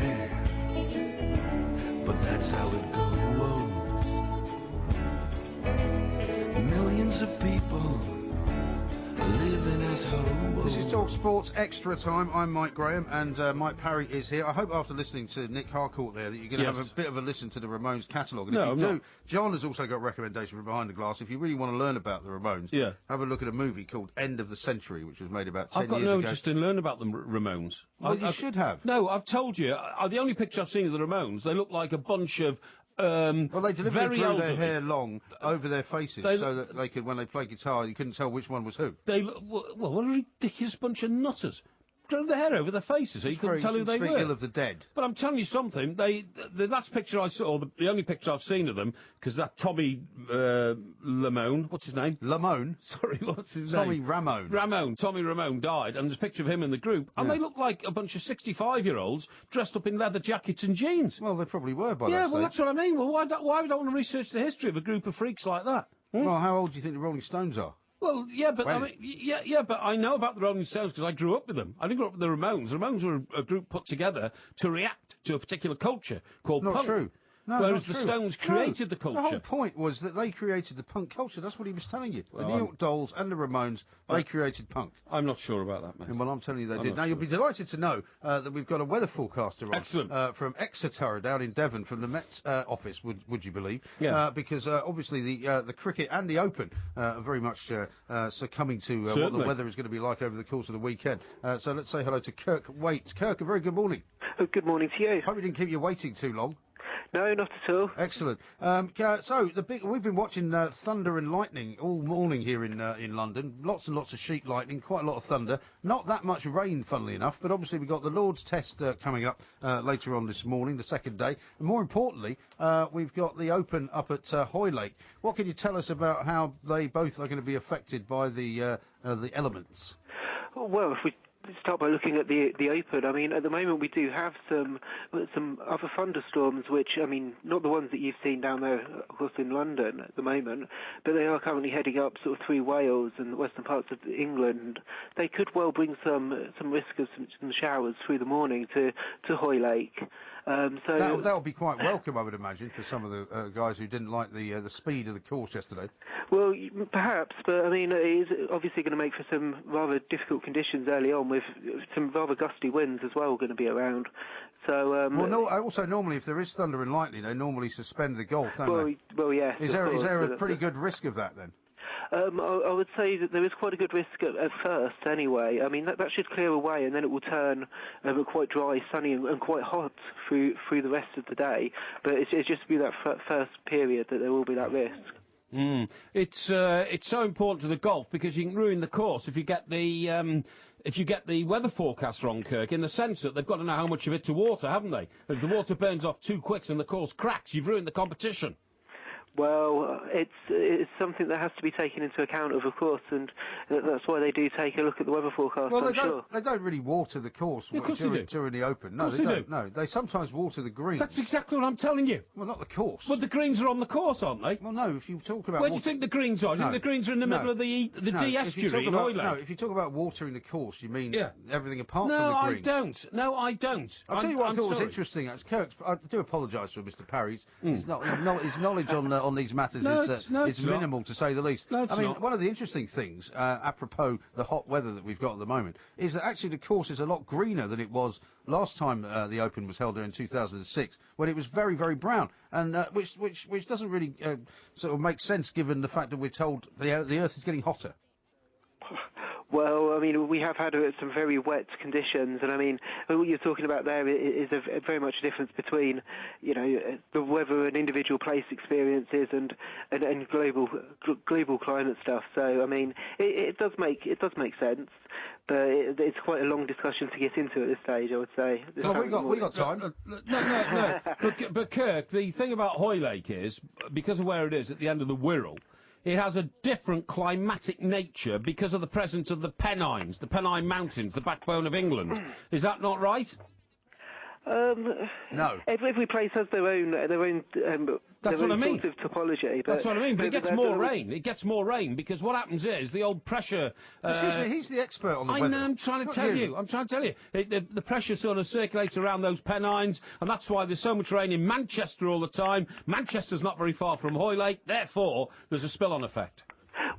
but that's how it goes. Millions of people living as hoes. This is Talk Sports Extra Time. I'm Mike Graham, and Mike Parry is here. I hope after listening to Nick Harcourt there that you're going to have a bit of a listen to the Ramones catalogue. And No, if you I'm do, John has also got a recommendation from Behind the Glass. If you really want to learn about the Ramones, have a look at a movie called End of the Century, which was made about 10 I've got years no ago. interest in learning about the Ramones. Well, you should have. No, I've told you. The only picture I've seen of the Ramones, they look like a bunch of well, they deliberately very grew elderly. their hair long over their faces so that they could, when they played guitar, you couldn't tell which one was who. They look, well, what a ridiculous bunch of nutters. Drove their hair over their faces, so you couldn't tell who they speak were. ill of the dead. But I'm telling you something. The last picture I saw, or the only picture I've seen of them, because that Tommy Lamone, what's his name? Lamone. Sorry, what's his Tommy name? Ramone. Tommy Ramone died, and there's a picture of him in the group, and they look like a bunch of 65-year-olds dressed up in leather jackets and jeans. Well, they probably were by that Yeah, stage. well, that's what I mean. Well, why would I want to research the history of a group of freaks like that? Well, how old do you think the Rolling Stones are? Well, yeah, but When? I mean, yeah, but I know about the Rolling Stones because I grew up with them. I didn't grow up with the Ramones. The Ramones were a group put together to react to a particular culture called Not punk. true. No, Whereas not the true. Stones No, created the culture. The whole point was that they created the punk culture. That's what he was telling you. Well, the New York Dolls and the Ramones, they created punk. I'm not sure about that, mate. And well, I'm telling you they I'm did. not Now, you'll be delighted to know that we've got a weather forecaster on. Excellent. From Exeter down in Devon, from the Met office, would you believe? Yeah. Because obviously the cricket and the Open are very much succumbing to what the Certainly. weather is going to be like over the course of the weekend. So let's say hello to Kirk Waite. Kirk, a very good morning. Good morning to you. Hope we didn't keep you waiting too long. No, not at all. Excellent. So we've been watching thunder and lightning all morning here in London. Lots and lots of sheet lightning, quite a lot of thunder. Not that much rain, funnily enough, but obviously we've got the Lord's Test coming up later on this morning, the second day. And more importantly, we've got the Open up at Hoylake. What can you tell us about how they both are going to be affected by the elements? Well, if we start by looking at the Open, I mean, at the moment we do have some other thunderstorms, which, I mean, not the ones that you've seen down there, of course, in London at the moment, but they are currently heading up sort of through Wales and the western parts of England. They could well bring some risk of some showers through the morning to Hoylake. So that'll be quite welcome, I would imagine, for some of the guys who didn't like the speed of the course yesterday. Well, perhaps, but I mean, it is obviously going to make for some rather difficult conditions early on, with some rather gusty winds as well going to be around. So, also normally if there is thunder and lightning, they normally suspend the golf, don't they? Well, yes. Is there a pretty good risk of that then? I would say that there is quite a good risk at first anyway. I mean, that should clear away, and then it will turn quite dry, sunny and quite hot through the rest of the day. But it's just be that first period that there will be that risk. It's so important to the golf because you can ruin the course if you get the weather forecast wrong, Kirk, in the sense that they've got to know how much of it to water, haven't they? If the water burns off too quick and the course cracks, you've ruined the competition. Well, it's something that has to be taken into account, of course, and that's why they do take a look at the weather forecast. Well, sure. They don't really water the course during the Open. No, they don't. No, they sometimes water the greens. That's exactly what I'm telling you. Well, not the course. But the greens are on the course, aren't they? Well, no. If you talk about where do you think the greens are? Do you think the greens are in the middle of the D estuary in Hoylake? No, if you talk about watering the course, you mean everything apart from the greens. No, I don't. I'll tell you what I thought was interesting. Kirk, I do apologise for Mr. Parry. His knowledge on these matters is minimal, to say the least. No, I mean, one of the interesting things, apropos the hot weather that we've got at the moment, is that actually the course is a lot greener than it was last time the Open was held there in 2006, when it was very, very brown, and which doesn't really sort of make sense given the fact that we're told the Earth is getting hotter. Well, I mean, we have had some very wet conditions, and I mean, what you're talking about there is a very much a difference between, you know, the weather an individual place experiences and global climate stuff. So, I mean, it does make sense, but it's quite a long discussion to get into at this stage, I would say. Well, we got time. No. But Kirk, the thing about Hoylake is, because of where it is at the end of the Wirral, it has a different climatic nature because of the presence of the Pennines, the Pennine Mountains, the backbone of England. Is that not right? No. Every place has their own That's what I mean. Sort of topology. That's what I mean. But it gets more rain. It gets more rain because what happens is the old pressure. Excuse me, he's the expert on the weather. I know. I'm trying to tell you. The pressure sort of circulates around those Pennines, and that's why there's so much rain in Manchester all the time. Manchester's not very far from Hoylake, therefore there's a spill-on effect.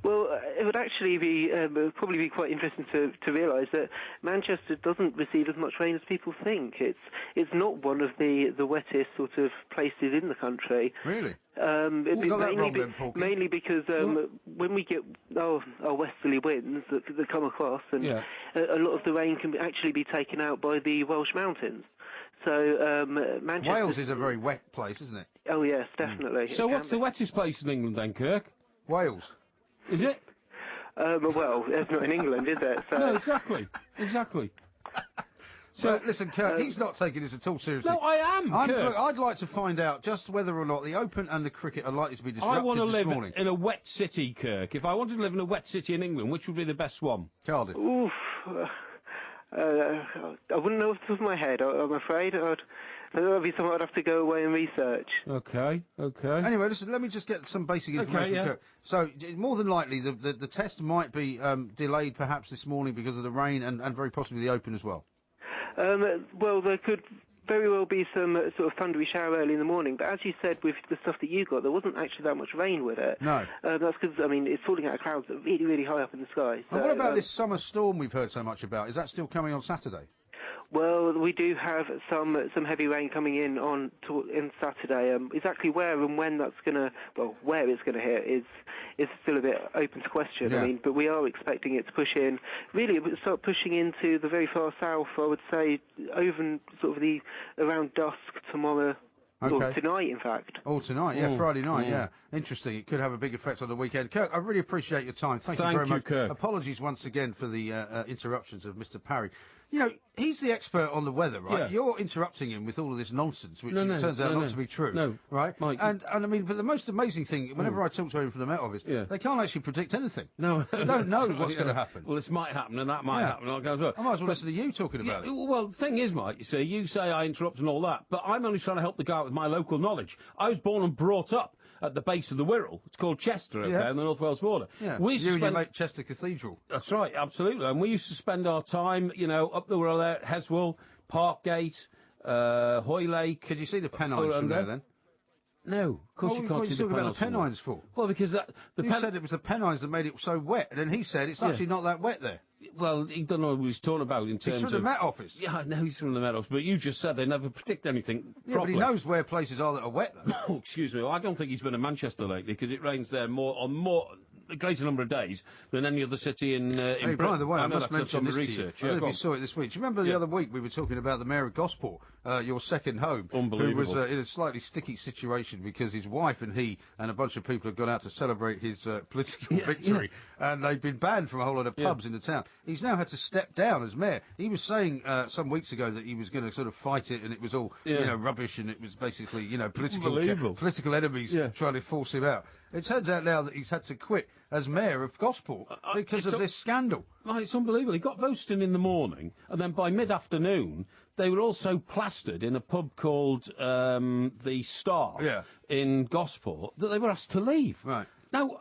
Well, it would actually be probably be quite interesting to realise that Manchester doesn't receive as much rain as people think. It's not one of the wettest sort of places in the country. Really? Mainly because when we get our westerly winds that come across, and a lot of the rain can actually be taken out by the Welsh mountains. So Manchester. Wales is a very wet place, isn't it? Oh yes, definitely. So what's the wettest place in England then, Kirk? Wales. Is it? Well, it's not in England, is it? So... No, exactly. So, listen, Kirk, he's not taking this at all seriously. No, I am, Kirk. Look, I'd like to find out just whether or not the Open and the cricket are likely to be disrupted this morning. I want to live in a wet city, Kirk. If I wanted to live in a wet city in England, which would be the best one? Cardiff. Oof. I wouldn't know off the top of my head, I'm afraid. That would be something I'd have to go away and research. Okay. Anyway, listen, let me just get some basic information. Okay, Kirk. So, more than likely, the test might be delayed perhaps this morning because of the rain and very possibly the Open as well. Well, there could very well be some sort of thundery shower early in the morning, but as you said, with the stuff that you got, there wasn't actually that much rain with it. No. That's because, I mean, it's falling out of clouds that are really, really high up in the sky. So, and what about this summer storm we've heard so much about? Is that still coming on Saturday? Well, we do have some heavy rain coming in on Saturday. Exactly where and when that's where it's gonna hit is still a bit open to question. Yeah. I mean, but we are expecting it to push in. Really, it would start pushing into the very far south. I would say over sort of around dusk tomorrow. Or Okay. tonight, in fact. Oh, tonight, yeah, Friday night, yeah. Interesting. It could have a big effect on the weekend. Kirk, I really appreciate your time. Thank you very much. Kirk. Apologies once again for the interruptions of Mr. Parry. You know, he's the expert on the weather, right? Yeah. You're interrupting him with all of this nonsense, which No, turns out not to be true. No. Right? Mike, And I mean, but the most amazing thing, whenever I talk to him from the Met Office, they can't actually predict anything. No. They don't know what's going to happen. Well, this might happen and that might Yeah. happen. I'll go as well. I might as well listen to you talking about it. Well, the thing is, Mike, you say I interrupt and all that, but I'm only trying to help the guy with my local knowledge. I was born and brought up at the base of the Wirral. It's called Chester, okay, Yeah. on the North Wales border. Yeah. We used You to and your spend... mate Chester Cathedral. That's right, absolutely. And we used to spend our time, up the Wirral there, at Heswell, Parkgate, Hoylake. Could you see the Pennines from there then? No, of course you can't see the talking about the Pennines. Pennines for? Well, because You said it was the Pennines that made it so wet, and then he said it's actually not that wet there. Well, he don't know what he was talking about in terms He's of... from the Met Office. Yeah, I know he's from the Met Office, but you just said they never predict anything Yeah, properly. but he knows where places are that are wet, though. Oh, excuse me. Well, I don't think he's been in Manchester lately because it rains there a greater number of days than any other city in Hey, Britain. by the way, I know must that's mention on the this to you. research. I don't know go if you on. saw it this week. Do you remember the other week we were talking about the Mayor of Gosport, your second home, who Unbelievable. was in a slightly sticky situation because his wife and he and a bunch of people had gone out to celebrate his political victory, and they'd been banned from a whole lot of pubs in the town. He's now had to step down as mayor. He was saying some weeks ago that he was going to sort of fight it, and it was all rubbish, and it was basically political enemies trying to force him out. It turns out now that he's had to quit as mayor of Gosport because of this scandal. Oh, it's unbelievable. He got voted in the morning, and then by mid-afternoon, they were also plastered in a pub called the Star in Gosport that they were asked to leave. Right. Now,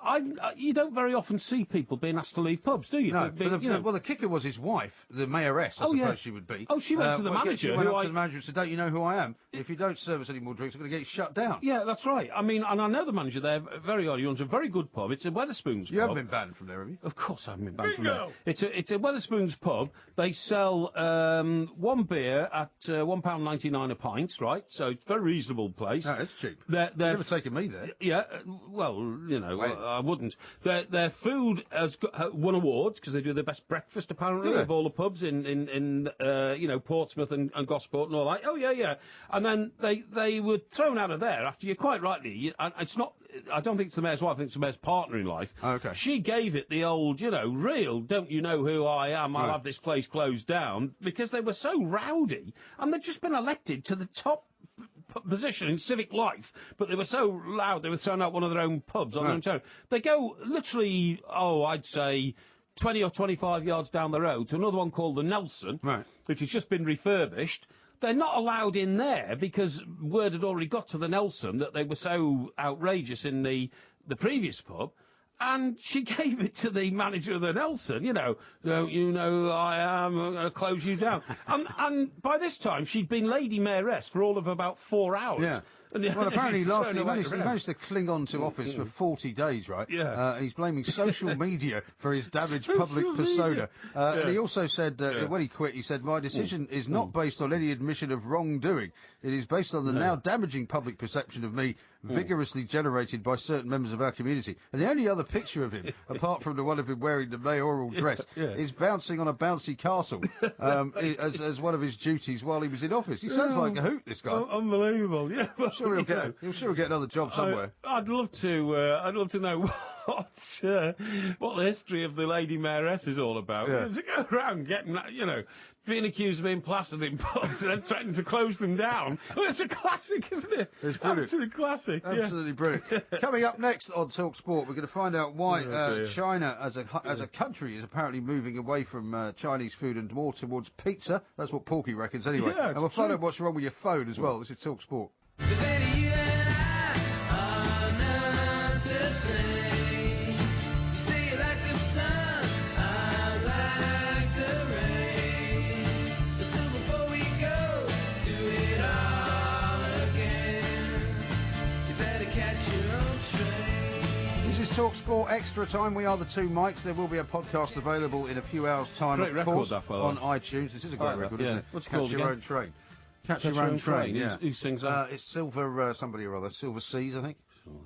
you don't very often see people being asked to leave pubs, do you? No, but the kicker was his wife, the mayoress, I suppose she would be. Oh, she went to the manager. She went up to the manager and said, "Don't you know who I am? If you don't serve us any more drinks, I'm going to get you shut down." Yeah, that's right. I mean, and I know the manager there very early on. It's a very good pub. It's a Wetherspoons pub. You haven't been banned from there, have you? Of course I haven't been banned from there. It's a Wetherspoons pub. They sell one beer at £1.99 a pint, right? So it's a very reasonable place. No, it's cheap. You've never taken me there. Yeah, well, I wouldn't. Their food has won awards because they do the best breakfast apparently of all the pubs in Portsmouth and Gosport and all that. Oh yeah. And then they were thrown out of there after you quite rightly. It's not. I don't think it's the mayor's wife. I think it's the mayor's partner in life. Okay. She gave it the old, real. Don't you know who I am? I'll have this place closed down because they were so rowdy and they'd just been elected to the top position in civic life, but they were so loud they were throwing out one of their own pubs on their own territory. They go literally, I'd say 20 or 25 yards down the road to another one called the Nelson, which has just been refurbished. They're not allowed in there because word had already got to the Nelson that they were so outrageous in the previous pub. And she gave it to the manager of the Nelson, don't you know who I am, I'm going to close you down. and by this time, she'd been Lady Mayoress for all of about 4 hours. Yeah. Well, apparently he managed to cling on to office for 40 days, right? Yeah. He's blaming social media for his damaged public persona. And he also said, when he quit, he said, "My decision is not based on any admission of wrongdoing. It is based on the now damaging public perception of me vigorously generated by certain members of our community." And the only other picture of him, apart from the one of him wearing the mayoral dress, is bouncing on a bouncy castle as one of his duties while he was in office. He sounds like a hoot, this guy. Unbelievable, yeah. He'll get another job somewhere. I'd love to know what the history of the Lady Mayoress is all about. Yeah. To go around getting being accused of being plastered in pubs and then threatening to close them down. Well, it's a classic, isn't it? It's brilliant. Absolute classic. Absolutely brilliant. Coming up next on Talk Sport, we're going to find out why China as a country is apparently moving away from Chinese food and more towards pizza. That's what Porky reckons anyway. Yeah, and we'll find out what's wrong with your phone as well. This is Talk Sport. Talk Sport Extra Time. We are the two mics. There will be a podcast available in a few hours' time, Great of course, record, on iTunes. This is a great record, isn't it? What's it Catch called Your again? Own Train. Catch Your Own Train, yeah. Who sings that? It's Silver somebody or other. Silver Seas, I think.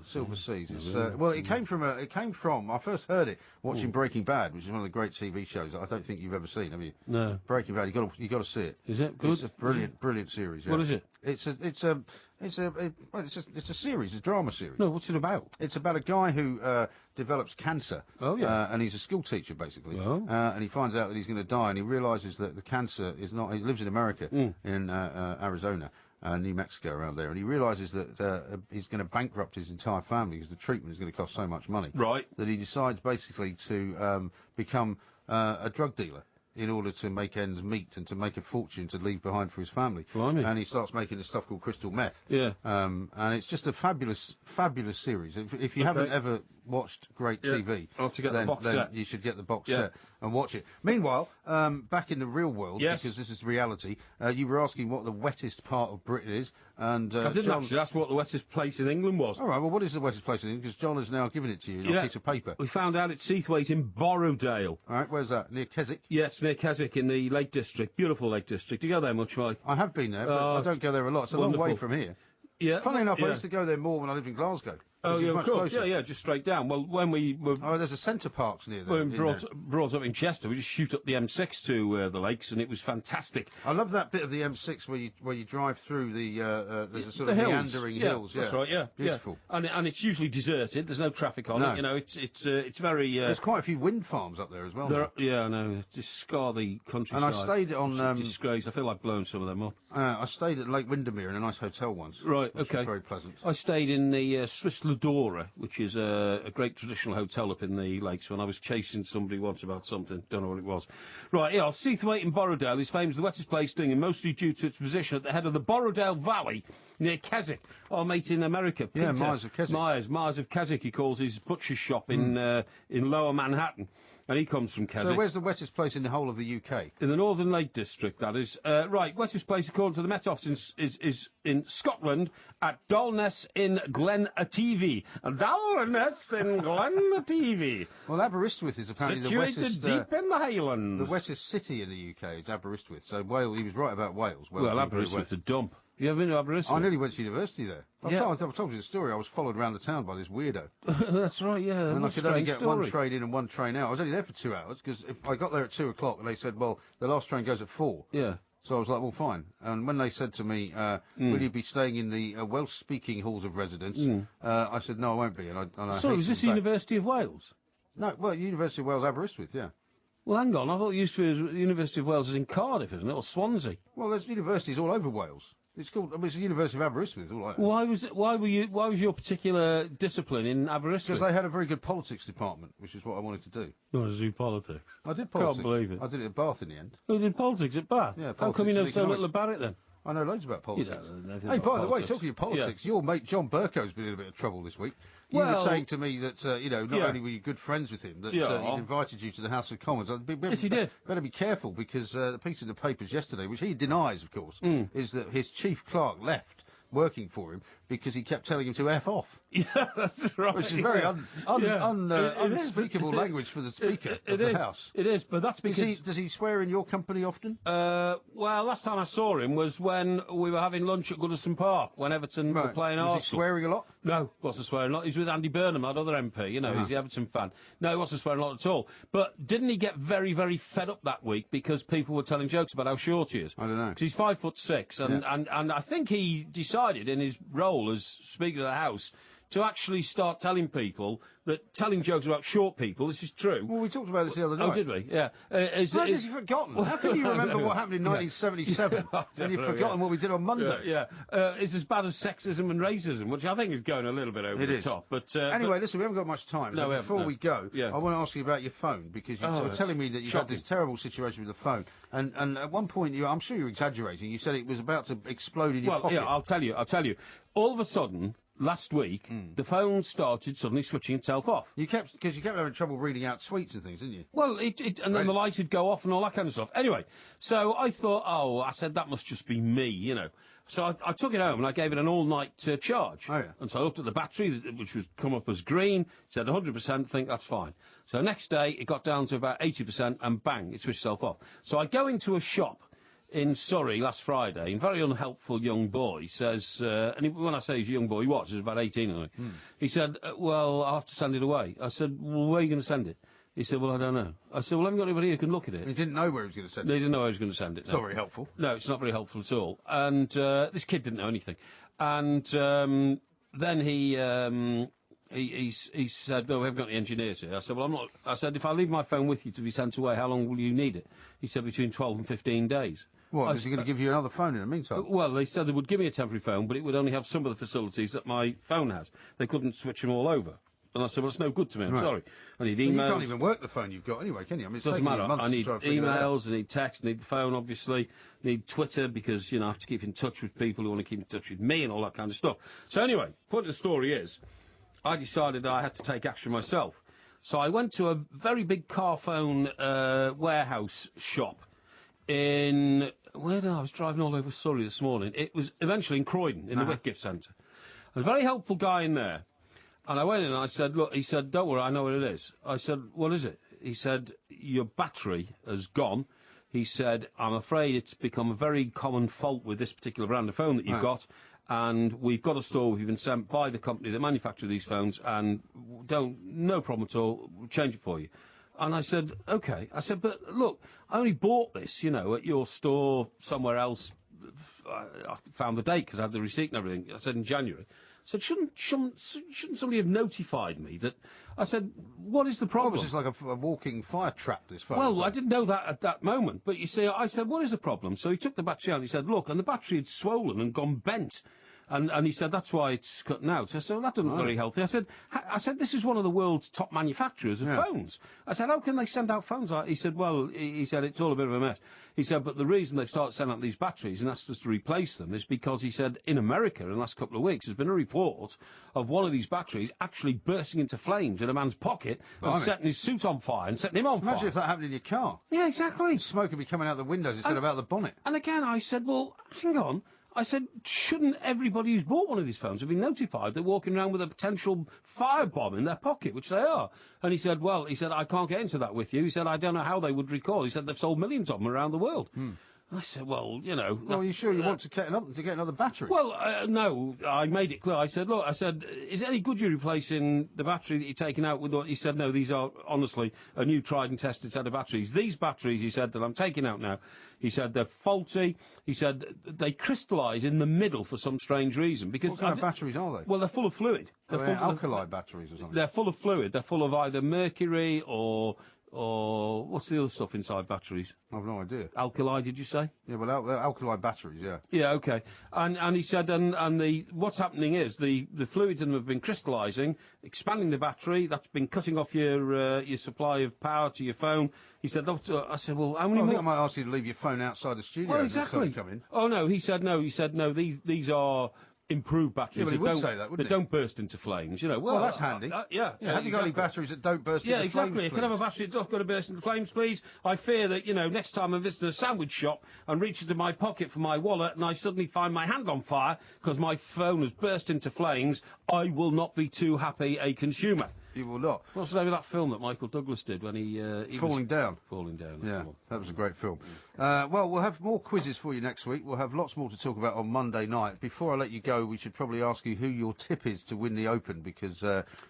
Silver Seas. It's, well, it came from. I first heard it watching Breaking Bad, which is one of the great TV shows that I don't think you've ever seen, have you? No. Breaking Bad. You got to see it. Is it good? It's a brilliant series. Yeah. What is it? It's a series, a drama series. No, what's it about? It's about a guy who develops cancer. Oh, yeah. And he's a school teacher, basically. Oh. And he finds out that he's going to die, and he realises that the cancer is not... He lives in America, in Arizona, New Mexico, around there, and he realises that he's going to bankrupt his entire family because the treatment is going to cost so much money. Right. That he decides, basically, to become a drug dealer in order to make ends meet and to make a fortune to leave behind for his family. Blimey. And he starts making this stuff called crystal meth. Yeah. And it's just a fabulous series. If you haven't ever watched great TV, I'll have to get the box then set. you should get the box set and watch it. Meanwhile, back in the real world, Yes. because this is reality, you were asking what the wettest part of Britain is, and I didn't John... actually. That's what the wettest place in England was. All right, well, what is the wettest place in England? Because John has now given it to you on a piece of paper. We found out it's Seathwaite in Borrowdale. All right, where's that? Near Keswick? Yes, near Keswick in the Lake District. Beautiful Lake District. Do you go there much, Mike? I have been there, but I don't go there a lot. It's a long way from here. Yeah. Funnily enough, I used to go there more when I lived in Glasgow. Oh, which is yeah, much of course. closer. Yeah, just straight down. Well, when we were... Oh, there's a Centre Parks near there. When brought up in Chester, we just shoot up the M6 to the lakes, and it was fantastic. I love that bit of the M6 where you drive through the there's a sort of hills. meandering hills. Yeah, That's right. Yeah, beautiful. Yeah. And it's usually deserted. There's no traffic on No. it. You know, it's very. There's quite a few wind farms up there as well. Yeah, I know. Just scar the countryside. And I stayed on. It's a disgrace. I feel like blowing some of them up. I stayed at Lake Windermere in a nice hotel once. Right. Which Okay. was very pleasant. I stayed in the Swiss Ladora, which is a great traditional hotel up in the lakes. When I was chasing somebody once about something, don't know what it was. Right. Yeah. Seathwaite in Borrowdale is famous the wettest place in England, mostly due to its position at the head of the Borrowdale Valley near Keswick. Our mate in America, Peter. Yeah, Myers of Keswick. Myers of Keswick. He calls his butcher's shop in Lower Manhattan. And he comes from Keswick. So where's the wettest place in the whole of the UK? In the Northern Lake District, that is. Right, wettest place, according to the Met Office, is in Scotland at Dalness in Glenateevee. Dalness in Glenateevee. Well, Aberystwyth is apparently situated the wettest... deep in the Highlands. The wettest city in the UK is Aberystwyth. So Wales, he was right about Wales. Well, Aberystwyth's a dump. You ever been to Aberystwyth? I nearly went to university there. I've told you the story. I was followed around the town by this weirdo. That's right, yeah. And I could only get one story. train in and one train out. I was only there for 2 hours because I got there at 2 o'clock and they said, well, the last train goes at 4. Yeah. So I was like, well, fine. And when they said to me, will you be staying in the Welsh-speaking halls of residence? I said, no, I won't be. And I So, is this the University of Wales? No, well, University of Wales, Aberystwyth, yeah. Well, hang on. I thought the University of Wales is in Cardiff, isn't it? Or Swansea? Well, there's universities all over Wales. It's called. it's the University of Aberystwyth. All I know. Why was your particular discipline in Aberystwyth? Because they had a very good politics department, which is what I wanted to do. You want to do politics? I did politics. Can't believe it. I did it at Bath in the end. You did politics at Bath? Yeah. How come you know politics so and little economics. about it then? I know loads about politics. nothing Hey, about by the way, politics. talking of politics, your mate John Burko's been in a bit of trouble this week. You Well, were saying to me that, not only were you good friends with him, that he invited you to the House of Commons. Yes, he did. Better be careful, because the piece in the papers yesterday, which he denies, of course, is that his chief clerk left working for him because he kept telling him to F off. Yeah, that's right. Which is very unspeakable language for the Speaker of the House. It is, but that's because... Does he swear in your company often? Well, last time I saw him was when we were having lunch at Goodison Park, when Everton were playing Arsenal. Was he swearing a lot? No, wasn't swearing a lot. He's with Andy Burnham, that other MP, he's the Everton fan. No, he wasn't swearing a lot at all. But didn't he get very, very fed up that week because people were telling jokes about how short he is? I don't know. Because he's 5'6", and I think he decided in his role as Speaker of the House to actually start telling people that telling jokes about short people, this is true. Well, we talked about this the other night. Oh, did we? Yeah. How have you forgotten? How can you remember what happened in 1977 and you've forgotten what we did on Monday? Yeah. It's as bad as sexism and racism, which I think is going a little bit over the top. But anyway, listen, we haven't got much time. No, so before we go, Yeah. I want to ask you about your phone, because you were telling me that you had this terrible situation with the phone. And at one point, I'm sure you're exaggerating, you said it was about to explode in your pocket. Well, yeah, I'll tell you. All of a sudden, last week, the phone started suddenly switching itself off. Because you kept having trouble reading out tweets and things, didn't you? Well, and then the light would go off and all that kind of stuff. Anyway, so I thought, I said that must just be me, So I took it home and I gave it an all-night charge. Oh, yeah. And so I looked at the battery, which was come up as green, said 100%, think that's fine. So next day, it got down to about 80%, and bang, it switched itself off. So I go into a shop in Surrey last Friday, a very unhelpful young boy says, when I say he's a young boy, he was about 18, I think. He said, well, I'll have to send it away. I said, well, where are you going to send it? He said, well, I don't know. I said, well, haven't you got anybody who can look at it? He didn't know where he was going to send it. They didn't know where he was going to send it. It's not very helpful. No, it's not very helpful at all. And this kid didn't know anything. And then he said, no, we haven't got any engineers here. I said, well, I'm not. I said, if I leave my phone with you to be sent away, how long will you need it? He said, between 12 and 15 days. What, is he going to give you another phone in the meantime? Well, they said they would give me a temporary phone, but it would only have some of the facilities that my phone has. They couldn't switch them all over. And I said, well, it's no good to me, I'm sorry. I need emails. You can't even work the phone you've got anyway, can you? I mean, it's doesn't taken you matter. months I need to try and figure that out. emails, I need text, I need the phone, obviously. I need Twitter, because, I have to keep in touch with people who want to keep in touch with me and all that kind of stuff. So anyway, point of the story is, I decided I had to take action myself. So I went to a very big Carphone warehouse shop in... Where did I was driving all over Surrey this morning. It was eventually in Croydon, in the Whitgift Centre. A very helpful guy in there. And I went in and I said, look, he said, don't worry, I know what it is. I said, what is it? He said, your battery has gone. He said, I'm afraid it's become a very common fault with this particular brand of phone that you've got. And we've got a store we've been sent by the company that manufacture these phones, and no problem at all, we'll change it for you. And I said, OK. I said, but look, I only bought this, at your store somewhere else. I found the date because I had the receipt and everything. I said in January. I said, shouldn't somebody have notified me that... I said, what is the problem? Well, it's like a walking fire trap, this phone. Well, I didn't know that at that moment. But you see, I said, what is the problem? So he took the battery out and he said, look, and the battery had swollen and gone bent. And he said, that's why it's cutting out. So I said, well, that doesn't look very healthy. I said, this is one of the world's top manufacturers of phones. I said, how can they send out phones? He said, well, he said, it's all a bit of a mess. He said, but the reason they've started sending out these batteries and asked us to replace them is because, he said, in America in the last couple of weeks, there's been a report of one of these batteries actually bursting into flames in a man's pocket and setting his suit on fire and setting him on fire. Imagine if that happened in your car. Yeah, exactly. The smoke would be coming out the windows instead of out the bonnet. And again, I said, well, hang on. I said, shouldn't everybody who's bought one of these phones have been notified they're walking around with a potential firebomb in their pocket, which they are? And he said, well, I can't get into that with you. He said, I don't know how they would recall. He said, they've sold millions of them around the world. I said, well, Well, are you sure you want to get another battery? Well, no, I made it clear. I said, look, is it any good you replacing the battery that you're taking out with? He said, no, these are honestly a new tried and tested set of batteries. These batteries, he said, that I'm taking out now, he said they're faulty. He said they crystallise in the middle for some strange reason. Because what kind of batteries are they? Well, they're full of fluid. They're alkali batteries or something? They're full of fluid. They're full of either mercury or what's the other stuff inside batteries? I've no idea. Alkali, did you say? Yeah, well, alkali batteries, yeah. Yeah, okay. And he said, what's happening is the fluids in them have been crystallising, expanding the battery. That's been cutting off your supply of power to your phone. He said, I said, well, how many more? I more? think I might ask you to leave your phone outside the studio. Well, exactly. Come in. Oh no, he said no. These are improved batteries. Yeah, but he would say that, wouldn't he? Don't burst into flames, Well, that's handy. Yeah. Have you got any batteries that don't burst into flames? Yeah, exactly. You can have a battery that's not going to burst into flames, please. I fear that, next time I visit a sandwich shop and reach into my pocket for my wallet and I suddenly find my hand on fire because my phone has burst into flames, I will not be too happy a consumer. You will not. What's the name of that film that Michael Douglas did when he Falling Down. Falling Down. Yeah, that was a great film. Well, we'll have more quizzes for you next week. We'll have lots more to talk about on Monday night. Before I let you go, we should probably ask you who your tip is to win the Open, because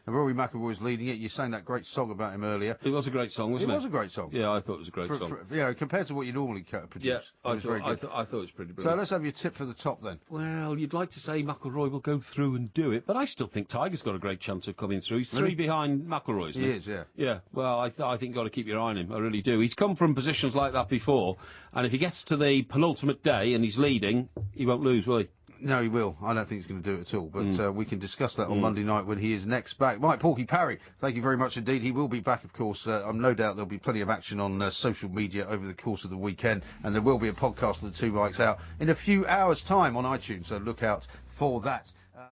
Rory McIlroy's leading it. You sang that great song about him earlier. It was a great song, wasn't it? It was a great song. Yeah, I thought it was a great song. Compared to what you normally produce. Yeah, I thought it was pretty brilliant. So let's have your tip for the top then. Well, you'd like to say McIlroy will go through and do it, but I still think Tiger's got a great chance of coming through. He's 3 behind McIlroy. He is, yeah. Yeah, well, I think you've got to keep your eye on him. I really do. He's come from positions like that before, and if he gets to the penultimate day and he's leading, he won't lose, will he? No, he will. I don't think he's going to do it at all. But we can discuss that on Monday night when he is next back. Mike Porky Parry, thank you very much indeed. He will be back, of course. I'm no doubt there'll be plenty of action on social media over the course of the weekend. And there will be a podcast of the Two Mikes out in a few hours' time on iTunes. So look out for that.